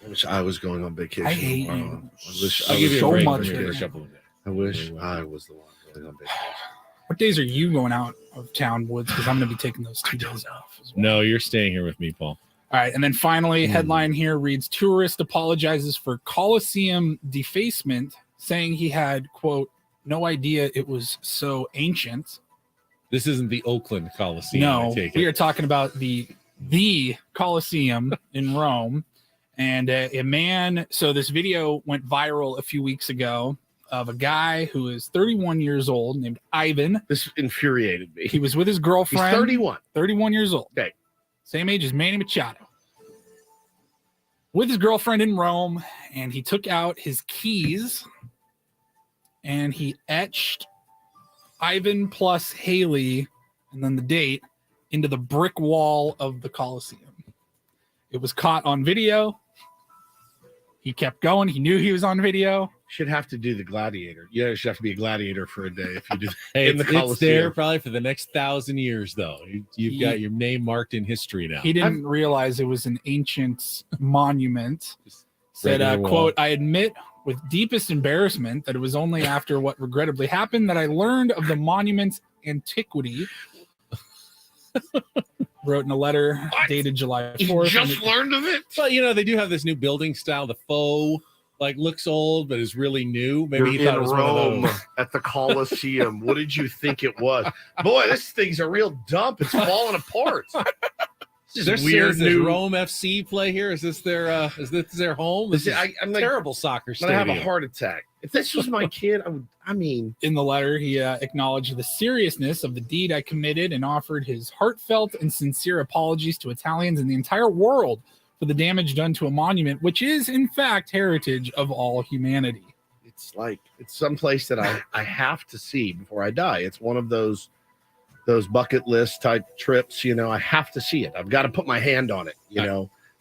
[SPEAKER 1] I wish I was going on vacation.
[SPEAKER 2] I hate you.
[SPEAKER 1] I
[SPEAKER 3] give you
[SPEAKER 1] so
[SPEAKER 3] a
[SPEAKER 1] much.
[SPEAKER 3] for a couple of days.
[SPEAKER 1] I wish I was the one going on vacation.
[SPEAKER 2] What days are you going out of town, Woods? Because I'm going to be taking those 2 days off as well.
[SPEAKER 3] No, you're staying here with me, Paul.
[SPEAKER 2] All right. And then finally, headline here reads, tourist apologizes for Coliseum defacement, saying he had, quote, no idea it was so ancient.
[SPEAKER 3] This isn't the Oakland Coliseum.
[SPEAKER 2] No, we are talking about the Coliseum in Rome. And a man, so this video went viral a few weeks ago of a guy who is 31 years old named Ivan.
[SPEAKER 1] This infuriated me.
[SPEAKER 2] He was with his girlfriend.
[SPEAKER 1] He's
[SPEAKER 2] 31 years old.
[SPEAKER 1] Okay.
[SPEAKER 2] Same age as Manny Machado. With his girlfriend in Rome, and he took out his keys and he etched Ivan plus Haley and then the date into the brick wall of the Coliseum. It was caught on video. He kept going. He knew he was on video.
[SPEAKER 1] Should have to do the gladiator. Yeah, you should have to be a gladiator for a day if you do
[SPEAKER 3] Hey,
[SPEAKER 1] in the
[SPEAKER 3] it's
[SPEAKER 1] Coliseum.
[SPEAKER 3] there probably for the next 1,000 years, though. You've got your name marked in history now.
[SPEAKER 2] He didn't realize it was an ancient monument. Said,
[SPEAKER 3] regular
[SPEAKER 2] quote, "I admit with deepest embarrassment that it was only after what regrettably happened that I learned of the monument's antiquity." Wrote in a letter dated July 4th.
[SPEAKER 1] You just learned of it?
[SPEAKER 3] Well, they do have this new building style, the faux, like looks old, but is really new. Maybe he thought it was
[SPEAKER 1] Rome
[SPEAKER 3] one of those.
[SPEAKER 1] at the Coliseum. What did you think it was? Boy, this thing's a real dump. It's falling apart.
[SPEAKER 3] Is there
[SPEAKER 1] weird
[SPEAKER 3] new Rome FC play here? Is this their home? This is
[SPEAKER 1] I'm
[SPEAKER 3] terrible soccer
[SPEAKER 1] I
[SPEAKER 3] stadium.
[SPEAKER 1] have a heart attack. If this was my kid,
[SPEAKER 2] in the letter, he acknowledged the seriousness of the deed I committed and offered his heartfelt and sincere apologies to Italians and the entire world for the damage done to a monument, which is, in fact, heritage of all humanity.
[SPEAKER 1] It's someplace that I have to see before I die. It's one of those bucket list type trips. I have to see it. I've got to put my hand on it.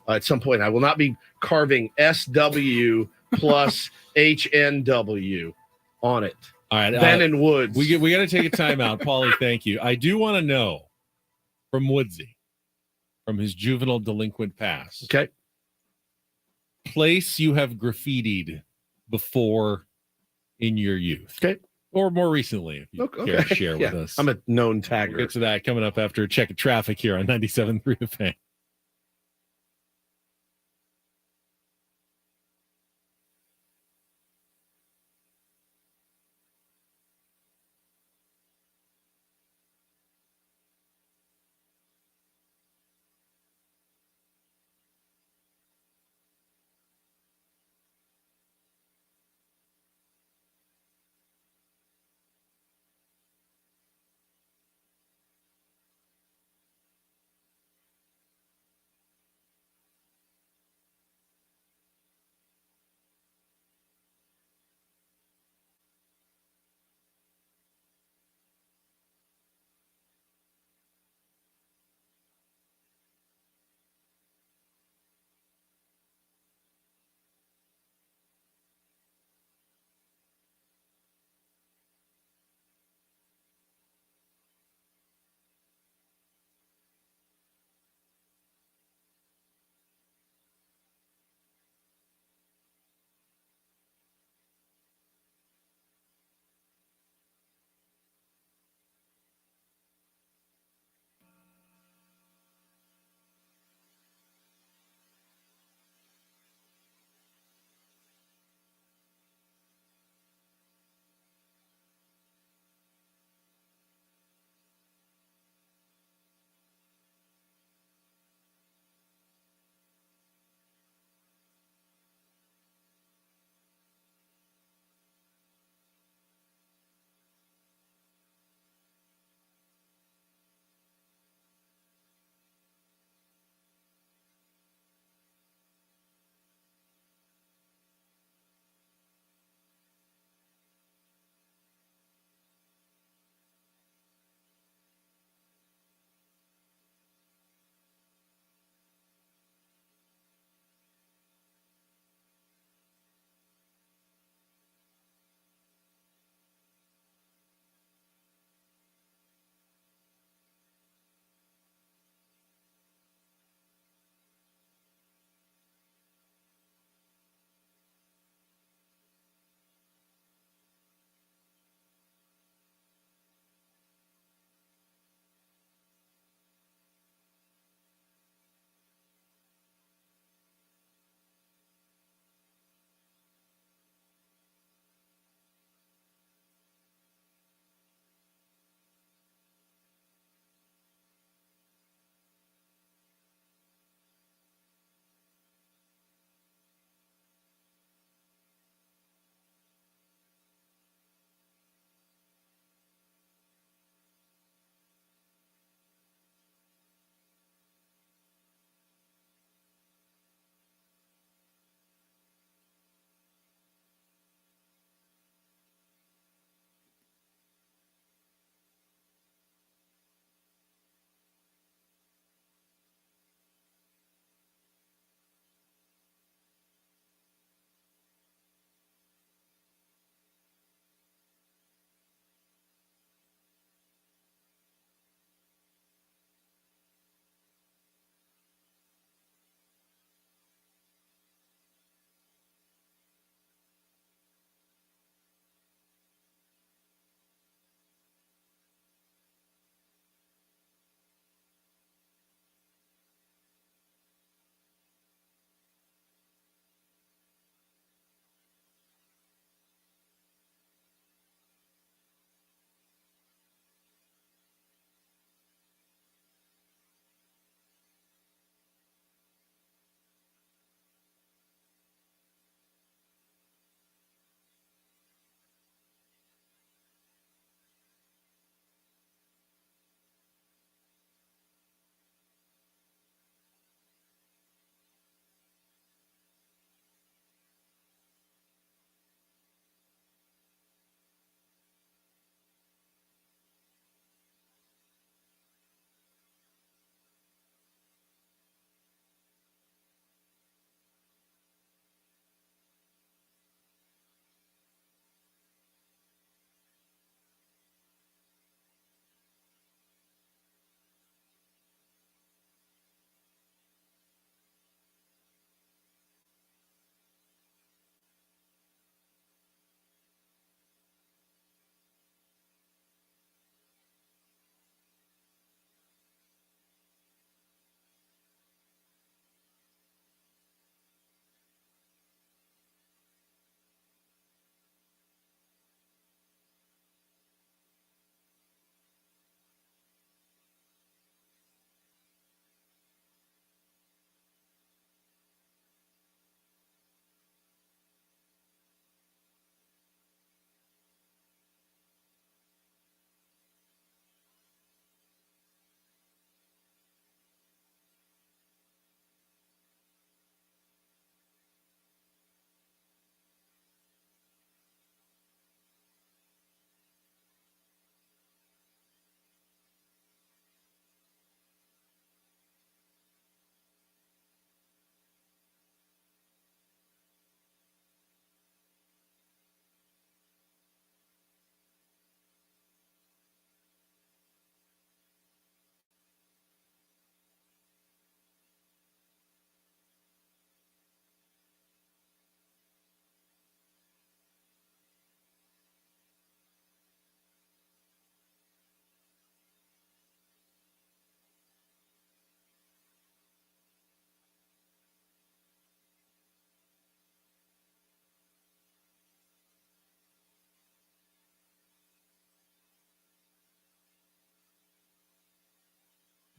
[SPEAKER 1] At some point, I will not be carving SW plus HNW on it.
[SPEAKER 3] All right,
[SPEAKER 1] Ben and Woods.
[SPEAKER 3] We got to take a time out, Paulie. Thank you. I do want to know from Woodsy, from his juvenile delinquent past.
[SPEAKER 1] Okay.
[SPEAKER 3] Place you have graffitied before in your youth.
[SPEAKER 1] Okay.
[SPEAKER 3] Or more recently, if you care to share with us.
[SPEAKER 1] I'm a known tagger.
[SPEAKER 3] We'll get to that coming up after a check of traffic here on 97.3 The Fan.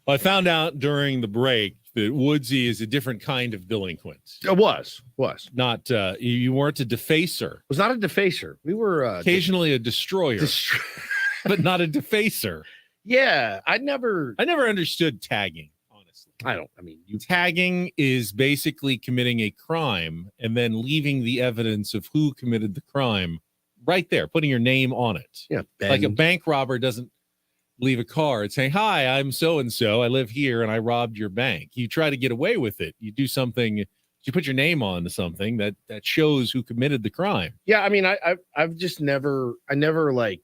[SPEAKER 3] I found out during the break that Woodsy is a different kind of delinquent.
[SPEAKER 1] It was
[SPEAKER 3] not. You weren't a defacer.
[SPEAKER 1] Was not a defacer. We were
[SPEAKER 3] occasionally a destroyer, but not a defacer.
[SPEAKER 1] Yeah, I never
[SPEAKER 3] understood tagging. Tagging is basically committing a crime and then leaving the evidence of who committed the crime right there, putting your name on it.
[SPEAKER 1] Yeah,
[SPEAKER 3] like a bank robber doesn't leave a card saying, "Hi, I'm so and so. I live here and I robbed your bank." You try to get away with it. You do something. You put your name on to something that shows who committed the crime.
[SPEAKER 1] Yeah, I mean, I've just never like.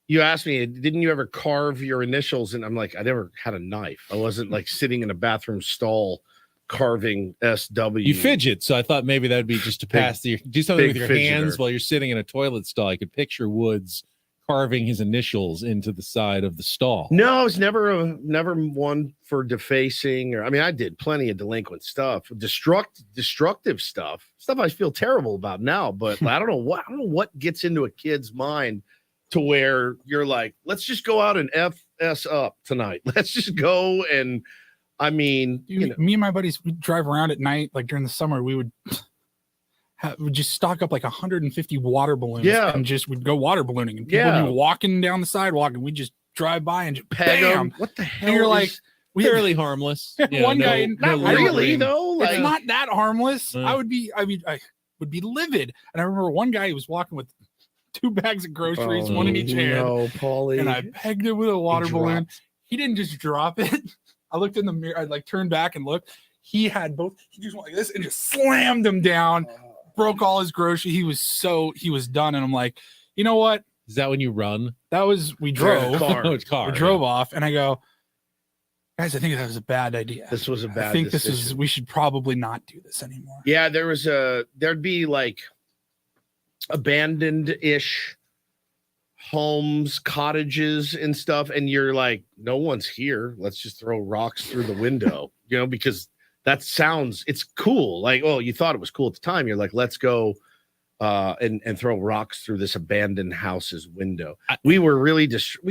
[SPEAKER 1] You asked me, didn't you ever carve your initials? And I'm like, I never had a knife. I wasn't like sitting in a bathroom stall carving SW.
[SPEAKER 3] You fidget, so I thought maybe that would be just to pass do something with your hands
[SPEAKER 1] fidgeter.
[SPEAKER 3] while you're sitting in a toilet stall. I could picture Woods carving his initials into the side of the stall.
[SPEAKER 1] No, I was never one for defacing, or I mean, I did plenty of delinquent stuff, destructive stuff I feel terrible about now. But I don't know what gets into a kid's mind to where you're like, let's just go out and FS up tonight. Let's just go. And I mean,
[SPEAKER 2] me and my buddies would drive around at night, like during the summer, we would just stock up like 150 water balloons.
[SPEAKER 1] Yeah.
[SPEAKER 2] And just would go water ballooning. And people would be walking down the sidewalk and we just drive by and just
[SPEAKER 1] peg
[SPEAKER 2] bam.
[SPEAKER 1] them. What the hell?
[SPEAKER 2] And you're like,
[SPEAKER 3] fairly harmless.
[SPEAKER 2] One guy,
[SPEAKER 1] not really though.
[SPEAKER 2] It's not that harmless. I would be livid. And I remember one guy who was walking with 2 bags of groceries, one in each hand.
[SPEAKER 1] No, Paulie.
[SPEAKER 2] And I pegged it with a water balloon. He didn't just drop it. I looked in the mirror. I like turned back and looked. He had both. He just went like this and just slammed them down. Broke all his groceries. He was done. And I'm like, you know what?
[SPEAKER 3] Is that when you run?
[SPEAKER 2] That was we drove.
[SPEAKER 3] It's car.
[SPEAKER 2] We drove off, and I go, guys, I think that was a bad idea.
[SPEAKER 1] This was a bad.
[SPEAKER 2] I think
[SPEAKER 1] decision.
[SPEAKER 2] we should probably not do this anymore.
[SPEAKER 1] Yeah, there'd be like abandoned-ish homes, cottages and stuff, and you're like, no one's here. Let's just throw rocks through the window, because it's cool. Like, oh, you thought it was cool at the time. You're like, let's go and throw rocks through this abandoned house's window. We were really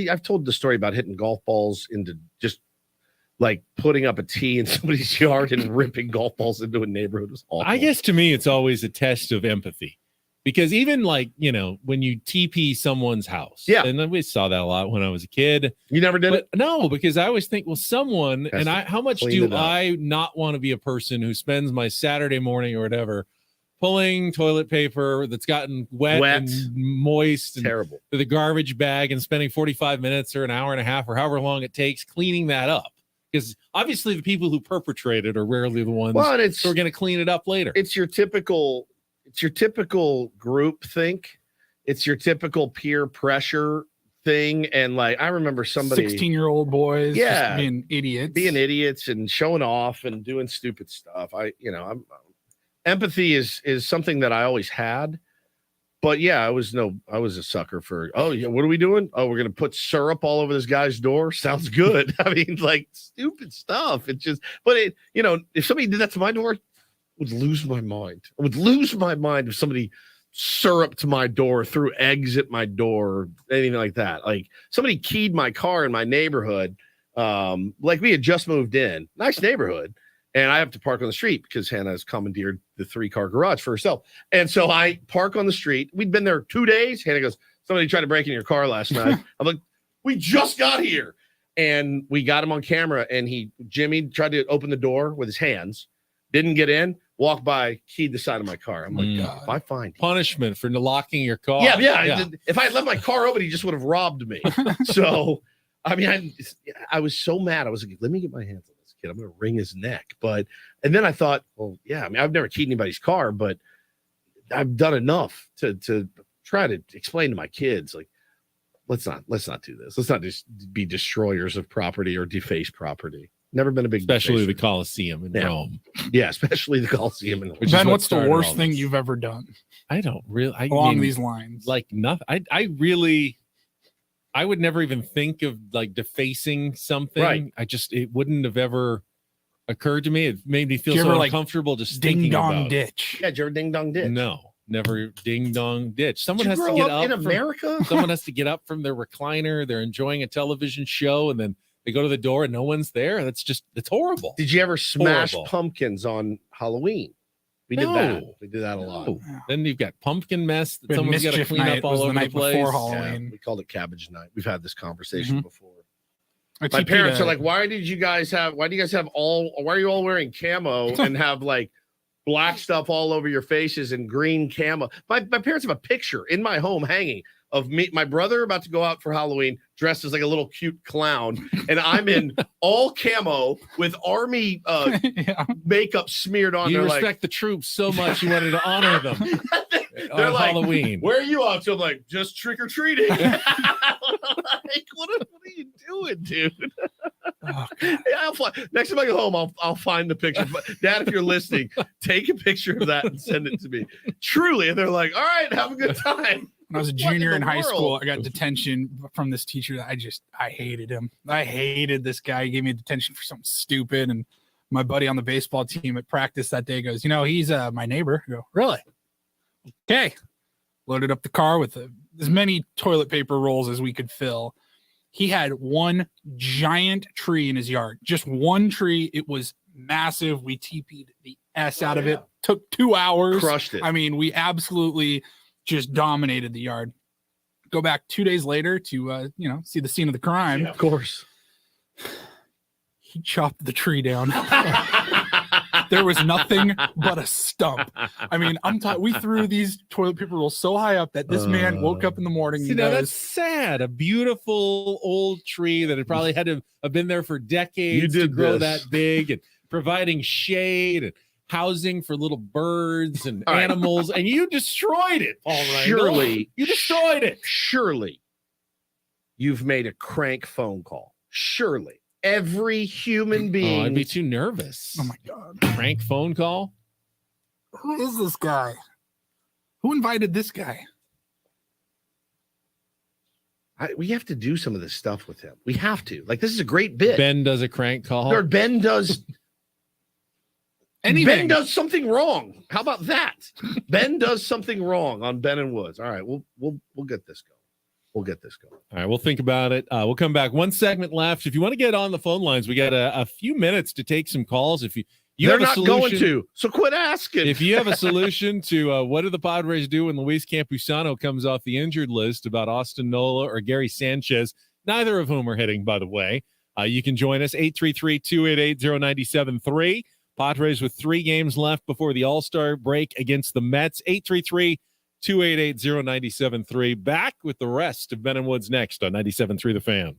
[SPEAKER 1] I've told the story about hitting golf balls into just like putting up a tee in somebody's yard and ripping golf balls into a neighborhood. It was awful.
[SPEAKER 3] I guess to me, it's always a test of empathy. Because even like, when you TP someone's house, and we saw that a lot when I was a kid.
[SPEAKER 1] You never did it?
[SPEAKER 3] No, because I always think, well, someone, how much do I not want to be a person who spends my Saturday morning or whatever pulling toilet paper that's gotten wet and moist and
[SPEAKER 1] terrible
[SPEAKER 3] to the garbage bag and spending 45 minutes or an hour and a half or however long it takes cleaning that up? Because obviously the people who perpetrate it are rarely the ones who are going to clean it up later.
[SPEAKER 1] It's your typical group think. It's your typical peer pressure thing. And like, I remember somebody
[SPEAKER 2] 16-year-old boys
[SPEAKER 1] just
[SPEAKER 2] being idiots and showing off and doing stupid stuff. Empathy is something that I always had. But yeah, I was a sucker for, oh yeah, what are we doing? Oh, we're gonna put syrup all over this guy's door. Sounds good. I mean, like stupid stuff. It just, but if somebody did that to my door, would lose my mind. I would lose my mind if somebody syruped my door, threw eggs at my door, anything like that. Like somebody keyed my car in my neighborhood. Like we had just moved in, nice neighborhood, and I have to park on the street because Hannah has commandeered the 3-car garage for herself. And so I park on the street. We'd been there 2 days. Hannah goes, somebody tried to break in your car last night. I'm like, we just got here. And we got him on camera, and Jimmy tried to open the door with his hands, didn't get in. Walk by, keyed the side of my car. I'm like, God, if I find
[SPEAKER 3] punishment for locking your car.
[SPEAKER 1] Yeah. If I had left my car open, he just would have robbed me. So, I mean, I was so mad. I was like, let me get my hands on this kid. I'm going to wring his neck. And then I thought, well, yeah. I mean, I've never keyed anybody's car, but I've done enough to try to explain to my kids, like, let's not do this. Let's not just be destroyers of property or deface property. Never been a big,
[SPEAKER 3] especially the Coliseum in Rome.
[SPEAKER 1] Yeah, especially the Coliseum in Rome.
[SPEAKER 2] Ben, what's the worst thing you've ever done?
[SPEAKER 3] I don't really.
[SPEAKER 2] Along these lines,
[SPEAKER 3] like nothing. I would never even think of like defacing something.
[SPEAKER 1] Right.
[SPEAKER 3] It wouldn't have ever occurred to me. It made me feel so uncomfortable just thinking about
[SPEAKER 2] ding dong ditch.
[SPEAKER 1] Yeah, did you ever ding dong ditch?
[SPEAKER 3] No, never ding dong ditch. Someone has to
[SPEAKER 1] grow
[SPEAKER 3] get
[SPEAKER 1] up
[SPEAKER 3] up
[SPEAKER 1] in America.
[SPEAKER 3] Someone has to get up from their recliner. They're enjoying a television show, and then They go to the door and no one's there. It's horrible.
[SPEAKER 1] Did you ever smash
[SPEAKER 3] Horrible.
[SPEAKER 1] pumpkins on Halloween? We did that. We did that a lot.
[SPEAKER 3] Then you've got pumpkin mess that
[SPEAKER 2] But
[SPEAKER 3] someone's got to
[SPEAKER 2] mischief
[SPEAKER 3] clean
[SPEAKER 2] night
[SPEAKER 3] up all
[SPEAKER 2] was the
[SPEAKER 3] over the
[SPEAKER 2] night
[SPEAKER 3] place.
[SPEAKER 2] before Halloween.
[SPEAKER 1] We called it cabbage night. We've had this conversation
[SPEAKER 2] Mhm.
[SPEAKER 1] before.
[SPEAKER 2] I
[SPEAKER 1] My
[SPEAKER 2] TP'd
[SPEAKER 1] parents
[SPEAKER 2] a-
[SPEAKER 1] are like, why do you guys have why are you all wearing camo and have like black stuff all over your faces and green camo? My parents have a picture in my home hanging of my brother about to go out for Halloween dressed as like a little cute clown, and I'm in all camo with army makeup smeared on.
[SPEAKER 3] You
[SPEAKER 1] They're
[SPEAKER 3] respect
[SPEAKER 1] like,
[SPEAKER 3] the troops so much you wanted to honor them
[SPEAKER 1] they're
[SPEAKER 3] on
[SPEAKER 1] like,
[SPEAKER 3] Halloween.
[SPEAKER 1] where are you off to? I'm like, just trick or treating. Like, what are you doing, dude? Yeah, next time I go home, I'll find the picture. But Dad, if you're listening, take a picture of that and send it to me. Truly, and they're like, "All right, have a good time."
[SPEAKER 2] When I was a junior in high school, I got detention from this teacher that I hated him. I hated this guy. He gave me detention for something stupid. And my buddy on the baseball team at practice that day goes, he's my neighbor. I go, really? Okay. Loaded up the car with as many toilet paper rolls as we could fill. He had one giant tree in his yard, just one tree. It was massive. We TP'd the S out of it. Took 2 hours.
[SPEAKER 1] Crushed it.
[SPEAKER 2] I mean, we absolutely just dominated the yard. Go back 2 days later to see the scene of the crime.
[SPEAKER 1] Of course.
[SPEAKER 2] He chopped the tree down. There was nothing but a stump. I mean, we threw these toilet paper rolls so high up that this man woke up in the morning.
[SPEAKER 3] See, now that's sad. A beautiful old tree that had probably had to have been there for decades to grow that big and providing shade and housing for little birds and animals, and you destroyed it. All right,
[SPEAKER 1] Surely
[SPEAKER 3] you destroyed it.
[SPEAKER 1] Surely, you've made a crank phone call. Surely, every human being.
[SPEAKER 3] I'd be too nervous.
[SPEAKER 2] Oh my god!
[SPEAKER 3] Crank phone call.
[SPEAKER 2] Who is this guy? Who invited this guy?
[SPEAKER 1] We have to do some of this stuff with him. We have to. Like, this is a great bit.
[SPEAKER 3] Ben does a crank call.
[SPEAKER 1] Or Ben does.
[SPEAKER 2] Anything.
[SPEAKER 1] Ben does something wrong. How about that? Ben does something wrong on Ben and Woods. All right, we'll get this going. We'll get this going.
[SPEAKER 3] All right, we'll think about it. We'll come back. One segment left. If you want to get on the phone lines, we got a few minutes to take some calls. If you
[SPEAKER 1] They're
[SPEAKER 3] have a
[SPEAKER 1] not
[SPEAKER 3] solution,
[SPEAKER 1] going to, so quit asking.
[SPEAKER 3] If you have a solution to what do the Padres do when Luis Campusano comes off the injured list about Austin Nola or Gary Sanchez, neither of whom are hitting, by the way, you can join us, 833-288-0973. Padres with 3 games left before the All-Star break against the Mets, 833-288-0973. Back with the rest of Ben and Woods next on 97.3 The Fan.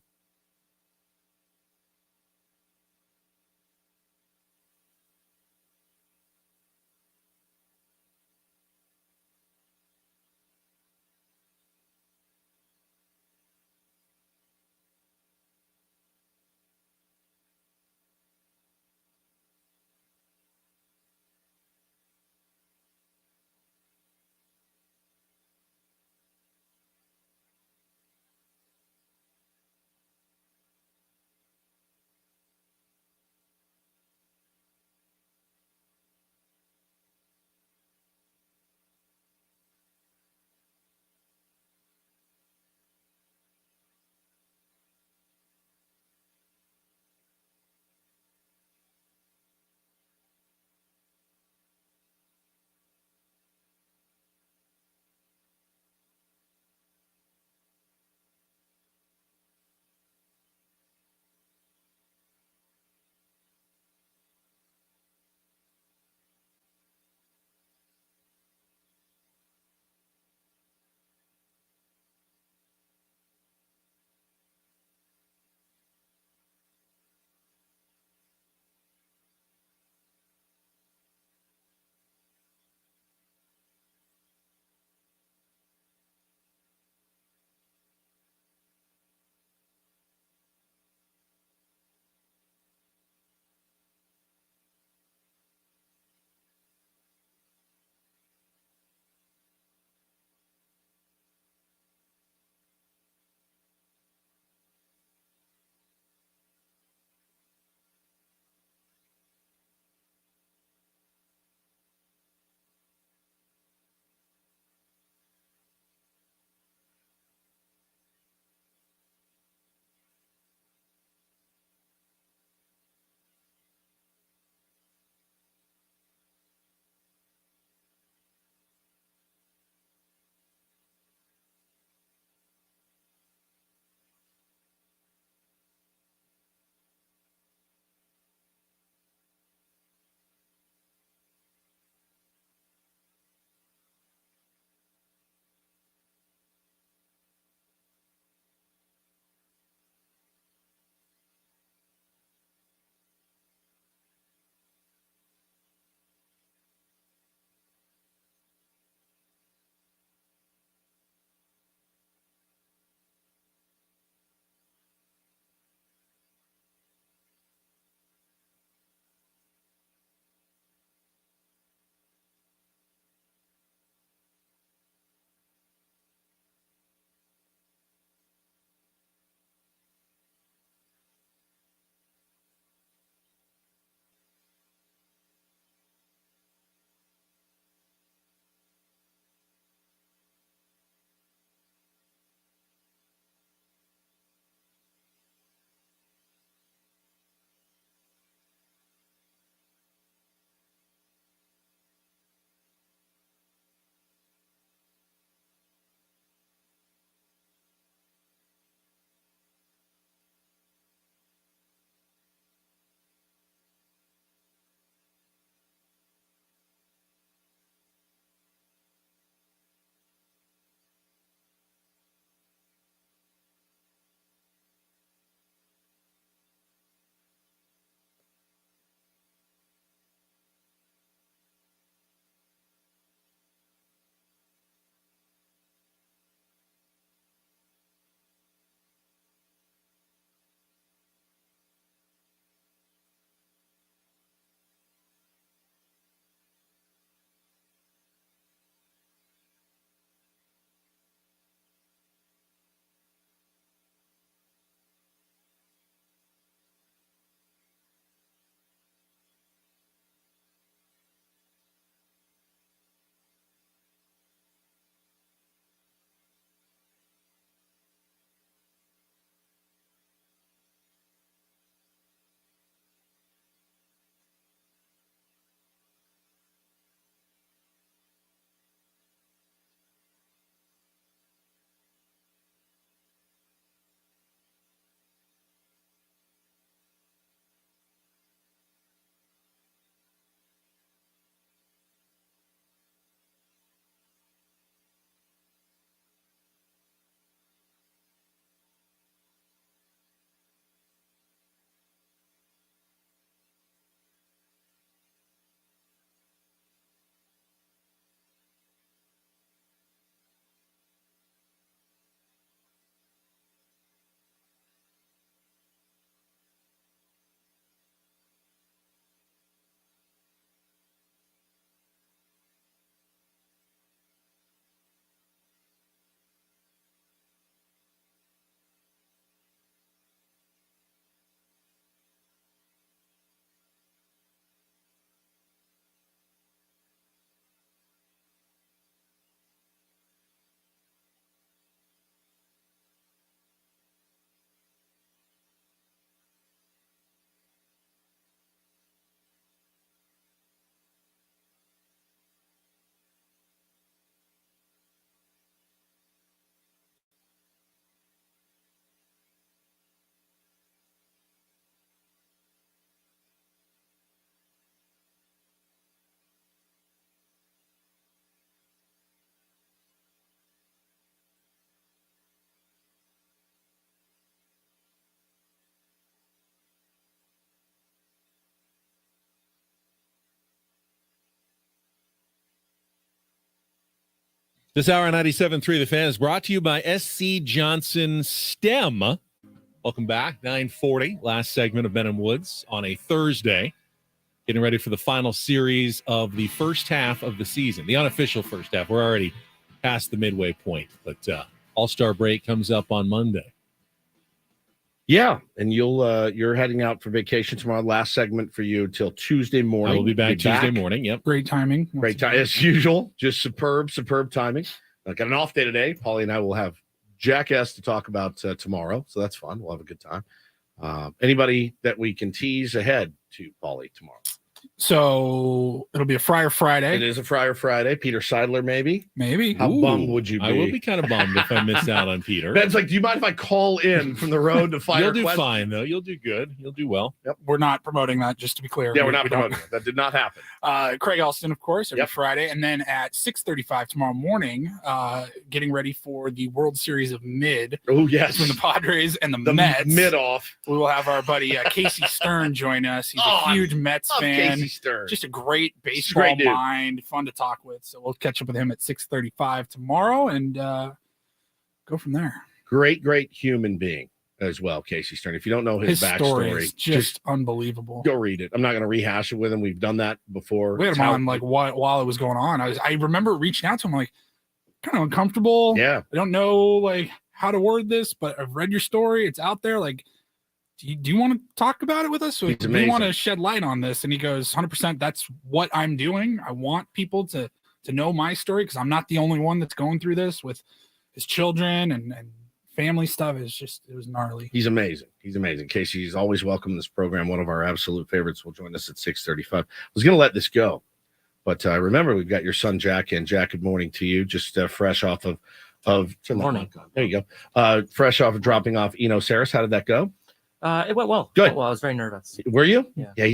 [SPEAKER 3] This hour on 97.3 The Fan is brought to you by SC Johnson STEM. Welcome back. 9:40, last segment of Ben and Woods on a Thursday. Getting ready for the final series of the first half of the season, the unofficial first half. We're already past the midway point, but All-Star break comes up on Monday.
[SPEAKER 1] Yeah, and you're heading out for vacation tomorrow. Last segment for you till Tuesday morning.
[SPEAKER 3] I will be back Tuesday morning. Yep.
[SPEAKER 2] Great timing.
[SPEAKER 1] Great time as usual. Just superb timing. I got an off day today. Paulie and I will have Jackass to talk about tomorrow, so that's fun. We'll have a good time. Anybody that we can tease ahead to Paulie tomorrow?
[SPEAKER 2] So it'll be a Friar Friday.
[SPEAKER 1] It is a Friar Friday. Peter Seidler, maybe.
[SPEAKER 2] How
[SPEAKER 1] bummed would you be?
[SPEAKER 3] I will be kind of bummed if I miss out on Peter.
[SPEAKER 1] Ben's like, do you mind if I call in from the road to fire?
[SPEAKER 3] You'll do fine, though. You'll do good. You'll do well.
[SPEAKER 1] Yep.
[SPEAKER 2] We're not promoting that, just to be clear.
[SPEAKER 1] Yeah, we're not promoting it. That did not happen.
[SPEAKER 2] Craig Elston, of course, every Friday. And then at 6:35 tomorrow morning, getting ready for the World Series of Mid.
[SPEAKER 1] Oh, yes.
[SPEAKER 2] Between the Padres and the Mets.
[SPEAKER 1] Mid-off.
[SPEAKER 2] We will have our buddy Casey Stern join us. He's a huge Mets fan.
[SPEAKER 1] Casey Stern.
[SPEAKER 2] Just a great baseball mind, fun to talk with. So we'll catch up with him at 6:35 tomorrow and go from there.
[SPEAKER 1] Great human being as well, Casey Stern. If you don't know his backstory,
[SPEAKER 2] story is just unbelievable.
[SPEAKER 1] Go read it. I'm not going to rehash it with him. We've done that before.
[SPEAKER 2] We had him on like while it was going on. I remember reaching out to him like kind of uncomfortable.
[SPEAKER 1] Yeah.
[SPEAKER 2] I don't know like how to word this, but I've read your story. It's out there. Like, do you want to talk about it with us? We want to shed light on this. And he goes, 100%. That's what I'm doing. I want people to know my story because I'm not the only one that's going through this with his children and family stuff. It was gnarly.
[SPEAKER 1] He's amazing. Casey, he's always welcome in this program. One of our absolute favorites will join us at 6:35. I was going to let this go, but remember, we've got your son, Jack, and Jack, good morning to you. Just fresh off of
[SPEAKER 12] good morning.
[SPEAKER 1] There you go. Fresh off of dropping off Eno Sarris. How did that go?
[SPEAKER 12] It went well.
[SPEAKER 1] Good.
[SPEAKER 12] Well, I was very nervous.
[SPEAKER 1] Were you?
[SPEAKER 12] Yeah.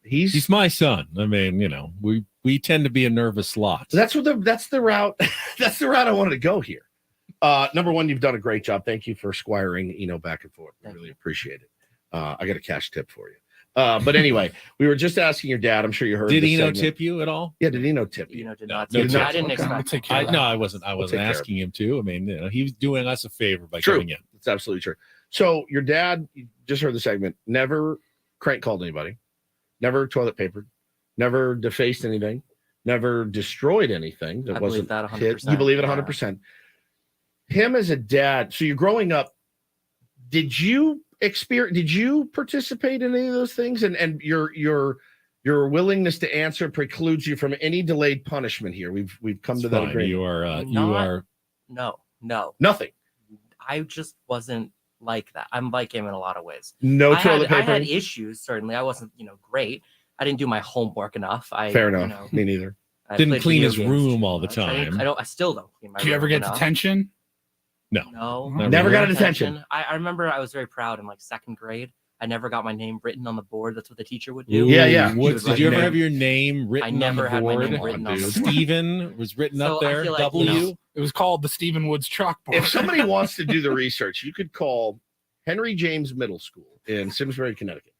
[SPEAKER 1] He's
[SPEAKER 3] my son. I mean, we tend to be a nervous lot.
[SPEAKER 1] That's the route. That's the route I wanted to go here. Number one, you've done a great job. Thank you for squiring Eno back and forth. I really appreciate it. I got a cash tip for you. But anyway, we were just asking your dad. I'm sure you heard.
[SPEAKER 3] Did Eno tip you at all?
[SPEAKER 1] Yeah, did Eno tip you?
[SPEAKER 12] Eno did not.
[SPEAKER 3] No,
[SPEAKER 12] I didn't expect.
[SPEAKER 3] I wasn't asking him to. I mean, he was doing us a favor by coming in.
[SPEAKER 1] It's absolutely true. So your dad, you just heard the segment, never crank called anybody, never toilet papered, never defaced anything, never destroyed anything that wasn't
[SPEAKER 12] that 100%.
[SPEAKER 1] hit. You believe it 100%. Him as a dad, so you're growing up, did you participate in any of those things? And your willingness to answer precludes you from any delayed punishment here. We've come to that agreement.
[SPEAKER 12] You are no
[SPEAKER 1] nothing.
[SPEAKER 12] I just wasn't like that. I'm like him in a lot of ways.
[SPEAKER 1] No toilet paper.
[SPEAKER 12] I had issues, certainly. I wasn't, great. I didn't do my homework enough.
[SPEAKER 1] Fair enough. Me neither.
[SPEAKER 3] Didn't clean his room all the time.
[SPEAKER 12] I still don't clean my room.
[SPEAKER 2] Do you ever get
[SPEAKER 12] enough.
[SPEAKER 2] detention?
[SPEAKER 12] No.
[SPEAKER 1] Never got a detention.
[SPEAKER 12] I remember I was very proud in like second grade. I never got my name written on the board. That's what the teacher would do.
[SPEAKER 1] Yeah.
[SPEAKER 3] Did you ever have your name written on the board?
[SPEAKER 12] I never had my name written on the board.
[SPEAKER 3] Stephen was written up there.
[SPEAKER 12] Like,
[SPEAKER 3] W.
[SPEAKER 2] It was called the Stephen Woods chalkboard.
[SPEAKER 1] If somebody wants to do the research, you could call Henry James Middle School in Simsbury, Connecticut.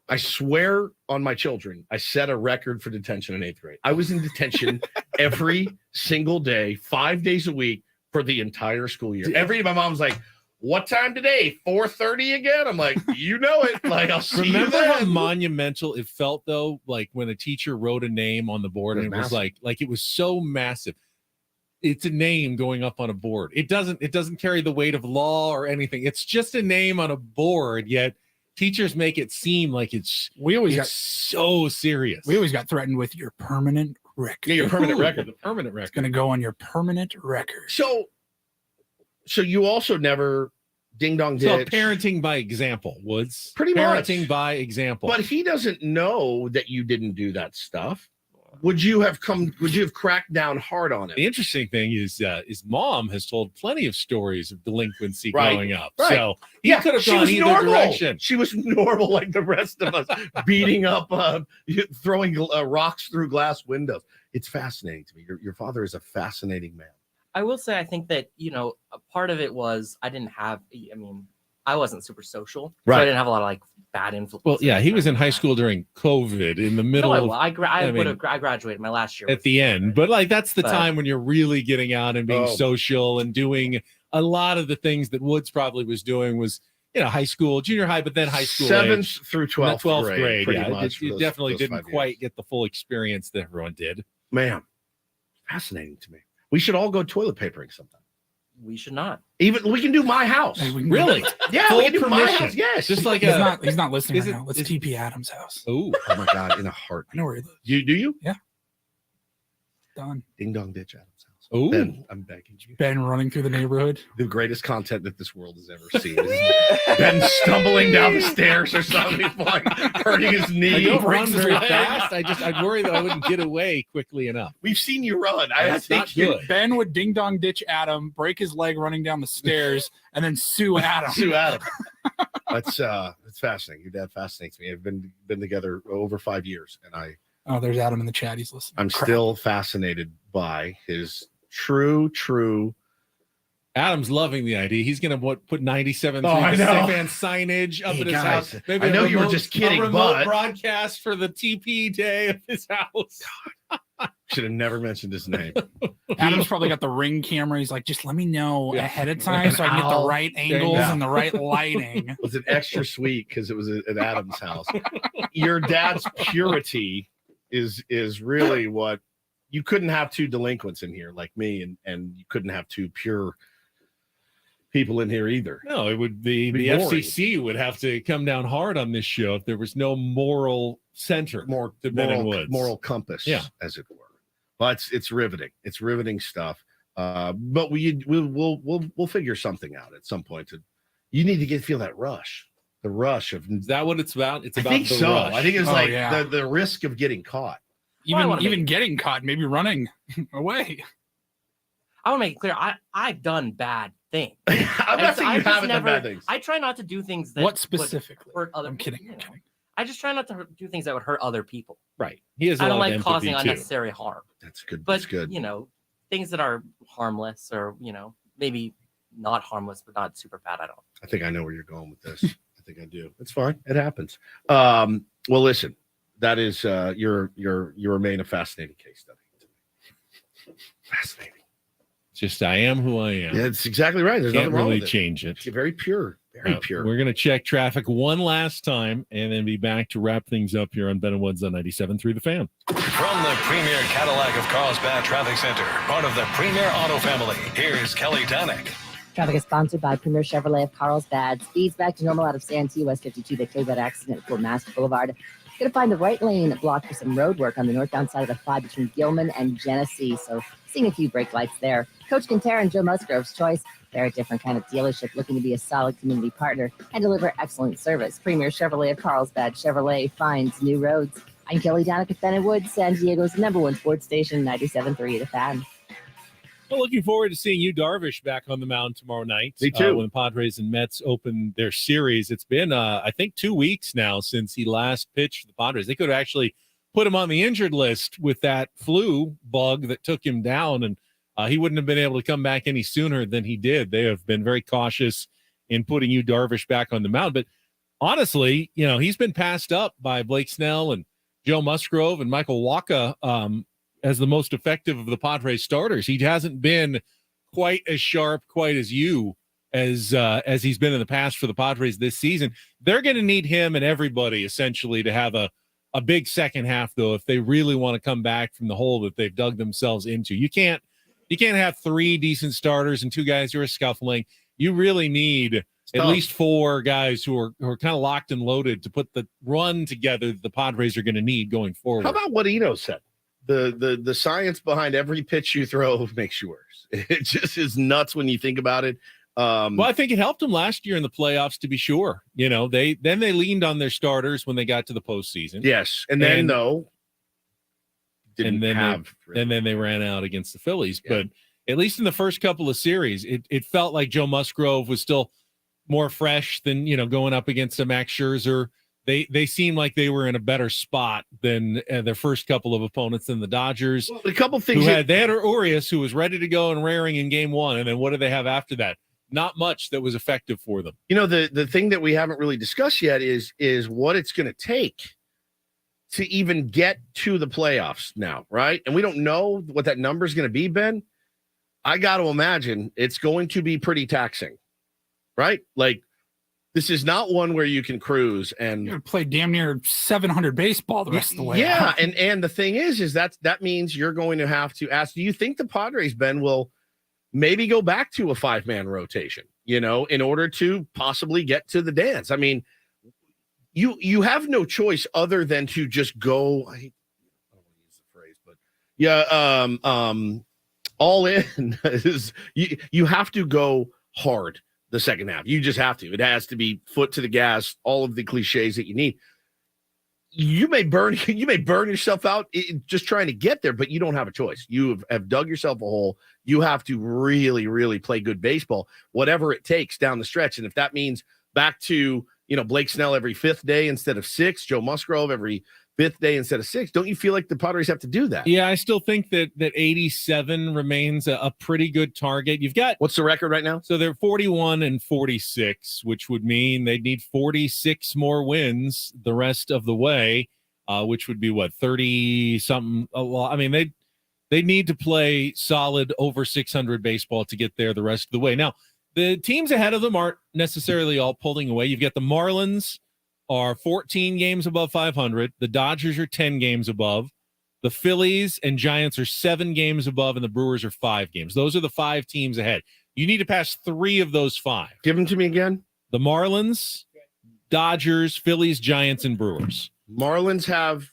[SPEAKER 1] I swear on my children, I set a record for detention in 8th grade. I was in detention every single day, 5 days a week for the entire school year. My mom was like, what time today? 4:30 again? I'm like, you know it. Like, I'll see
[SPEAKER 3] Remember
[SPEAKER 1] you then.
[SPEAKER 3] how monumental it felt though, like when a teacher wrote a name on the board and it was like it was so massive. It's a name going up on a board. It doesn't carry the weight of law or anything. It's just a name on a board, yet teachers make it seem like it's so serious.
[SPEAKER 2] We always got threatened with your permanent record.
[SPEAKER 1] Yeah, your permanent record.
[SPEAKER 3] The permanent record.
[SPEAKER 2] It's going to go on your permanent record.
[SPEAKER 1] So you also never ding dong ditch.
[SPEAKER 3] So parenting by example, Woods.
[SPEAKER 1] Pretty much.
[SPEAKER 3] Parenting by example.
[SPEAKER 1] But he doesn't know that you didn't do that stuff. Would you have cracked down hard on it?
[SPEAKER 3] The interesting thing is his mom has told plenty of stories of delinquency
[SPEAKER 1] Right.
[SPEAKER 3] growing up.
[SPEAKER 1] Right.
[SPEAKER 3] So he could have gone either direction.
[SPEAKER 1] She was normal like the rest of us, beating up, throwing rocks through glass windows. It's fascinating to me. Your father is a fascinating man.
[SPEAKER 12] I will say, I think that, a part of it was I wasn't super social. So
[SPEAKER 1] Right.
[SPEAKER 12] I didn't have a lot of like bad influence.
[SPEAKER 3] Well, yeah, he was in high school during COVID in the middle
[SPEAKER 12] No,
[SPEAKER 3] of.
[SPEAKER 12] I
[SPEAKER 3] mean,
[SPEAKER 12] graduated my last year
[SPEAKER 3] at the end, but like that's the
[SPEAKER 12] But-
[SPEAKER 3] time when you're really getting out and being
[SPEAKER 1] Oh.
[SPEAKER 3] social and doing a lot of the things that Woods probably was doing was, high school, junior high, but then high school.
[SPEAKER 1] 7th
[SPEAKER 3] age.
[SPEAKER 1] through
[SPEAKER 3] And
[SPEAKER 1] 12th,
[SPEAKER 3] 12th
[SPEAKER 1] grade. Pretty
[SPEAKER 3] Yeah,
[SPEAKER 1] much for
[SPEAKER 3] you
[SPEAKER 1] those-
[SPEAKER 3] definitely
[SPEAKER 1] those
[SPEAKER 3] didn't
[SPEAKER 1] 5
[SPEAKER 3] quite
[SPEAKER 1] years.
[SPEAKER 3] get the full experience that everyone did.
[SPEAKER 1] Man, fascinating to me. We should all go toilet papering sometime.
[SPEAKER 12] We should not.
[SPEAKER 1] Even we can do my house.
[SPEAKER 3] Really?
[SPEAKER 1] Yeah,
[SPEAKER 3] Full
[SPEAKER 1] we can do my
[SPEAKER 3] permission.
[SPEAKER 1] house. Yes.
[SPEAKER 3] Just like
[SPEAKER 2] He's not listening
[SPEAKER 3] is
[SPEAKER 2] right
[SPEAKER 3] it-
[SPEAKER 2] now. Let's
[SPEAKER 3] is-
[SPEAKER 2] TP Adam's house.
[SPEAKER 3] Oh
[SPEAKER 1] my God! In a heart.
[SPEAKER 2] I know where he lives.
[SPEAKER 1] Do you?
[SPEAKER 2] Yeah. Done.
[SPEAKER 1] Ding dong ditch Adam's house.
[SPEAKER 3] Oh,
[SPEAKER 1] Ben, I'm begging you.
[SPEAKER 2] Ben running through the neighborhood.
[SPEAKER 1] The greatest content that this world has ever seen. Is Ben stumbling down the stairs or something, like hurting his knee.
[SPEAKER 3] I don't run
[SPEAKER 1] breaks his
[SPEAKER 3] very
[SPEAKER 1] leg.
[SPEAKER 3] fast. I'd worry that I wouldn't get away quickly enough.
[SPEAKER 1] We've seen you run. I
[SPEAKER 3] That's
[SPEAKER 1] think
[SPEAKER 3] not good.
[SPEAKER 2] Ben would ding dong ditch Adam, break his leg running down the stairs, and then sue Adam.
[SPEAKER 1] Sue Adam. That's fascinating. Your dad fascinates me. I've been together over 5 years, and
[SPEAKER 2] Oh, there's Adam in the chat. He's listening.
[SPEAKER 1] I'm still fascinated by his true.
[SPEAKER 3] Adam's loving the idea. He's going to put 97
[SPEAKER 1] Oh, I know.
[SPEAKER 3] fan signage up
[SPEAKER 1] Hey,
[SPEAKER 3] at his
[SPEAKER 1] guys,
[SPEAKER 3] house.
[SPEAKER 1] I know you were just kidding,
[SPEAKER 3] a remote
[SPEAKER 1] but-
[SPEAKER 3] broadcast for the TP day of his house.
[SPEAKER 1] Should have never mentioned his name.
[SPEAKER 2] Adam's probably got the Ring camera. He's like, just let me know ahead of time
[SPEAKER 1] And
[SPEAKER 2] so I can get the
[SPEAKER 1] I'll-
[SPEAKER 2] right angles
[SPEAKER 1] Yeah.
[SPEAKER 2] and the right lighting.
[SPEAKER 1] It was an extra sweet because it was at Adam's house. Your dad's purity is really what you couldn't have two delinquents in here like me, and you couldn't have two pure people in here either.
[SPEAKER 3] No, it would be
[SPEAKER 1] It'd
[SPEAKER 3] the
[SPEAKER 1] be boring.
[SPEAKER 3] FCC would have to come down hard on this show if there was no moral center to Ben and Woods.
[SPEAKER 1] moral compass,
[SPEAKER 3] Yeah.
[SPEAKER 1] as it were. But it's riveting. It's riveting stuff. But we'll figure something out at some point. You need to feel that rush. The rush of
[SPEAKER 3] Is that what it's about? It's
[SPEAKER 1] I
[SPEAKER 3] about
[SPEAKER 1] think
[SPEAKER 3] the
[SPEAKER 1] so.
[SPEAKER 3] rush.
[SPEAKER 1] I think it's
[SPEAKER 2] Oh,
[SPEAKER 1] like
[SPEAKER 2] yeah.
[SPEAKER 1] the risk of getting caught.
[SPEAKER 2] Even getting caught, maybe running away.
[SPEAKER 12] I want to make it clear. I've done bad things.
[SPEAKER 1] I'm not saying you haven't done bad things.
[SPEAKER 12] I try not to do things that
[SPEAKER 2] What
[SPEAKER 12] would
[SPEAKER 2] specifically?
[SPEAKER 12] hurt other
[SPEAKER 2] I'm
[SPEAKER 12] people.
[SPEAKER 2] kidding. I'm kidding.
[SPEAKER 12] I just try not to do things that would hurt other people.
[SPEAKER 3] Right. He has a
[SPEAKER 12] I
[SPEAKER 3] lot
[SPEAKER 12] don't like
[SPEAKER 3] of
[SPEAKER 12] causing
[SPEAKER 3] empathy, too.
[SPEAKER 12] unnecessary harm.
[SPEAKER 1] That's good.
[SPEAKER 12] But
[SPEAKER 1] That's good.
[SPEAKER 12] things that are harmless or maybe not harmless but not super bad. I don't.
[SPEAKER 1] I think I know where you're going with this. I think I do. It's fine. It happens. Well, listen, that is you remain a fascinating case study. Fascinating.
[SPEAKER 3] Just I am who I am.
[SPEAKER 1] Yeah, that's exactly right. There's
[SPEAKER 3] Can't
[SPEAKER 1] nothing wrong
[SPEAKER 3] really
[SPEAKER 1] with it.
[SPEAKER 3] change it.
[SPEAKER 1] You're very pure. Very pure.
[SPEAKER 3] We're going to check traffic one last time and then be back to wrap things up here on Ben and Woods on 97.3 The Fan.
[SPEAKER 4] From the premier Cadillac of Carlsbad Traffic Center, part of the premier auto family, here's Kelly Danick.
[SPEAKER 6] Traffic is sponsored by Premier Chevrolet of Carlsbad. Speeds back to normal out of Santee, West 52. They cleared that accident at Fort Master Boulevard. Going to find the right lane blocked for some road work on the northbound side of the 5 between Gilman and Genesee. So seeing a few brake lights there. Coach Quintero and Joe Musgrove's choice. They're a different kind of dealership looking to be a solid community partner and deliver excellent service. Premier Chevrolet of Carlsbad. Chevrolet finds new roads. I'm Kelly Danick at Ben and Woods, San Diego's #1 sports station, 97.3 The Fan.
[SPEAKER 3] Well, looking forward to seeing you, Darvish, back on the mound tomorrow night.
[SPEAKER 1] Me too.
[SPEAKER 3] When the Padres and Mets open their series. It's been, I think, 2 weeks now since he last pitched for the Padres. They could have actually put him on the injured list with that flu bug that took him down, and he wouldn't have been able to come back any sooner than he did. They have been very cautious in putting you, Darvish, back on the mound. But honestly, he's been passed up by Blake Snell and Joe Musgrove and Michael Wacha as the most effective of the Padres starters. He hasn't been quite as sharp, quite as as he's been in the past for the Padres this season. They're going to need him and everybody essentially to have a big second half, though, if they really want to come back from the hole that they've dug themselves into. You can't have 3 decent starters and 2 guys who are scuffling. You really need at least 4 guys who are kind of locked and loaded to put the run together that the Padres are going to need going forward.
[SPEAKER 1] How about what Eno said? The science behind every pitch you throw makes you worse. It just is nuts when you think about it.
[SPEAKER 3] Well, I think it helped them last year in the playoffs, to be sure. They leaned on their starters when they got to the postseason.
[SPEAKER 1] Yes, and then
[SPEAKER 3] then they ran out against the Phillies. Yeah. But at least in the first couple of series, it felt like Joe Musgrove was still more fresh than going up against a Max Scherzer. They seemed like they were in a better spot than their first couple of opponents than the Dodgers.
[SPEAKER 1] Well, a couple things
[SPEAKER 3] they had Urias, who was ready to go and raring in game 1, and then what did they have after that? not much that was effective for them.
[SPEAKER 1] You know, the thing that we haven't really discussed yet is what it's going to take to even get to the playoffs now, right? And we don't know what that number is going to be, Ben. I got to imagine it's going to be pretty taxing, right? Like, this is not one where you can cruise and
[SPEAKER 2] play damn near 700 baseball the rest of the way.
[SPEAKER 1] Yeah, and the thing is that means you're going to have to ask, do you think the Padres, Ben, will maybe go back to a 5-man rotation, you know, in order to possibly get to the dance? I mean, you have no choice other than to just go, I don't want to use the phrase, but yeah, all in is you have to go hard the second half. You just have to. It has to be foot to the gas, all of the cliches that you need. You may burn yourself out just trying to get there, but you don't have a choice. You have dug yourself a hole. You have to really, really play good baseball, whatever it takes down the stretch. And if that means back to, you know, Blake Snell every 5th day instead of 6, Joe Musgrove every 5th day instead of 6, don't you feel like the Padres have to do that?
[SPEAKER 3] Yeah, I still think that 87 remains a pretty good target. You've got,
[SPEAKER 1] what's the record right now?
[SPEAKER 3] So they're 41-46, which would mean they'd need 46 more wins the rest of the way, which would be what, 30 something a lot. I mean, they need to play solid over 600 baseball to get there the rest of the way. Now, the teams ahead of them aren't necessarily all pulling away. You've got the Marlins are 14 games above 500. The Dodgers are 10 games above. The Phillies and Giants are 7 games above, and the Brewers are 5 games. Those are the 5 teams ahead. You need to pass 3 of those 5.
[SPEAKER 1] Give them to me again.
[SPEAKER 3] The Marlins, Dodgers, Phillies, Giants, and Brewers.
[SPEAKER 1] Marlins have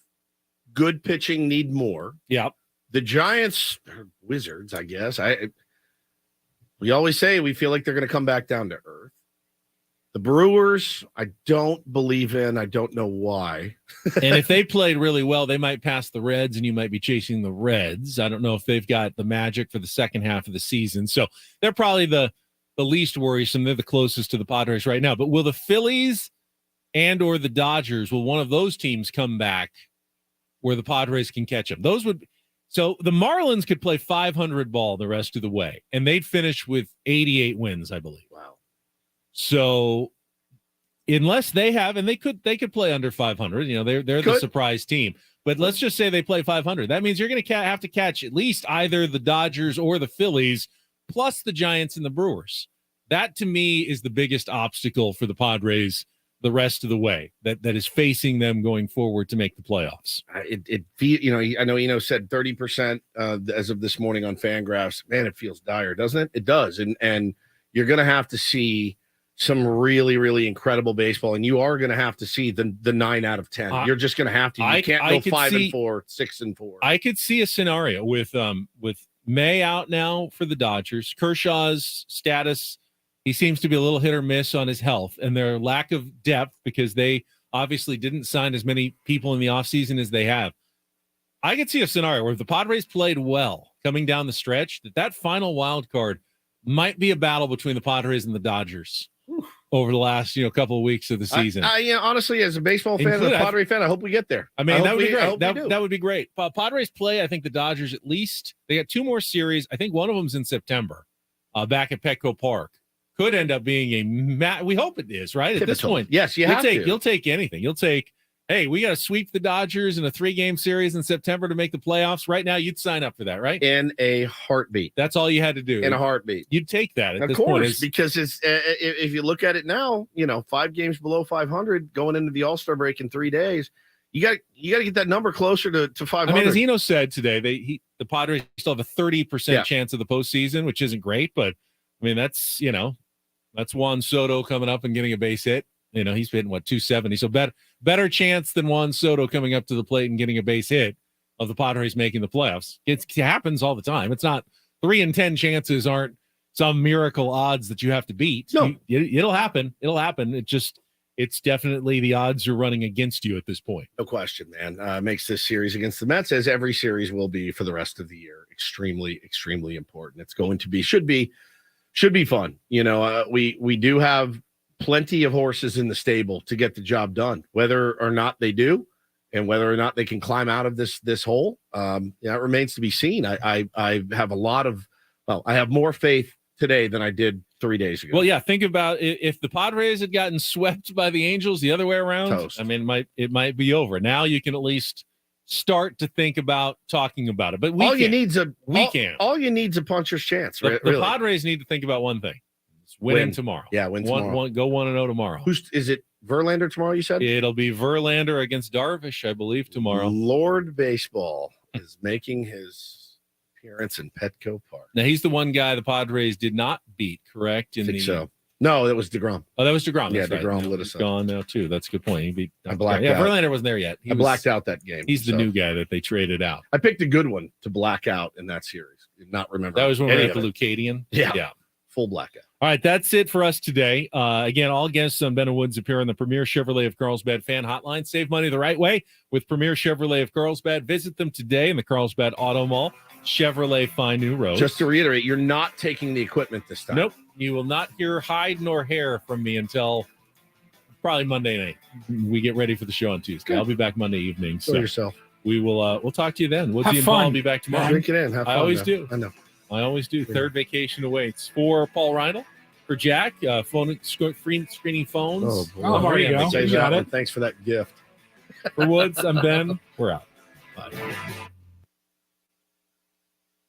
[SPEAKER 1] good pitching, need more.
[SPEAKER 3] Yep.
[SPEAKER 1] The Giants are wizards, I guess. We always say we feel like they're going to come back down to earth. The Brewers, I don't believe in. I don't know why.
[SPEAKER 3] And if they played really well, they might pass the Reds, and you might be chasing the Reds. I don't know if they've got the magic for the second half of the season. So they're probably the least worrisome. They're the closest to the Padres right now. But will the Phillies and or the Dodgers, will one of those teams come back where the Padres can catch them? So the Marlins could play 500 ball the rest of the way, and they'd finish with 88 wins, I believe.
[SPEAKER 1] Wow.
[SPEAKER 3] So unless they have, and they could play under 500, you know, they're the surprise team, but let's just say they play 500. That means you're going to have to catch at least either the Dodgers or the Phillies, plus the Giants and the Brewers. That to me is the biggest obstacle for the Padres the rest of the way that is facing them going forward to make the playoffs.
[SPEAKER 1] You know, I know Eno said 30% as of this morning on Fangraphs. Man, it feels dire, doesn't it? It does. And you're going to have to see some really, really incredible baseball, and you are going to have to see the 9 out of 10. You're just going to have to. You can't go 5-4, 6-4.
[SPEAKER 3] I could see a scenario with May out now for the Dodgers. Kershaw's status, he seems to be a little hit or miss on his health and their lack of depth because they obviously didn't sign as many people in the offseason as they have. I could see a scenario where if the Padres played well coming down the stretch, that final wild card might be a battle between the Padres and the Dodgers over the last, couple of weeks of the season.
[SPEAKER 1] Honestly, as a baseball fan, as a Padre fan, I hope we get there.
[SPEAKER 3] I mean, that would be great. That would be great. Padres play, I think, the Dodgers at least. They got 2 more series. I think one of them's in September, back at Petco Park. Could end up being we hope it is, right? At this point.
[SPEAKER 1] Yes, you'll
[SPEAKER 3] take anything. You'll take, hey, we got to sweep the Dodgers in a 3-game series in September to make the playoffs. Right now, you'd sign up for that, right?
[SPEAKER 1] In a heartbeat.
[SPEAKER 3] That's all you had to do.
[SPEAKER 1] In a heartbeat.
[SPEAKER 3] You'd take that.
[SPEAKER 1] Of course, because it's if you look at it now, 5 games below 500 going into the All-Star break in 3 days, you got to get that number closer to 500.
[SPEAKER 3] I mean, as Eno said today, the Padres still have a 30% chance of the postseason, which isn't great, but I mean that's Juan Soto coming up and getting a base hit. He's hitting 270. So better chance than Juan Soto coming up to the plate and getting a base hit of the Padres making the playoffs. It happens all the time. It's not 3 in 10 chances aren't some miracle odds that you have to beat.
[SPEAKER 1] No,
[SPEAKER 3] it'll happen. It'll happen. It's definitely the odds are running against you at this point.
[SPEAKER 1] No question, man. Makes this series against the Mets, as every series will be for the rest of the year, extremely, extremely important. It's going to be, should be fun. We do have plenty of horses in the stable to get the job done, whether or not they do, and whether or not they can climb out of this hole. It remains to be seen. I have I have more faith today than I did 3 days ago.
[SPEAKER 3] Well, yeah, think about if the Padres had gotten swept by the Angels the other way around.
[SPEAKER 1] Toast.
[SPEAKER 3] I mean, it might be over. Now you can at least start to think about talking about it. But
[SPEAKER 1] all you need's a puncher's chance.
[SPEAKER 3] The Padres need to think about one thing: it's winning tomorrow.
[SPEAKER 1] Yeah, win tomorrow.
[SPEAKER 3] Go 1-0 tomorrow.
[SPEAKER 1] Is it? Verlander tomorrow? You said
[SPEAKER 3] it'll be Verlander against Darvish, I believe, tomorrow.
[SPEAKER 1] Lord Baseball is making his appearance in Petco Park.
[SPEAKER 3] Now he's the one guy the Padres did not beat, correct?
[SPEAKER 1] I think so. No, that was DeGrom.
[SPEAKER 3] Oh, that was DeGrom.
[SPEAKER 1] Yeah,
[SPEAKER 3] That's
[SPEAKER 1] DeGrom
[SPEAKER 3] right.
[SPEAKER 1] lit us up.
[SPEAKER 3] Gone now too. That's a good point. He beat.
[SPEAKER 1] I blacked
[SPEAKER 3] out.
[SPEAKER 1] Verlander
[SPEAKER 3] wasn't there yet.
[SPEAKER 1] I blacked out that game.
[SPEAKER 3] He's the new guy that they traded out.
[SPEAKER 1] I picked a good one to black out in that series. Did not remember.
[SPEAKER 3] That was when we were
[SPEAKER 1] any
[SPEAKER 3] at the
[SPEAKER 1] of it.
[SPEAKER 3] Leucadian.
[SPEAKER 1] Yeah. Full blackout.
[SPEAKER 3] All right, that's it for us today. Again, all guests on Ben and Woods appear on the Premier Chevrolet of Carlsbad fan hotline. Save money the right way with Premier Chevrolet of Carlsbad. Visit them today in the Carlsbad Auto Mall. Chevrolet find new roads.
[SPEAKER 1] Just to reiterate, you're not taking the equipment this time.
[SPEAKER 3] Nope. You will not hear hide nor hair from me until probably Monday night. We get ready for the show on Tuesday.
[SPEAKER 1] Good.
[SPEAKER 3] I'll be back Monday evening.
[SPEAKER 1] Show yourself.
[SPEAKER 3] We will. We'll talk to you then. Woodsy
[SPEAKER 2] Have
[SPEAKER 3] and
[SPEAKER 2] fun.
[SPEAKER 3] Paul will be back tomorrow.
[SPEAKER 1] Drink it in. Have fun,
[SPEAKER 3] I always
[SPEAKER 1] man.
[SPEAKER 3] do.
[SPEAKER 1] I know.
[SPEAKER 3] I always do. Third vacation awaits for Paul Reindl, for Jack. Phone screening phones.
[SPEAKER 2] Oh, there you go.
[SPEAKER 1] Say
[SPEAKER 2] You got
[SPEAKER 1] that
[SPEAKER 2] it.
[SPEAKER 1] one. Thanks for that gift.
[SPEAKER 3] For Woods, I'm Ben. We're out. Bye.